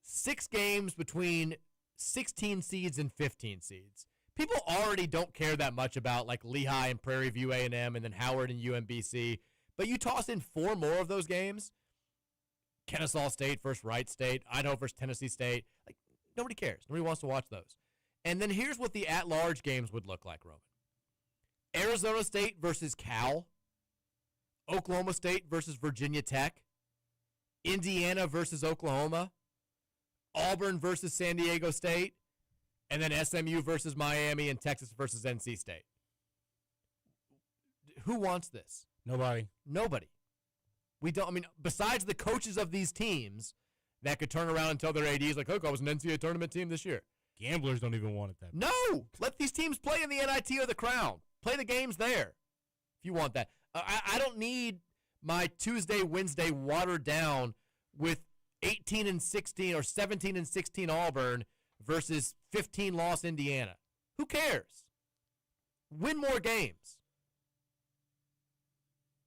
6 games between 16 seeds and 15 seeds. People already don't care that much about like Lehigh and Prairie View A&M and then Howard and UMBC, but you toss in 4 more of those games, Kennesaw State versus Wright State, Idaho versus Tennessee State. Like, nobody cares. Nobody wants to watch those. And then here's what the at-large games would look like, Roman. Arizona State versus Cal. Oklahoma State versus Virginia Tech. Indiana versus Oklahoma. Auburn versus San Diego State. And then SMU versus Miami and Texas versus NC State. Who wants this? Nobody. Nobody. We don't. I mean, besides the coaches of these teams that could turn around and tell their ADs, like, look, I was an NCAA tournament team this year. Gamblers don't even want it that bad. No. Let these teams play in the NIT or the Crown. Play the games there if you want that. I don't need my Tuesday, Wednesday watered down with 18-16 or 17-16 Auburn versus 15-loss Indiana. Who cares? Win more games.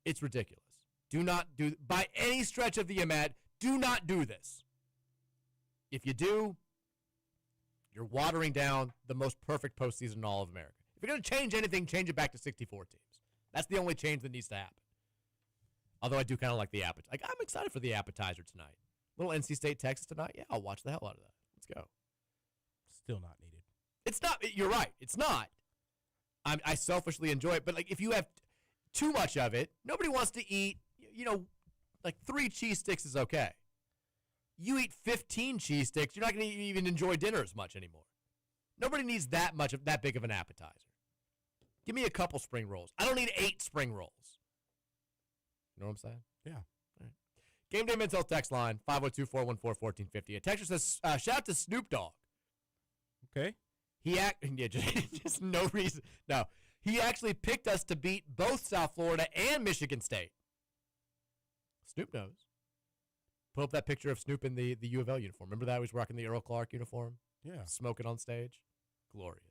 It's ridiculous. Do not do, by any stretch of the imagination, do not do this. If you do, you're watering down the most perfect postseason in all of America. If you're going to change anything, change it back to 64 teams. That's the only change that needs to happen. Although I do kind of like the appetizer. Like, I'm excited for the appetizer tonight. Little NC State, Texas tonight. Yeah, I'll watch the hell out of that. Let's go. Still not needed. It's not. You're right. It's not. I selfishly enjoy it. But, like, if you have too much of it, nobody wants to eat, like 3 cheese sticks is okay. You eat 15 cheese sticks, you're not going to even enjoy dinner as much anymore. Nobody needs that big of an appetizer. Give me a couple spring rolls. I don't need 8 spring rolls. You know what I'm saying? Yeah. All right. Game Day Men's Health text line, 502-414-1450. A texter says, shout out to Snoop Dogg. Okay. Just no reason. No. He actually picked us to beat both South Florida and Michigan State. Snoop knows. Put up that picture of Snoop in the U of L uniform. Remember that? He was rocking the Earl Clark uniform? Yeah. Smoking on stage. Glorious.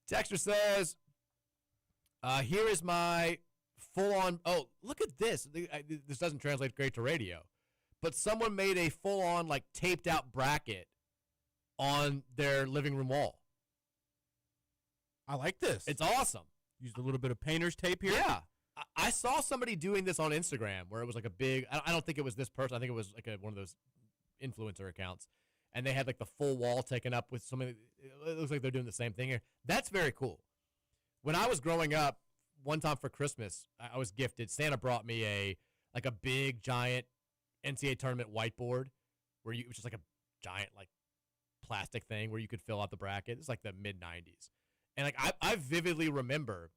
Texter says, here is my full-on, oh, look at this. This doesn't translate great to radio. But someone made a full-on, like, taped-out bracket on their living room wall. I like this. It's awesome. Used a little bit of painter's tape here. Yeah. I saw somebody doing this on Instagram where it was like a big, I don't think it was this person. I think it was like one of those influencer accounts. And they had like the full wall taken up with somebody. It looks like they're doing the same thing here. That's very cool. When I was growing up, one time for Christmas, I was gifted. Santa brought me a big, giant NCAA tournament whiteboard which is like a giant like plastic thing where you could fill out the bracket. It's like the mid-'90s. And like I vividly remember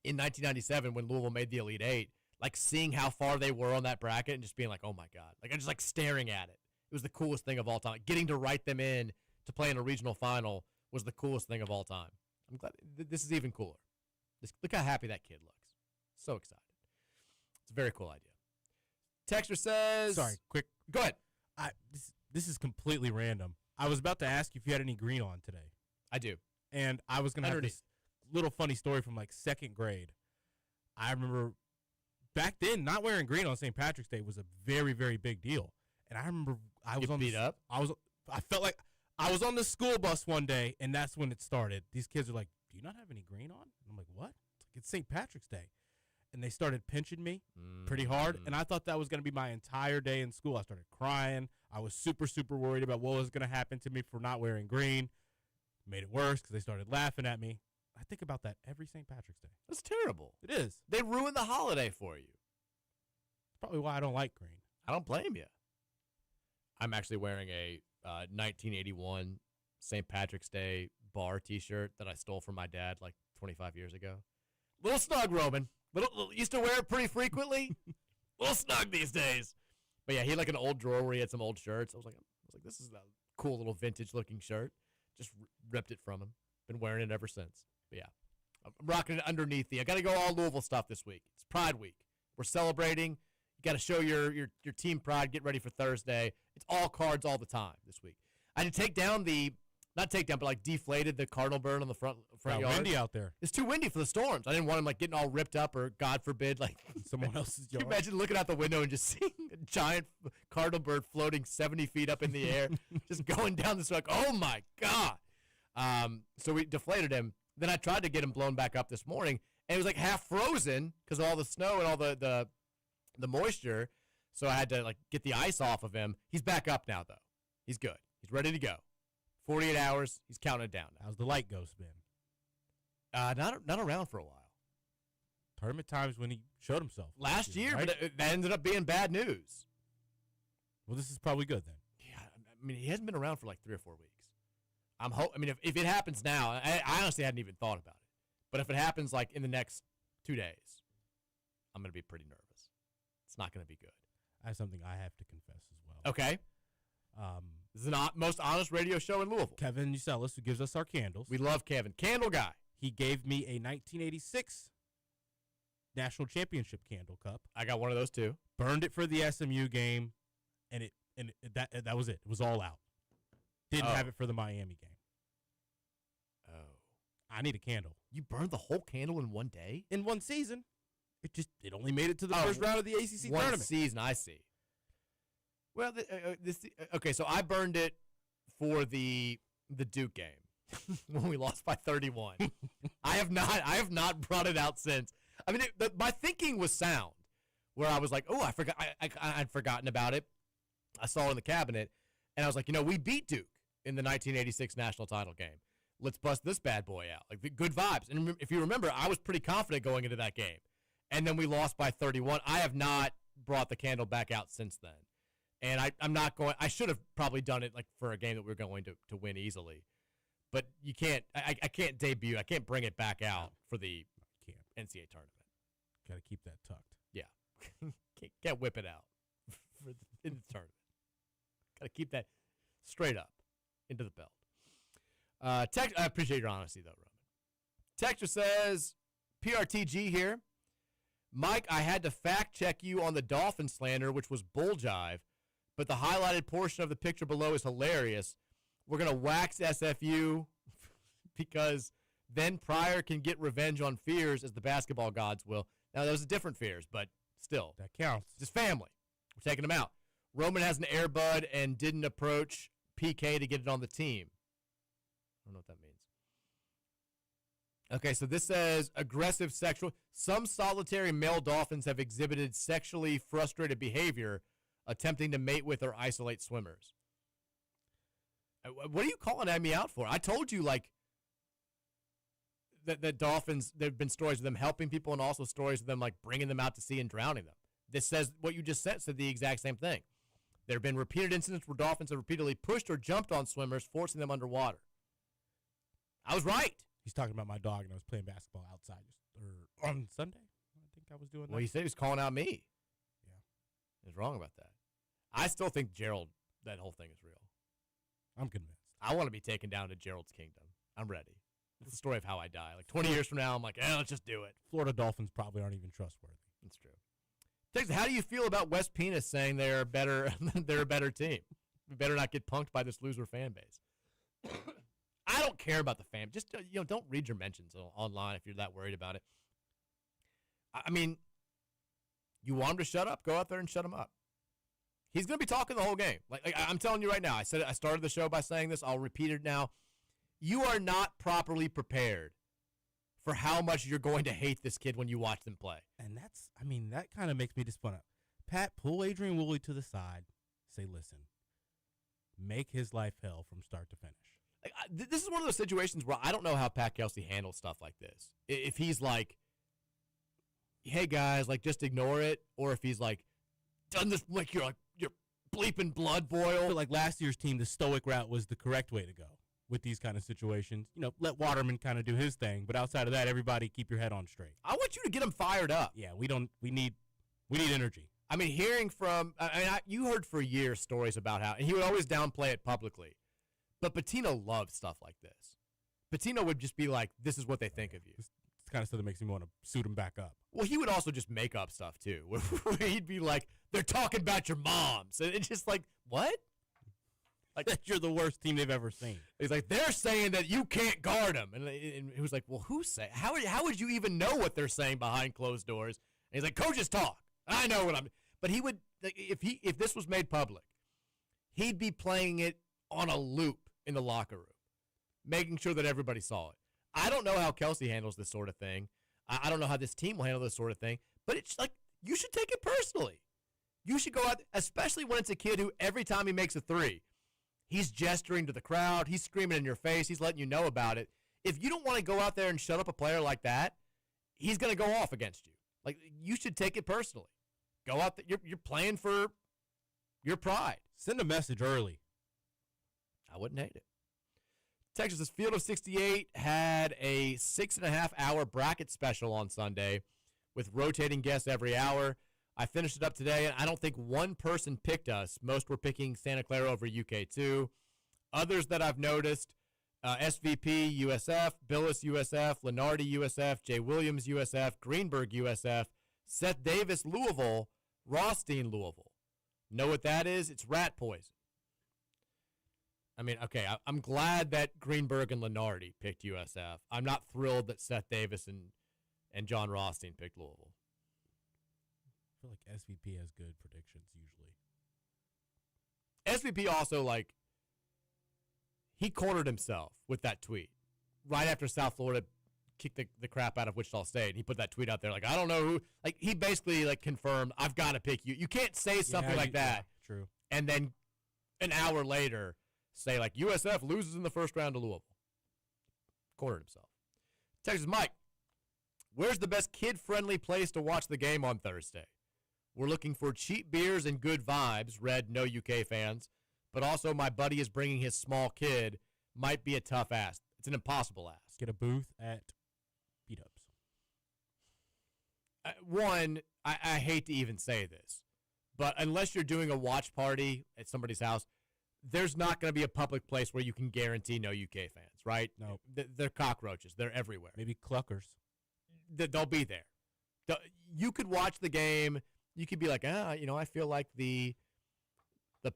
in 1997 when Louisville made the Elite Eight, like seeing how far they were on that bracket and just being like, oh my God. Like I just like staring at it. It was the coolest thing of all time. Like, getting to write them in to play in a regional final was the coolest thing of all time. I'm glad this is even cooler. Look how happy that kid looks. So excited. It's a very cool idea. Texter says, Sorry, quick. Go ahead. This is completely random. I was about to ask you if you had any green on today. I do. And I was going to have this little funny story from like 2nd grade. I remember back then not wearing green on St. Patrick's Day was a very, very big deal. And I remember I was beat up. I felt like I was on the school bus one day, and that's when it started. These kids are like, "Do you not have any green on?" And I'm like, "What?" It's St. Patrick's Day. And they started pinching me pretty hard, and I thought that was going to be my entire day in school. I started crying. I was super, super worried about what was going to happen to me for not wearing green. Made it worse because they started laughing at me. I think about that every St. Patrick's Day. That's terrible. It is. They ruined the holiday for you. It's probably why I don't like green. I don't blame you. I'm actually wearing a 1981 St. Patrick's Day bar T-shirt that I stole from my dad like 25 years ago. Little snug, Roman. Used to wear it pretty frequently. Little snug these days. But yeah, he had like an old drawer where he had some old shirts. I was like, this is a cool little vintage-looking shirt. Just ripped it from him. Been wearing it ever since. But yeah, I'm rocking it underneath I got to go all Louisville stuff this week. It's Pride Week. We're celebrating. You got to show your team pride. Get ready for Thursday. It's all cards all the time this week. I had to take down but like deflated the cardinal bird on the front yard. Windy out there. It's too windy for the storms. I didn't want him like getting all ripped up or God forbid like someone else's yard. Can you imagine looking out the window and just seeing a giant cardinal bird floating 70 feet up in the air, just going down the street. Like, oh my God. So we deflated him. Then I tried to get him blown back up this morning, and it was like half frozen because of all the snow and all the moisture. So I had to like get the ice off of him. He's back up now, though. He's good. He's ready to go. 48 hours. He's counting it down now. How's the light ghost been? Not around for a while. Tournament times when he showed himself. Last year, right? but that ended up being bad news. Well, this is probably good then. Yeah, I mean, he hasn't been around for like 3 or 4 weeks. I mean, if it happens now, I honestly hadn't even thought about it. But if it happens like in the next 2 days, I'm going to be pretty nervous. It's not going to be good. I have something I have to confess as well. Okay. This is the most honest radio show in Louisville. Kevin Uselis, who gives us our candles. We love Kevin. Candle guy. He gave me a 1986 National Championship candle cup. I got one of those too. Burned it for the SMU game, and that was it. It was all out. Didn't have it for the Miami game. Oh. I need a candle. You burned the whole candle in one day? In one season. It only made it to the first round of the ACC one tournament. Season, I see. Well, okay, so I burned it for the Duke game when we lost by 31. I have not brought it out since. I mean, my thinking was sound, where I was like, oh, I forgot, I'd forgotten about it. I saw it in the cabinet, and I was like, we beat Duke in the 1986 national title game. Let's bust this bad boy out. Like, the good vibes. And if you remember, I was pretty confident going into that game. And then we lost by 31. I have not brought the candle back out since then. And I'm not going – I should have probably done it like for a game that we were going to win easily. But you can't – I can't debut. I can't bring it back out for the NCAA tournament. Got to keep that tucked. Yeah. can't whip it out in the tournament. Got to keep that straight up into the belt. I appreciate your honesty, though, Roman. Texter says, PRTG here. Mike, I had to fact-check you on the Dolphin slander, which was bull jive, but the highlighted portion of the picture below is hilarious. We're going to wax SFU because then Pryor can get revenge on Fears as the basketball gods will. Now, those are different Fears, but still. That counts. Just family. We're taking them out. Roman has an Airbud and didn't approach PK to get it on the team. I don't know what that means. Okay, so this says aggressive sexual. Some solitary male dolphins have exhibited sexually frustrated behavior attempting to mate with or isolate swimmers. What are you calling me out for? I told you, like, that dolphins, there have been stories of them helping people and also stories of them, like, bringing them out to sea and drowning them. This says what you just said the exact same thing. There have been repeated incidents where dolphins have repeatedly pushed or jumped on swimmers, forcing them underwater. I was right. He's talking about my dog, and I was playing basketball outside on Sunday. I think I was doing that. Well, he said he was calling out me. Yeah. He was wrong about that. I still think Gerald, that whole thing is real. I'm convinced. I want to be taken down to Gerald's kingdom. I'm ready. It's the story of how I die. Like 20 years from now, I'm like, let's just do it. Florida Dolphins probably aren't even trustworthy. That's true. Texas, how do you feel about West Penis saying they're a better team? We better not get punked by this loser fan base. I don't care about the fan. Just don't read your mentions online if you're that worried about it. I mean, you want him to shut up? Go out there and shut him up. He's going to be talking the whole game. Like I'm telling you right now. I started the show by saying this. I'll repeat it now. You are not properly prepared for how much you're going to hate this kid when you watch them play. And that kind of makes me just want to, Pat, pull Adrian Woolley to the side. Say, listen, make his life hell from start to finish. Like, this is one of those situations where I don't know how Pat Kelsey handles stuff like this. If he's like, hey, guys, like, just ignore it. Or if he's like, done this like you're bleeping blood boil. But like last year's team, the stoic route was the correct way to go with these kind of situations. Let Waterman kind of do his thing. But outside of that, everybody keep your head on straight. I want you to get him fired up. Yeah, we need energy. I mean, hearing from, you heard for years stories about how, and he would always downplay it publicly. But Pitino loves stuff like this. Pitino would just be like, this is what they think of you. It's kind of stuff that makes me want to suit him back up. Well, he would also just make up stuff, too. Where he'd be like, they're talking about your moms. And it's just like, what? Like, that you're the worst team they've ever seen. He's like, they're saying that you can't guard them. And he was like, well, who's saying? How would you even know what they're saying behind closed doors? And he's like, coaches talk. I know what I'm. But he would, if this was made public, he'd be playing it on a loop in the locker room, making sure that everybody saw it. I don't know how Kelsey handles this sort of thing. I don't know how this team will handle this sort of thing. But it's like, you should take it personally. You should go out, especially when it's a kid who every time he makes a three, he's gesturing to the crowd, he's screaming in your face, he's letting you know about it. If you don't want to go out there and shut up a player like that, he's going to go off against you. Like, you should take it personally. Go out there. You're playing for your pride. Send a message early. I wouldn't hate it. Texas's Field of 68 had a 6.5-hour bracket special on Sunday with rotating guests every hour. I finished it up today, and I don't think one person picked us. Most were picking Santa Clara over UK2. Others that I've noticed, SVP USF, Billis USF, Lenardi USF, Jay Williams USF, Greenberg USF, Seth Davis Louisville, Rothstein Louisville. Know what that is? It's rat poison. I mean, okay, I'm glad that Greenberg and Lenardi picked USF. I'm not thrilled that Seth Davis and John Rothstein picked Louisville. I feel like SVP has good predictions usually. SVP also, like, he cornered himself with that tweet right after South Florida kicked the crap out of Wichita State. And he put that tweet out there like, I don't know who. Like, he basically, like, confirmed, I've got to pick you. You can't say something like that. Yeah, true. And then an hour later say, like, USF loses in the first round to Louisville. Cornered himself. Texas Mike, where's the best kid-friendly place to watch the game on Thursday? We're looking for cheap beers and good vibes. Red, no UK fans. But also, my buddy is bringing his small kid. Might be a tough ask. It's an impossible ask. Get a booth at B-Dubs. One, I hate to even say this, but unless you're doing a watch party at somebody's house, there's not going to be a public place where you can guarantee no UK fans, right? No. They're cockroaches. They're everywhere. Maybe Cluckers. They'll be there. You could watch the game. You could be like, I feel like the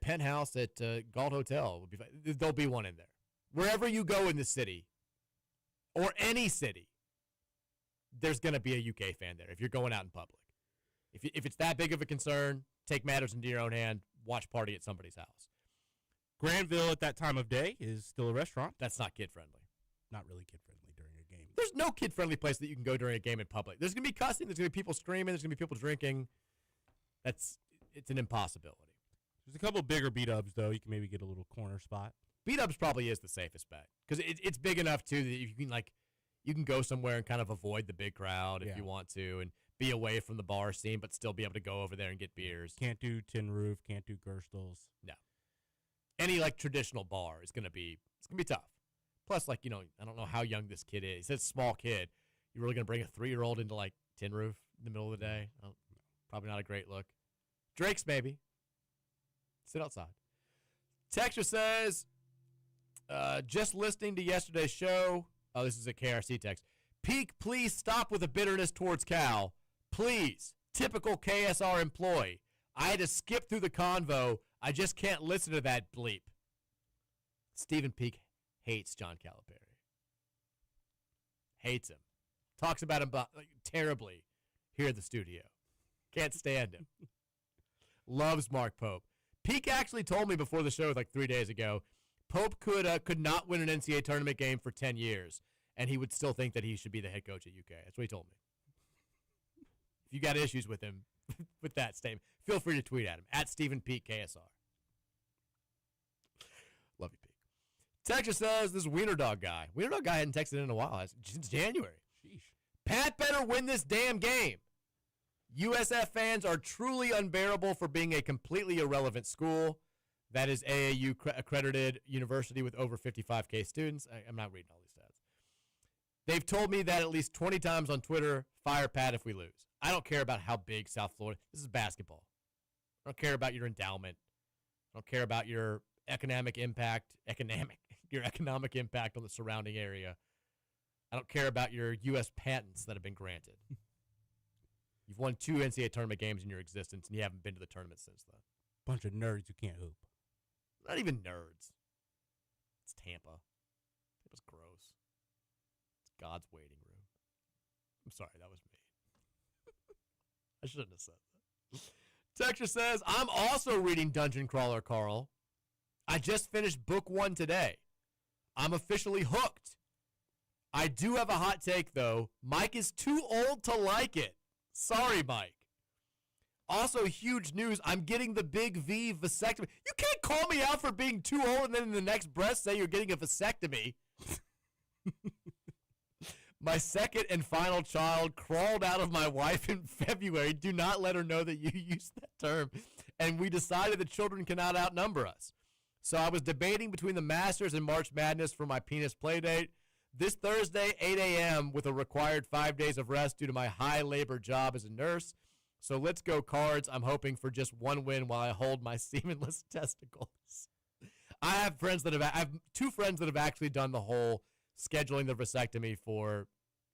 penthouse at Galt Hotel would be fine. There'll be one in there. Wherever you go in the city, or any city, there's going to be a UK fan there if you're going out in public. If it's that big of a concern, take matters into your own hand, watch party at somebody's house. Granville at that time of day is still a restaurant. That's not kid-friendly. Not really kid-friendly during a game. There's no kid-friendly place that you can go during a game in public. There's going to be cussing. There's going to be people screaming. There's going to be people drinking. It's an impossibility. There's a couple bigger B-Dubs, though. You can maybe get a little corner spot. B-Dubs probably is the safest bet because it's big enough, too, that you can go somewhere and kind of avoid the big crowd if you want to and be away from the bar scene but still be able to go over there and get beers. Can't do Tin Roof. Can't do Gerstl's. No. Any, like, traditional bar is going to be tough. Plus, like, I don't know how young this kid is. He says small kid. You're really going to bring a 3-year-old into, like, Tin Roof in the middle of the day? Oh, probably not a great look. Drake's, maybe. Sit outside. Texture says, just listening to yesterday's show. Oh, this is a KRC text. Peak, please stop with the bitterness towards Cal. Please. Typical KSR employee. I had to skip through the convo. I just can't listen to that bleep. Stephen Peak hates John Calipari. Hates him. Talks about him terribly here at the studio. Can't stand him. Loves Mark Pope. Peak actually told me before the show, like 3 days ago, Pope could not win an NCAA tournament game for 10 years, and he would still think that he should be the head coach at UK. That's what he told me. If you got issues with him, with that statement, feel free to tweet at him, at Stephen Peak KSR. Love you, Peak. Texas says, this Wiener Dog guy. Wiener Dog guy hadn't texted in a while, since January. Sheesh. Pat better win this damn game. USF fans are truly unbearable for being a completely irrelevant school. That is AAU accredited university with over 55K students. I'm not reading all these stats. They've told me that at least 20 times on Twitter, fire Pat if we lose. I don't care about how big South Florida. This is basketball. I don't care about your endowment. I don't care about your economic impact on the surrounding area. I don't care about your U.S. patents that have been granted. You've won 2 NCAA tournament games in your existence, and you haven't been to the tournament since then. Bunch of nerds who can't hoop. Not even nerds. It's Tampa. Tampa's gross. It's God's waiting room. I'm sorry, that was me. I shouldn't have said that. Texture says, I'm also reading Dungeon Crawler, Carl. I just finished book 1 today. I'm officially hooked. I do have a hot take, though. Mike is too old to like it. Sorry, Mike. Also, huge news. I'm getting the big V vasectomy. You can't call me out for being too old and then in the next breath say you're getting a vasectomy. My second and final child crawled out of my wife in February. Do not let her know that you used that term. And we decided that children cannot outnumber us. So I was debating between the Masters and March Madness for my penis play date. This Thursday, 8 a.m., with a required 5 days of rest due to my high labor job as a nurse. So let's go Cards. I'm hoping for just one win while I hold my semenless testicles. I have two friends that have actually done the whole scheduling the vasectomy for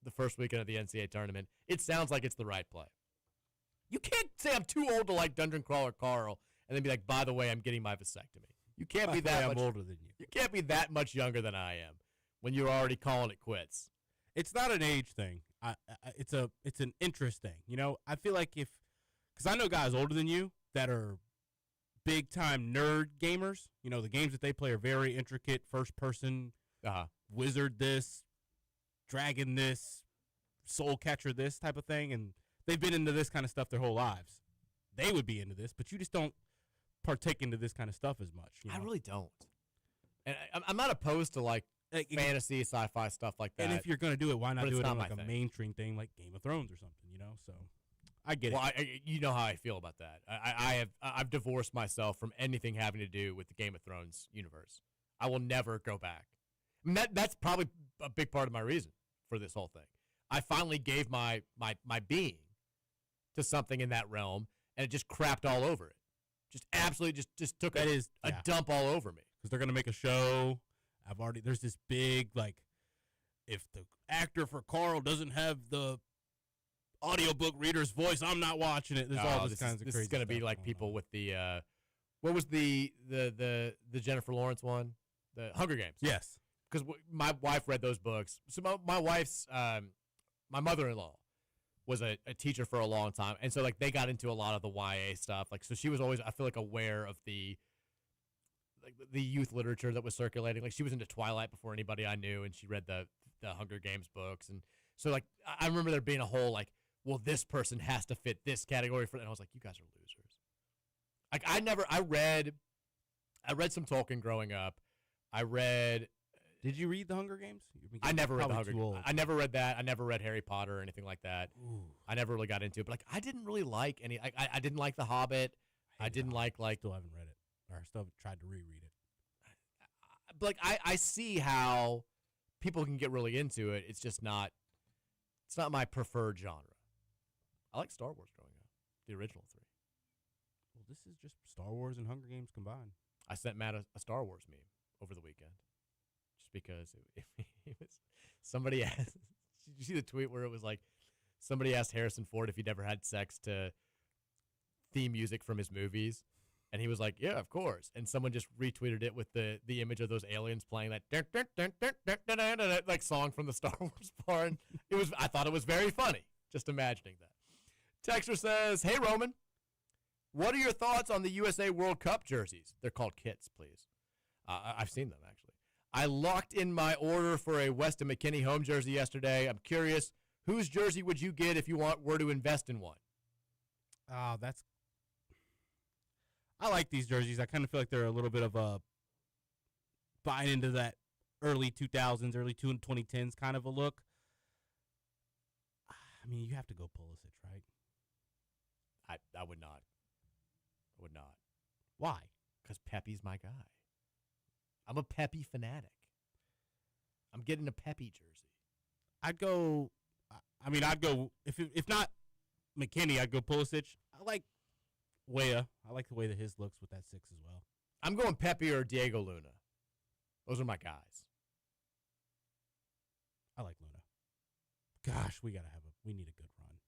the first weekend of the NCAA tournament. It sounds like it's the right play. You can't say I'm too old to like Dungeon Crawler Carl and then be like, by the way, I'm getting my vasectomy. You can't be that much older than you. You can't be that much younger than I am when you're already calling it quits. It's not an age thing. It's an interest thing. You know, I feel like because I know guys older than you that are big time nerd gamers. You know, the games that they play are very intricate, first person, wizard this, dragon this, soul catcher this type of thing, and they've been into this kind of stuff their whole lives. They would be into this, but you just don't partake into this kind of stuff as much. You know? I really don't. And I'm not opposed to like fantasy, sci-fi stuff like that. And if you're going to do it, why not do it on like a thing. mainstream thing like Game of Thrones or something, you know? So I get well, it. You know how I feel about that. I've divorced myself from anything having to do with the Game of Thrones universe. I will never go back. I mean, that's probably a big part of my reason for this whole thing. I finally gave my being to something in that realm, and it just crapped all over it. Just absolutely just took a dump all over me. Because they're going to make a show. There's this big, like, if the actor for Carl doesn't have the audiobook reader's voice, I'm not watching it. There's all this kinds of crazy This is going to be like people with the, what was the Jennifer Lawrence one? The Hunger Games. Yes. Because my wife read those books. So my wife's, my mother-in-law was a teacher for a long time. And so, like, they got into a lot of the YA stuff. Like, so she was always, I feel like, aware of the youth literature that was circulating. Like, she was into Twilight before anybody I knew, and she read the Hunger Games books. And so, like, I remember there being a whole, like, well, this person has to fit this category for, and I was like, you guys are losers. Like, I read some Tolkien growing up. Did you read the Hunger Games? I never read the Hunger Games. I never read that. I never read Harry Potter or anything like that. Ooh. I never really got into it. But like, I didn't really like any. I didn't like The Hobbit. I didn't like. Still haven't read it, or still haven't tried to reread it. But like, I see how people can get really into it. It's just not. It's not my preferred genre. I like Star Wars growing up, the original 3. Well, this is just Star Wars and Hunger Games combined. I sent Matt a Star Wars meme over the weekend. Because it was somebody asked. Did you see the tweet where it was like somebody asked Harrison Ford if he'd ever had sex to theme music from his movies, and he was like, "Yeah, of course." And someone just retweeted it with the image of those aliens playing that like song from the Star Wars part. I thought it was very funny just imagining that. Texter says, "Hey Roman, what are your thoughts on the USA World Cup jerseys? They're called kits, please. I've seen them actually. I locked in my order for a Weston McKennie home jersey yesterday. I'm curious, whose jersey would you get if you were to invest in one?" I like these jerseys. I kind of feel like they're a little bit of a buying into that early 2000s, early 2010s kind of a look. I mean, you have to go Pulisic, right? I would not. I would not. Why? Because Pepe's my guy. I'm a Pepe fanatic. I'm getting a Pepe jersey. I'd go if not McKinney, I'd go Pulisic. I like Weah. I like the way that his looks with that 6 as well. I'm going Pepe or Diego Luna. Those are my guys. I like Luna. Gosh, we need a good run.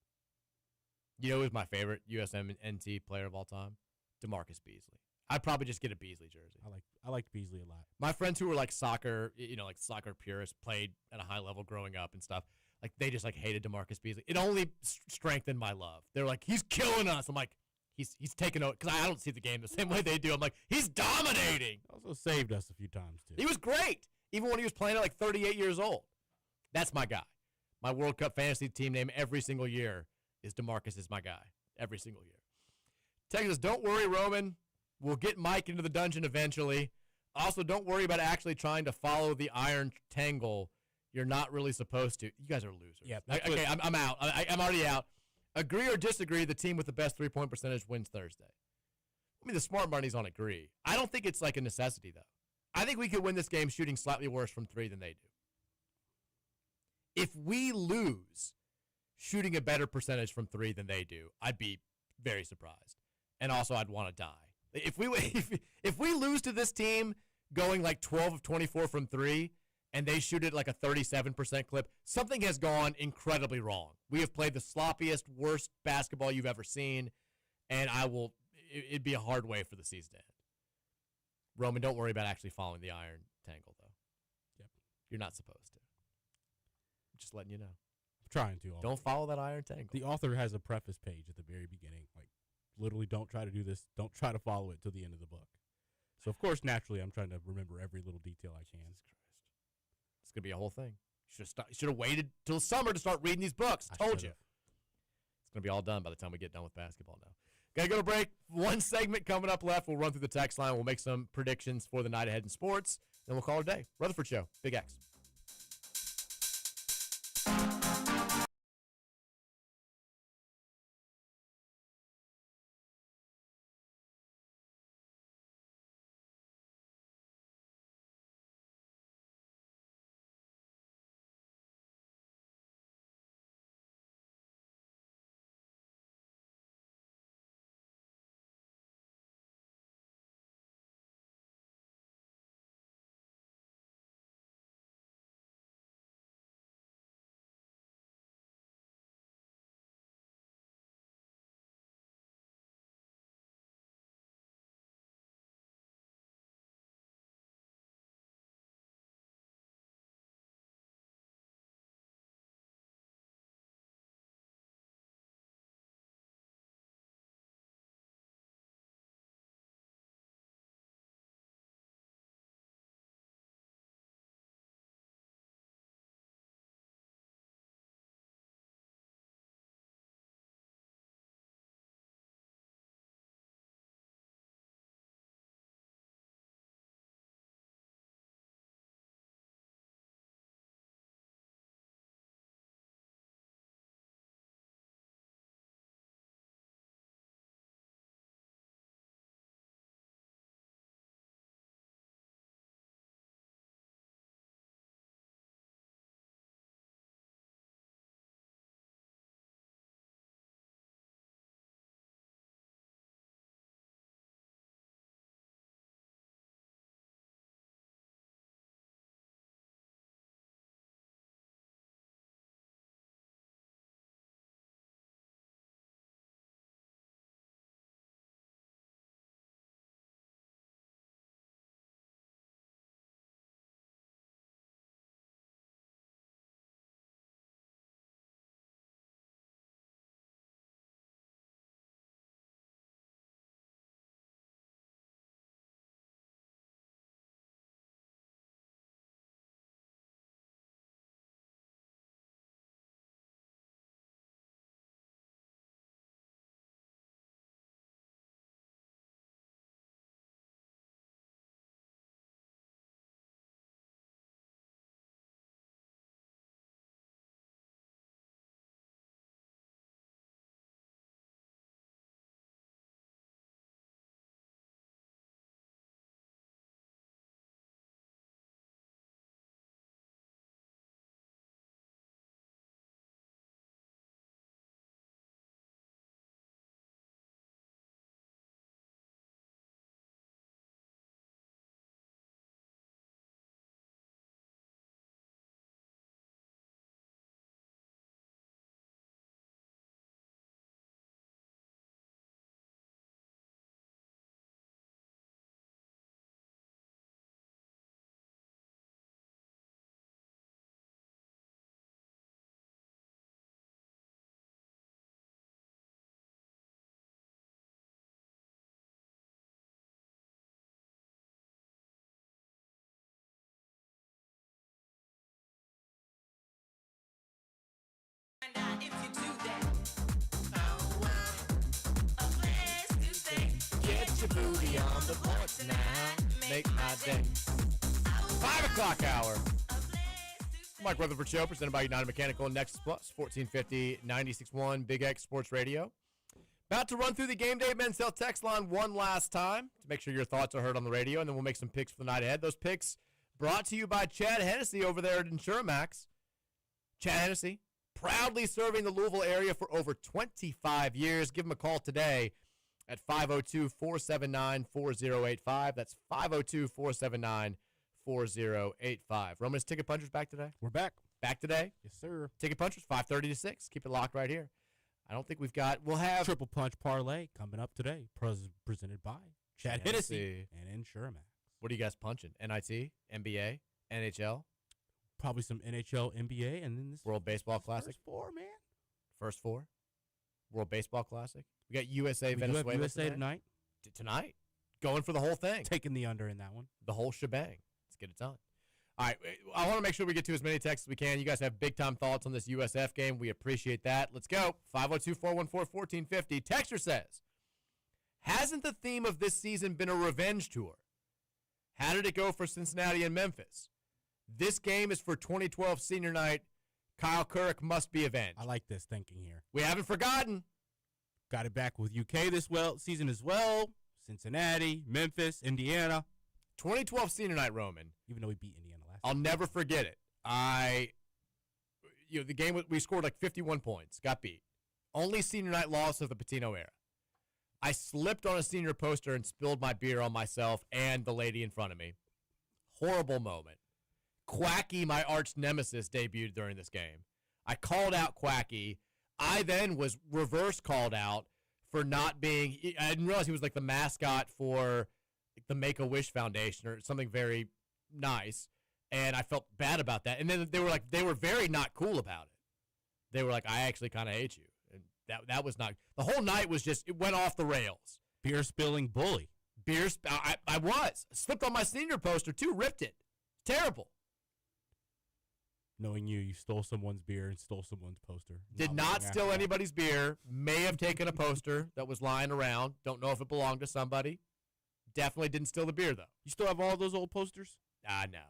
You know who's my favorite USMNT player of all time? DeMarcus Beasley. I'd probably just get a Beasley jersey. I liked Beasley a lot. My friends who were like soccer, like soccer purists, played at a high level growing up and stuff. Like they just like hated DeMarcus Beasley. It only strengthened my love. They're like, he's killing us. I'm like, he's taking over because I don't see the game the same way they do. I'm like, he's dominating. Also saved us a few times too. He was great, even when he was playing at like 38 years old. That's my guy. My World Cup fantasy team name every single year is DeMarcus is my guy every single year. Texas, don't worry, Roman. We'll get Mike into the dungeon eventually. Also, don't worry about actually trying to follow the iron tangle. You're not really supposed to. You guys are losers. Yeah, Okay, I'm out. I'm already out. Agree or disagree, the team with the best three-point percentage wins Thursday. I mean, the smart money's on agree. I don't think it's like a necessity, though. I think we could win this game shooting slightly worse from three than they do. If we lose shooting a better percentage from three than they do, I'd be very surprised. And also, I'd want to die. If we lose to this team going like 12 of 24 from three and they shoot it like a 37% clip, something has gone incredibly wrong. We have played the sloppiest, worst basketball you've ever seen, and it'd be a hard way for the season to end. Roman, don't worry about actually following the iron tangle, though. Yep. You're not supposed to. Just letting you know. I'm trying to. Don't follow that iron tangle. The author has a preface page at the very beginning. Like, literally, don't try to do this. Don't try to follow it to the end of the book. So, of course, naturally, I'm trying to remember every little detail I can. Jesus Christ. It's going to be a whole thing. You should have waited till summer to start reading these books. Told you. It's going to be all done by the time we get done with basketball now. Got to go to break. One segment coming up left. We'll run through the text line. We'll make some predictions for the night ahead in sports. Then we'll call it a day. Rutherford Show. Big X. If you do that, a place to booty on the porch now. Make my day. 5 o'clock hour. Mike Rutherford Show, presented by United Mechanical and Nexus Plus, 1450 96.1 Big X Sports Radio. About to run through the Game Day Men's Health text line one last time to make sure your thoughts are heard on the radio, and then we'll make some picks for the night ahead. Those picks brought to you by Chad Hennessy over there at Insuramax. Chad Hennessy, proudly serving the Louisville area for over 25 years. Give him a call today at 502-479-4085. That's 502-479-4085. Roman's Ticket Punchers back today? We're back. Back today? Yes, sir. Ticket Punchers, 5:30 to 6. Keep it locked right here. I don't think we'll have Triple Punch Parlay coming up today, presented by Chad Hennessy and Insuramax. What are you guys punching? NIT, NBA, NHL? Probably some NHL, NBA, and then this World Baseball Classic? First four, man. First four? World Baseball Classic? We got USA, We do Venezuela have USA tonight. Tonight. Going for the whole thing. Taking the under in that one. The whole shebang. Let's get it done. All right, I want to make sure we get to as many texts as we can. You guys have big-time thoughts on this USF game. We appreciate that. Let's go. 502-414-1450. Texter says, hasn't the theme of this season been a revenge tour? How did it go for Cincinnati and Memphis? This game is for 2012 senior night. Kyle Kirk must be avenged. I like this thinking here. We haven't forgotten. Got it back with UK this season as well. Cincinnati, Memphis, Indiana. 2012 senior night, Roman. Even though we beat Indiana last I'll time. never forget it. The game, we scored like 51 points, got beat. Only senior night loss of the Patino era. I slipped on a senior poster and spilled my beer on myself and the lady in front of me. Horrible moment. Quacky, my arch nemesis, debuted during this game. I called out Quacky. I then was reverse called out for not being, I didn't realize he was like the mascot for the Make-A-Wish Foundation or something very nice, and I felt bad about that. And then they were very not cool about it. They were like, I actually kind of hate you. And that was not, the whole night was just, it went off the rails. Beer spilling bully. I was. Slipped on my senior poster too, ripped it. Terrible. Knowing you stole someone's beer and stole someone's poster. Did not steal anybody's beer. May have taken a poster that was lying around. Don't know if it belonged to somebody. Definitely didn't steal the beer, though. You still have all those old posters? No.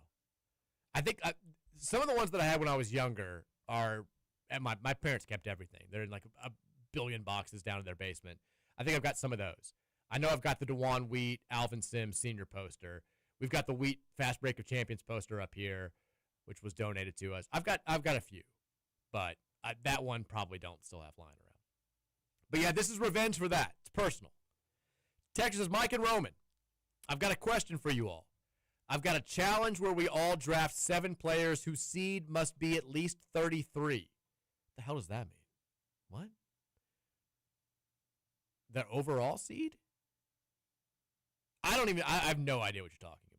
I think some of the ones that I had when I was younger are, and my parents kept everything. They're in like a billion boxes down in their basement. I think I've got some of those. I know I've got the DeJuan Wheat, Alvin Sims senior poster. We've got the Wheat Fast Break of Champions poster up here, which was donated to us. I've got a few, but that one probably don't still have lying around. But yeah, this is revenge for that. It's personal. Texas says, Mike and Roman, I've got a question for you all. I've got a challenge where we all draft 7 players whose seed must be at least 33. The hell does that mean? What? Their overall seed? I have no idea what you're talking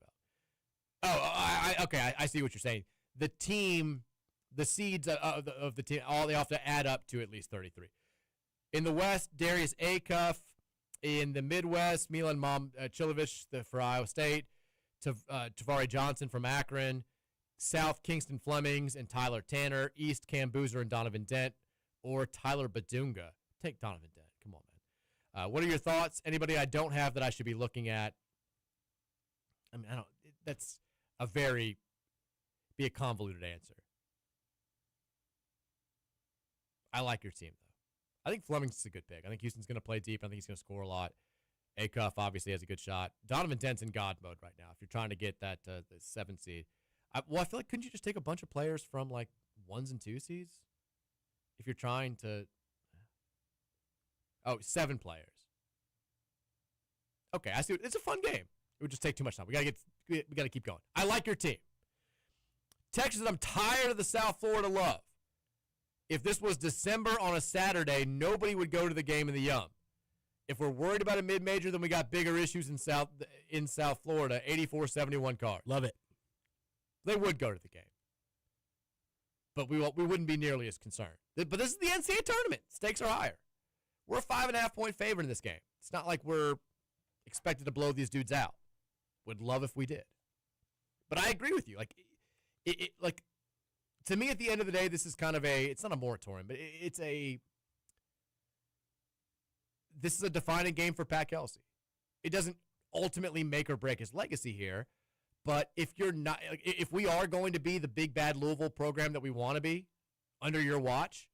about. Okay, I see what you're saying. The team, the seeds of the team, all they have to add up to at least 33. In the West, Darius Acuff. In the Midwest, Milan Chilovich for Iowa State. Tavari Johnson from Akron. South, Kingston Flemings and Tyler Tanner. East, Cam Boozer and Donovan Dent. Or Tyler Badunga. Take Donovan Dent. Come on, man. What are your thoughts? Anybody I don't have that I should be looking at? I mean, that's be a convoluted answer. I like your team, though. I think Fleming's is a good pick. I think Houston's going to play deep. I think he's going to score a lot. Acuff obviously has a good shot. Donovan Dent's in God mode right now. If you're trying to get that the 7 seed, I feel like couldn't you just take a bunch of players from like 1s and 2 seeds? If you're trying to, 7 players. Okay, I see. It's a fun game. It would just take too much time. We gotta keep going. I like your team. Texas, I'm tired of the South Florida love. If this was December on a Saturday, nobody would go to the game in the Yum. If we're worried about a mid-major, then we got bigger issues in South Florida. 84-71 Cards. Love it. They would go to the game, but we wouldn't be nearly as concerned. But this is the NCAA tournament. Stakes are higher. We're a 5.5-point favorite in this game. It's not like we're expected to blow these dudes out. Would love if we did. But I agree with you. Like to me, at the end of the day, this is kind of it's not a moratorium, but this is a defining game for Pat Kelsey. it doesn't ultimately make or break his legacy here. But if you're not, if we are going to be the big bad Louisville program that we want to be under your watch,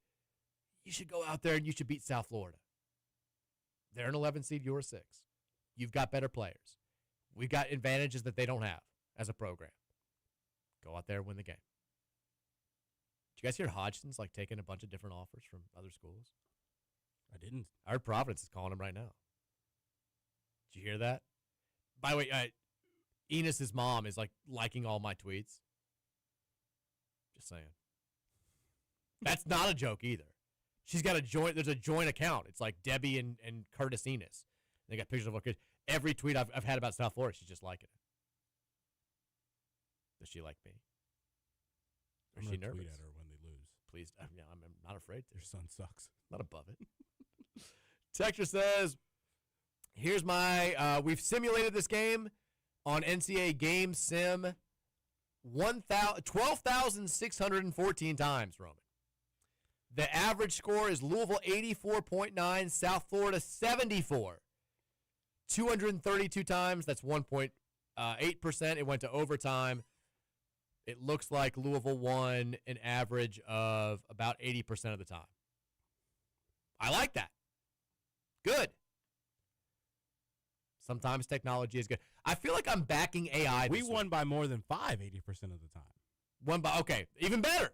you should go out there and you should beat South Florida. They're an 11 seed, you're a 6. You've got better players. We've got advantages that they don't have as a program. Go out there and win the game. Did you guys hear Hodgson's like taking a bunch of different offers from other schools? I didn't. I heard Providence is calling him right now. Did you hear that? By the way, Enos's mom is like liking all my tweets. Just saying. That's not a joke either. She's got a joint. There's a joint account. It's like Debbie and Curtis Enos. They got pictures of kids. Every tweet I've had about South Florida, she's just liking it. Does she like me? Or is she nervous? Tweet at her when they lose. Please, I'm not afraid to. Your son sucks. Not above it. Texture says, here's my, we've simulated this game on NCAA Game Sim 12,614 times, Roman. The average score is Louisville 84.9, South Florida 74. 232 times, that's 1.8%. It went to overtime. It looks like Louisville won an average of about 80% of the time. I like that. Good. Sometimes technology is good. I feel like I'm backing AI. We won by more than 80% of the time. Okay, even better.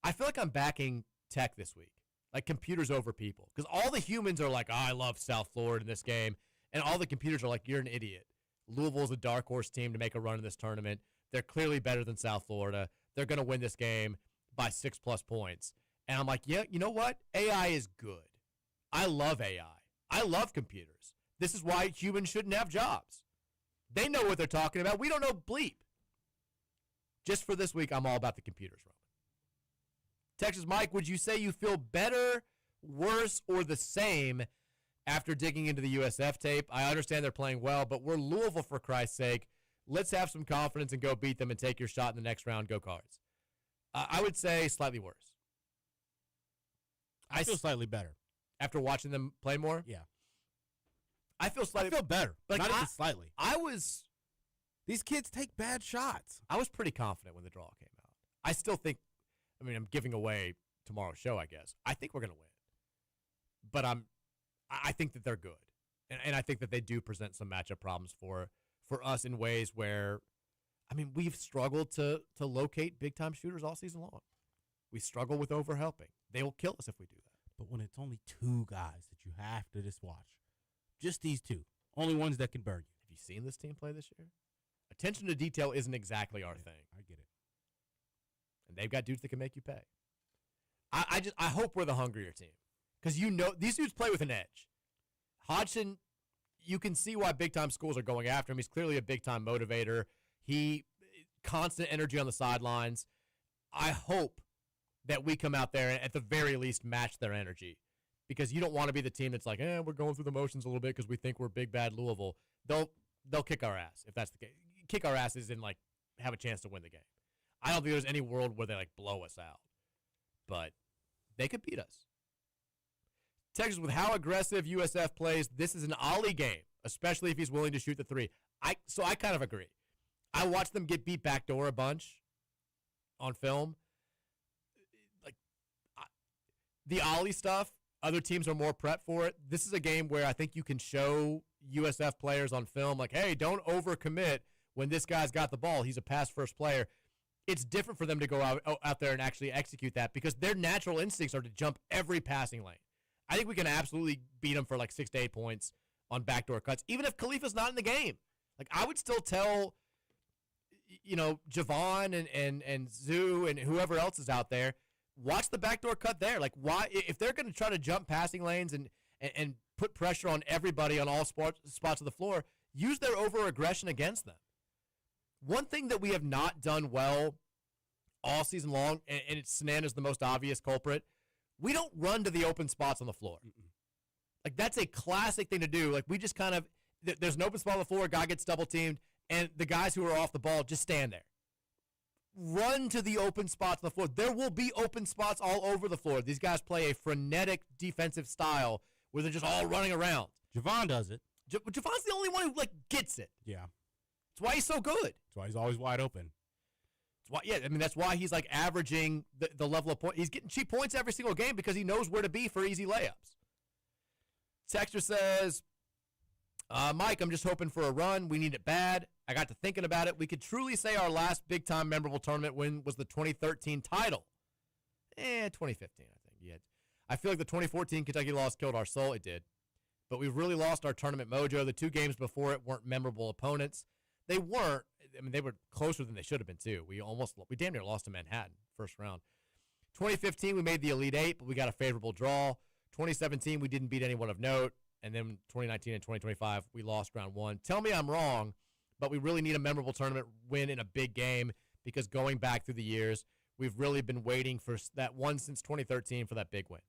I feel like I'm backing tech this week, like computers over people, because all the humans are like, oh, I love South Florida in this game, and all the computers are like, you're an idiot. Louisville's a dark horse team to make a run in this tournament. They're clearly better than South Florida. They're going to win this game by 6+ points. And I'm like, yeah, you know what? AI is good. I love AI. I love computers. This is why humans shouldn't have jobs. They know what they're talking about. We don't know bleep. Just for this week, I'm all about the computers, Roman. Texas Mike, would you say you feel better, worse, or the same after digging into the USF tape? I understand they're playing well, but we're Louisville, for Christ's sake. Let's have some confidence and go beat them and take your shot in the next round. Go Cards. I would say slightly worse. I feel slightly better. After watching them play more? Yeah. I feel better, but not even slightly. These kids take bad shots. I was pretty confident when the draw came out. I still think, I'm giving away tomorrow's show, I guess. I think we're going to win. But I think that they're good. And I think that they do present some matchup problems for us in ways where, we've struggled to locate big-time shooters all season long. We struggle with overhelping. They will kill us if we do that. But when it's only 2 guys that you have to just watch, just these 2, only ones that can burn you. Have you seen this team play this year? Attention to detail isn't exactly our thing. I get it. And they've got dudes that can make you pay. I hope we're the hungrier team. Because these dudes play with an edge. Hodgson, you can see why big-time schools are going after him. He's clearly a big-time motivator. Constant energy on the sidelines. I hope that we come out there and at the very least match their energy. Because you don't want to be the team that's like, we're going through the motions a little bit because we think we're big, bad Louisville. They'll kick our ass if that's the case. Kick our asses and, have a chance to win the game. I don't think there's any world where they, blow us out. But they could beat us. Texas, with how aggressive USF plays, this is an Ollie game, especially if he's willing to shoot the 3. So I kind of agree. I watched them get beat backdoor a bunch on film. The Ollie stuff, other teams are more prepped for it. This is a game where I think you can show USF players on film, hey, don't overcommit when this guy's got the ball. He's a pass-first player. It's different for them to go out there and actually execute that because their natural instincts are to jump every passing lane. I think we can absolutely beat them for 6 to 8 points on backdoor cuts, even if Khalifa's not in the game. I would still tell, Javon and Zoo and whoever else is out there, watch the backdoor cut there. Why, if they're going to try to jump passing lanes and put pressure on everybody on all spots of the floor, use their over-aggression against them. One thing that we have not done well all season long, and Sanana's the most obvious culprit, we don't run to the open spots on the floor. That's a classic thing to do. We just kind of, there's an open spot on the floor, a guy gets double-teamed, and the guys who are off the ball just stand there. Run to the open spots on the floor. There will be open spots all over the floor. These guys play a frenetic defensive style where they're just all running around. Javon does it. Javon's the only one who gets it. Yeah. That's why he's so good. That's why he's always wide open. That's why he's averaging the level of points. He's getting cheap points every single game because he knows where to be for easy layups. Texter says, Mike, I'm just hoping for a run. We need it bad. I got to thinking about it. We could truly say our last big-time memorable tournament win was the 2013 title. 2015, I think. Yeah. I feel like the 2014 Kentucky loss killed our soul. It did. But we've really lost our tournament mojo. The 2 games before it weren't memorable opponents. They weren't. I mean, they were closer than they should have been, too. We damn near lost to Manhattan first round. 2015, we made the Elite Eight, but we got a favorable draw. 2017, we didn't beat anyone of note. And then 2019 and 2025, we lost round 1. Tell me I'm wrong, but we really need a memorable tournament win in a big game because going back through the years, we've really been waiting for that one since 2013 for that big win.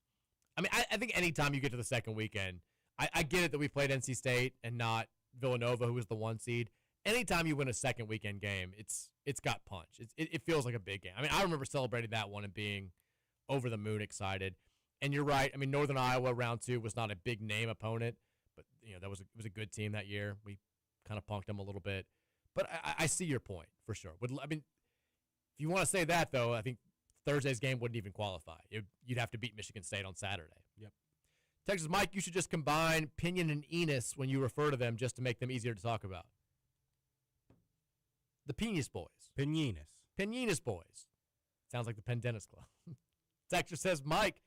I mean, I think anytime you get to the second weekend, I get it that we played NC State and not Villanova, who was the 1 seed. Anytime you win a second weekend game, it's got punch. It feels like a big game. I mean, I remember celebrating that one and being over the moon excited. And you're right. I mean, Northern Iowa round 2 was not a big name opponent, but that was a good team that year. We kind of punked them a little bit, but I see your point for sure. I mean, if you want to say that though, I think Thursday's game wouldn't even qualify. You'd have to beat Michigan State on Saturday. Yep. Texas Mike, you should just combine Pinion and Enos when you refer to them just to make them easier to talk about. The Pinas boys. Pininas boys. Sounds like the Penn Dennis Club. Texter says, Mike,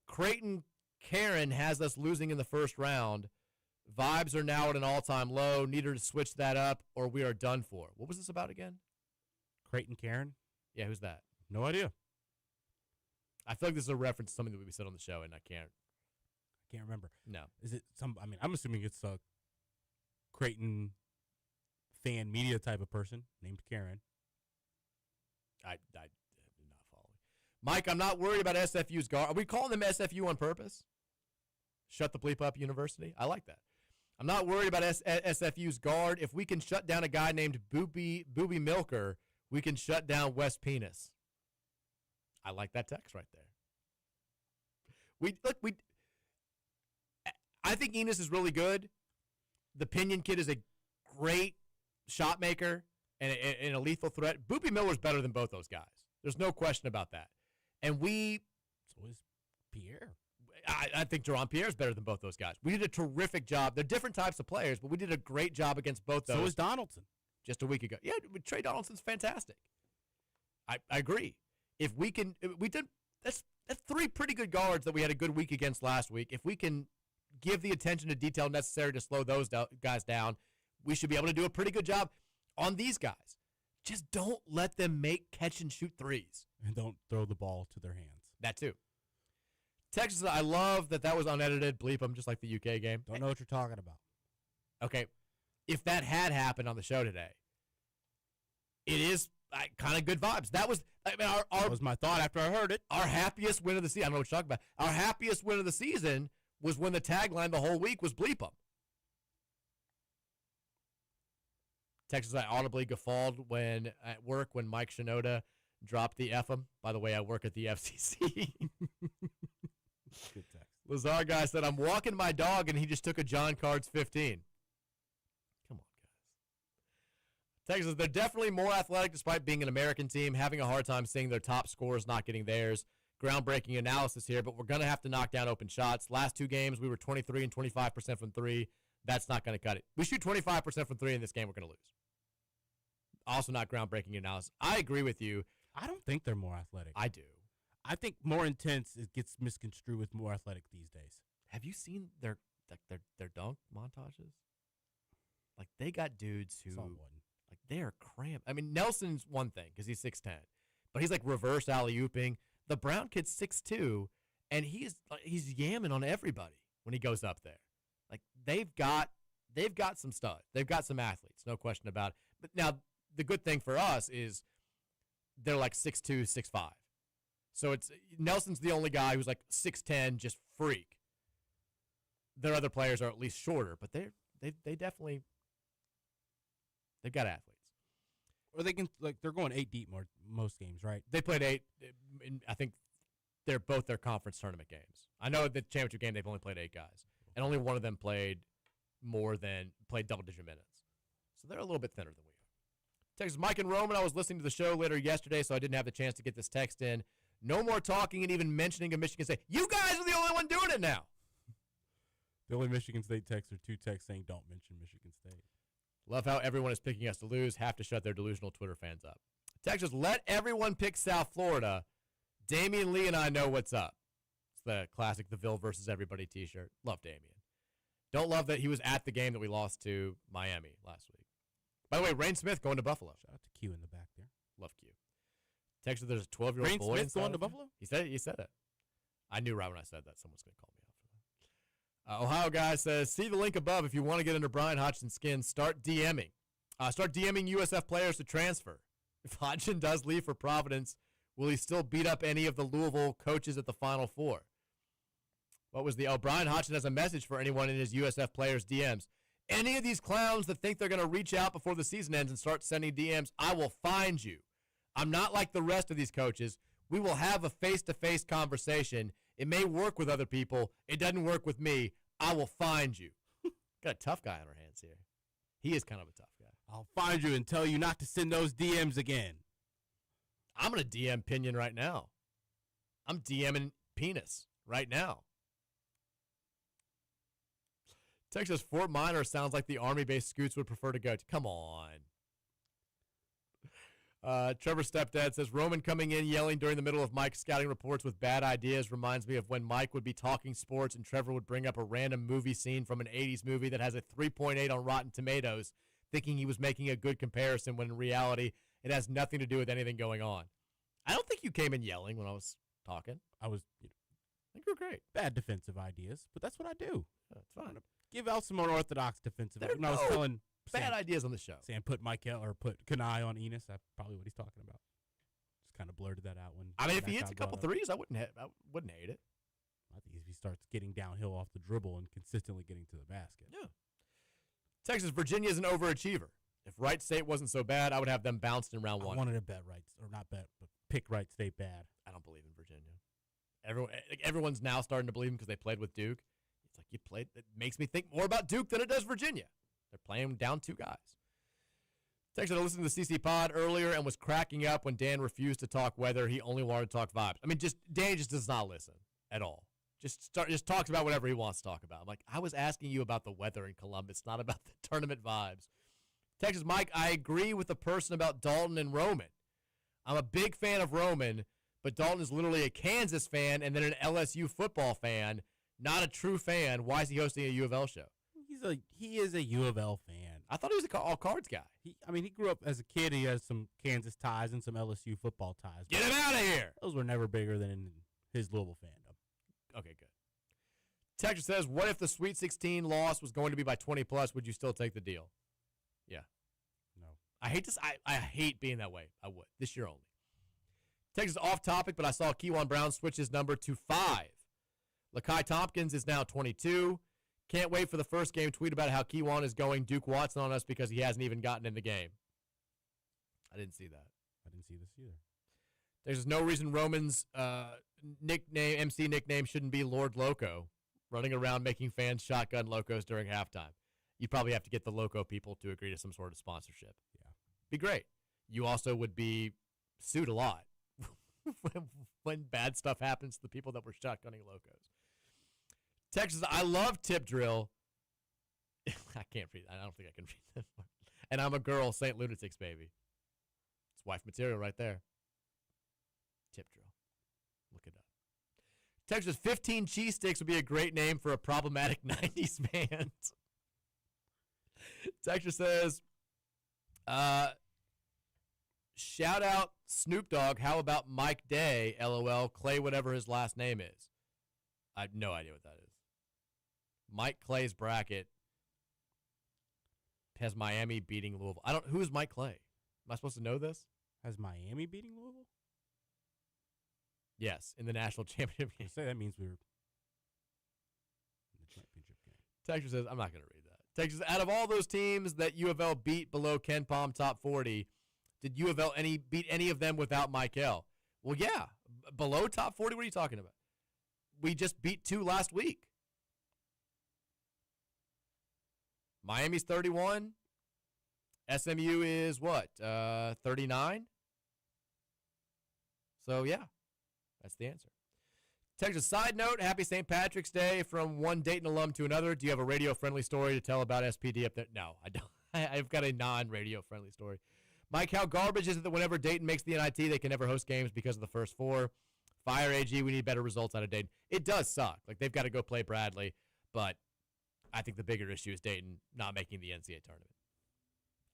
Creighton Karen has us losing in the first round. Vibes are now at an all-time low. Need her to switch that up or we are done for. What was this about again? Creighton Karen? Yeah, who's that? No idea. I feel like this is a reference to something that we said on the show, and I can't remember. No. Is it I'm assuming it's a Creighton fan media type of person named Karen. I did not follow. Mike, I'm not worried about SFU's guard. Are we calling them SFU on purpose? Shut the bleep up university? I like that. I'm not worried about SFU's guard. If we can shut down a guy named Booby Milker, we can shut down West Penis. I like that text right there. I think Enos is really good. The Pinion kid is a great shot maker and a lethal threat. Booby Miller's better than both those guys. There's no question about that. And so is Pierre. I think Jerron Pierre is better than both those guys. We did a terrific job. They're different types of players, but we did a great job against both those. So is Donaldson. Just a week ago. Yeah, Trey Donaldson's fantastic. I agree. If we can, that's 3 pretty good guards that we had a good week against last week. If we can give the attention to detail necessary to slow those guys down, we should be able to do a pretty good job on these guys. Just don't let them make catch and shoot threes. And don't throw the ball to their hands. That too. Texas, I love that was unedited. Bleep them just like the UK game. Don't know what you're talking about. Okay. If that had happened on the show today, it is kind of good vibes. That was that was my thought after I heard it. Our happiest win of the season. I don't know what you're talking about. Our happiest win of the season was when the tagline the whole week was bleep them. Texas, I audibly guffawed at work when Mike Shinoda dropped the F him. By the way, I work at the FCC. Good text. Lazar guy said, I'm walking my dog, and he just took a John Cards 15. Come on, guys. Texas, they're definitely more athletic despite being an American team, having a hard time seeing their top scorers not getting theirs. Groundbreaking analysis here, but we're going to have to knock down open shots. Last 2 games, we were 23 and 25% from 3. That's not going to cut it. We shoot 25% from 3 in this game, we're going to lose. Also not groundbreaking analysis. I agree with you. I don't think they're more athletic. I do. I think more intense it gets misconstrued with more athletic these days. Have you seen their dunk montages? Like, they got dudes who, like, they are cramped. I mean, Nelson's one thing because he's 6'10", but he's like reverse alley-ooping. The Brown kid's 6'2", and he's yamming on everybody when he goes up there. Like, they've got some studs. They've got some athletes, no question about it. But now the good thing for us is they're like 6'2", 6'5". So Nelson's the only guy who's like 6'10", just freak. Their other players are at least shorter, but they definitely they've got athletes. Or they can they're going 8 deep most games, right? They played 8. I think they're both their conference tournament games. I know the championship game they've only played 8 guys, and only one of them played more than played double-digit minutes. So they're a little bit thinner than we are. Texas Mike and Roman, I was listening to the show later yesterday, so I didn't have the chance to get this text in. No more talking and even mentioning of Michigan State. You guys are the only one doing it now. The only Michigan State texts are 2 texts saying don't mention Michigan State. Love how everyone is picking us to lose. Have to shut their delusional Twitter fans up. Texas, let everyone pick South Florida. Damian Lee and I know what's up. It's the classic The Ville versus everybody t-shirt. Love Damian. Don't love that he was at the game that we lost to Miami last week. By the way, Rain Smith going to Buffalo. Shout out to Q in the back there. Love Q. Texas, there's a 12-year-old Rain boy Smith going to Buffalo? He said it. I knew right when I said that someone's going to call me out for that. Ohio guy says, see the link above if you want to get under Brian Hodgson's skin. Start DMing. Start DMing USF players to transfer. If Hodgson does leave for Providence, will he still beat up any of the Louisville coaches at the Final Four? What was Brian Hodgson has a message for anyone in his USF players' DMs. Any of these clowns that think they're going to reach out before the season ends and start sending DMs, I will find you. I'm not like the rest of these coaches. We will have a face-to-face conversation. It may work with other people. It doesn't work with me. I will find you. Got a tough guy on our hands here. He is kind of a tough guy. I'll find you and tell you not to send those DMs again. I'm going to DM Pinion right now. I'm DMing Penis right now. Texas Fort Minor sounds like the Army-based Scoots would prefer to go to. Come on. Trevor Stepdad says, Roman coming in yelling during the middle of Mike's scouting reports with bad ideas reminds me of when Mike would be talking sports and Trevor would bring up a random movie scene from an 80s movie that has a 3.8 on Rotten Tomatoes, thinking he was making a good comparison when in reality it has nothing to do with anything going on. I don't think you came in yelling when I was talking. I was, I think you were great. bad defensive ideas, but that's what I do. That's fine. Give out some unorthodox defensive. There are When I was no telling Bad Sam, ideas on the show. Sam put Michael or put Kanai on Enos, that's probably what he's talking about. Just kind of blurted that out when. I mean, if he that hits a got couple brought up. threes, I wouldn't hate it. I think if he starts getting downhill off the dribble and consistently getting to the basket. Yeah. Texas, Virginia is an overachiever. If Wright State wasn't so bad, I would have them bounced in round I one. wanted to bet Wright, or not bet, but pick Wright State bad. I don't believe in Virginia. Everyone's now starting to believe him because they played with Duke. It's like you played. It makes me think more about Duke than it does Virginia. They're playing down 2 guys. Texas, I listened to the CC Pod earlier and was cracking up when Dan refused to talk weather. He only wanted to talk vibes. I mean, Dan just does not listen at all. Just talks about whatever he wants to talk about. I'm like, I was asking you about the weather in Columbus, not about the tournament vibes. Texas Mike, I agree with the person about Dalton and Roman. I'm a big fan of Roman, but Dalton is literally a Kansas fan and then an LSU football fan, not a true fan. Why is he hosting a U of L show? He is a U of L fan. I thought he was an all cards guy. He grew up as a kid. He has some Kansas ties and some LSU football ties. Get him out of here. Those were never bigger than in his Louisville fandom. Okay, good. Texas says, what if the Sweet 16 loss was going to be by 20-plus? Would you still take the deal? Yeah. No. I hate this. I hate being that way. I would. This year only. Texas off topic, but I saw Kewan Brown switch his number to 5. Lakai Tompkins is now 22. Can't wait for the first game tweet about how Kewan is going Duke Watson on us because he hasn't even gotten in the game. I didn't see that. I didn't see this either. There's no reason Roman's MC nickname shouldn't be Lord Loco, running around making fans shotgun locos during halftime. You'd probably have to get the Loco people to agree to some sort of sponsorship. Yeah. Be great. You also would be sued a lot when bad stuff happens to the people that were shotgunning locos. Texas, I love Tip Drill. I can't read. I don't think I can read that one. And I'm a girl, St. Lunatics, baby. It's wife material right there. Tip Drill. Look it up. Texas, 15 cheese sticks would be a great name for a problematic 90s band. Texas says, shout out Snoop Dogg. How about Mike Day? LOL. Clay, whatever his last name is. I have no idea what that is. Mike Clay's bracket has Miami beating Louisville. Who's Mike Clay? Am I supposed to know this? Has Miami beating Louisville? Yes, in the national championship game. Say that means we were in the championship game. Texas says, I'm not going to read that. Texas, out of all those teams that U of L beat below Ken Palm top 40, did U of L beat any of them without Michael? Well, yeah. Below top 40, what are you talking about? We just beat 2 last week. Miami's 31. SMU is what? 39? So, yeah, that's the answer. Texas side note, happy St. Patrick's Day from one Dayton alum to another. Do you have a radio-friendly story to tell about SPD up there? No, I don't. I've got a non-radio-friendly story. Mike, how garbage is it that whenever Dayton makes the NIT, they can never host games because of the first four? Fire AG, we need better results out of Dayton. It does suck. Like, they've got to go play Bradley, but I think the bigger issue is Dayton not making the NCAA tournament.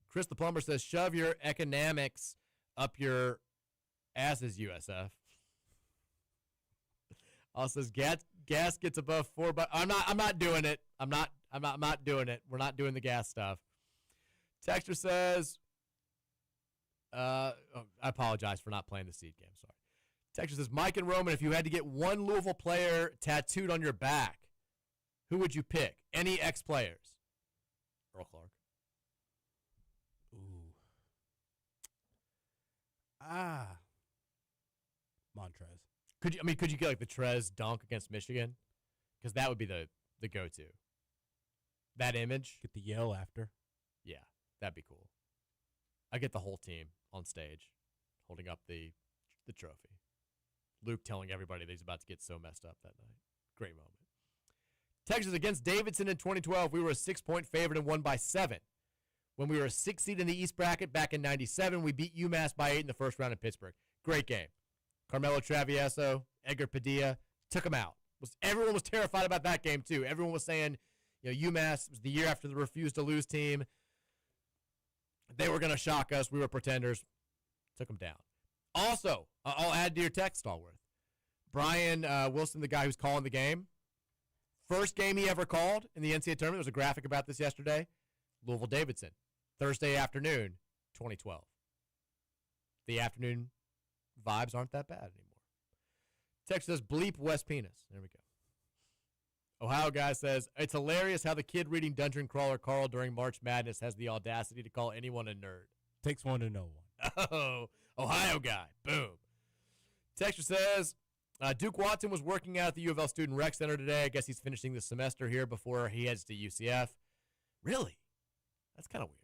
Chris the Plumber says, shove your economics up your asses, USF. Also says, gas gets above $4. I'm not doing it. I'm not doing it. We're not doing the gas stuff. Texter says, I apologize for not playing the seed game. Sorry. Texter says, Mike and Roman, if you had to get one Louisville player tattooed on your back, who would you pick? Any ex-players? Earl Clark. Ooh. Montrez. Could you get like the Trez dunk against Michigan? Because that would be the go-to. That image. Get the yell after. Yeah, that'd be cool. I get the whole team on stage holding up the trophy. Luke telling everybody that he's about to get so messed up that night. Great moment. Texas against Davidson in 2012. We were a 6-point favorite and won by 7. When we were a 6th seed in the East bracket back in 97, we beat UMass by 8 in the first round in Pittsburgh. Great game. Carmelo Travieso, Edgar Padilla, took them out. Everyone was terrified about that game, too. Everyone was saying, UMass was the year after the refuse-to-lose team. They were going to shock us. We were pretenders. Took them down. Also, I'll add to your text, Stallworth. Brian Wilson, the guy who's calling the game, first game he ever called in the NCAA tournament, there was a graphic about this yesterday, Louisville-Davidson, Thursday afternoon, 2012. The afternoon vibes aren't that bad anymore. Text says, bleep West Penis. There we go. Ohio guy says, it's hilarious how the kid reading Dungeon Crawler Carl during March Madness has the audacity to call anyone a nerd. Takes one to know one. Oh, Ohio guy. Boom. Texture says, Duke Watson was working out at the U of L Student Rec Center today. I guess he's finishing the semester here before he heads to UCF. Really? That's kind of weird.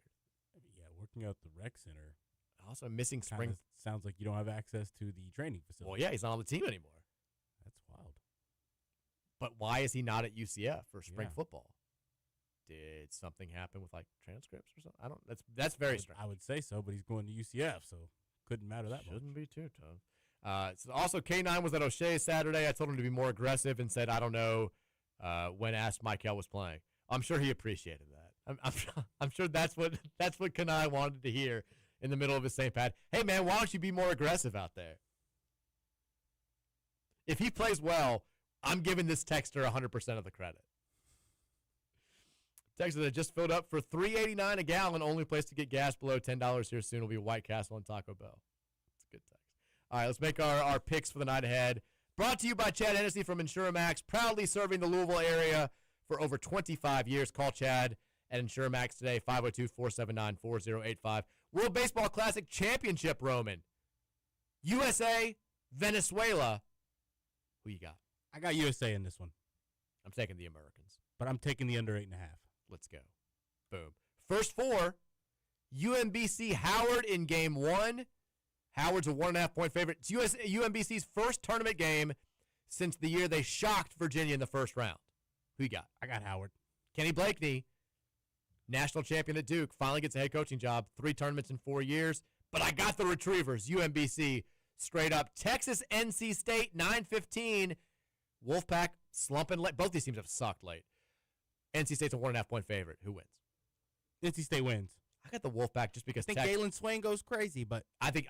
Yeah, working out at the rec center. Also missing spring. Sounds like you don't have access to the training facility. Well, yeah, he's not on the team anymore. That's wild. But why is he not at UCF for spring football? Did something happen with like transcripts or something? I don't. That's very strange. I would say so, but he's going to UCF, so couldn't matter that much. Shouldn't be too tough. So also, K9 was at O'Shea Saturday. I told him to be more aggressive and said, I don't know, when asked Michael was playing. I'm sure he appreciated that. I'm sure that's what Kanai wanted to hear in the middle of his St. Pat. Hey, man, why don't you be more aggressive out there? If he plays well, I'm giving this texter 100% of the credit. Texas that just filled up for $3.89 a gallon. Only place to get gas below $10 here soon will be White Castle and Taco Bell. It's a good text. All right, let's make our picks for the night ahead. Brought to you by Chad Hennessy from InsureMax, proudly serving the Louisville area for over 25 years. Call Chad at InsureMax today, 502-479-4085. World Baseball Classic Championship, Roman. USA, Venezuela. Who you got? I got USA in this one. I'm taking the Americans. But I'm taking the under 8.5. Let's go. Boom. First four, UMBC Howard in game 1. Howard's a 1.5-point favorite. It's UMBC's first tournament game since the year they shocked Virginia in the first round. Who you got? I got Howard. Kenny Blakeney, national champion at Duke, finally gets a head coaching job. 3 tournaments in 4 years. But I got the Retrievers, UMBC, straight up. Texas, NC State, 9:15. Wolfpack slumping late. Both these teams have sucked late. NC State's a 1.5-point favorite. Who wins? NC State wins. I got the Wolfpack just because I think Dalen Swain goes crazy, but I think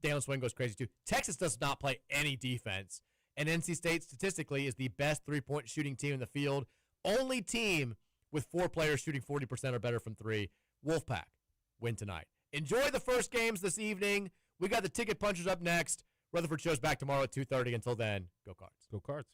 Dalen Swain goes crazy too. Texas does not play any defense, and NC State statistically is the best 3-point shooting team in the field. Only team with 4 players shooting 40% or better from 3. Wolfpack win tonight. Enjoy the first games this evening. We got the Ticket Punchers up next. Rutherford show's back tomorrow at 2:30. Until then, go Cards. Go Cards.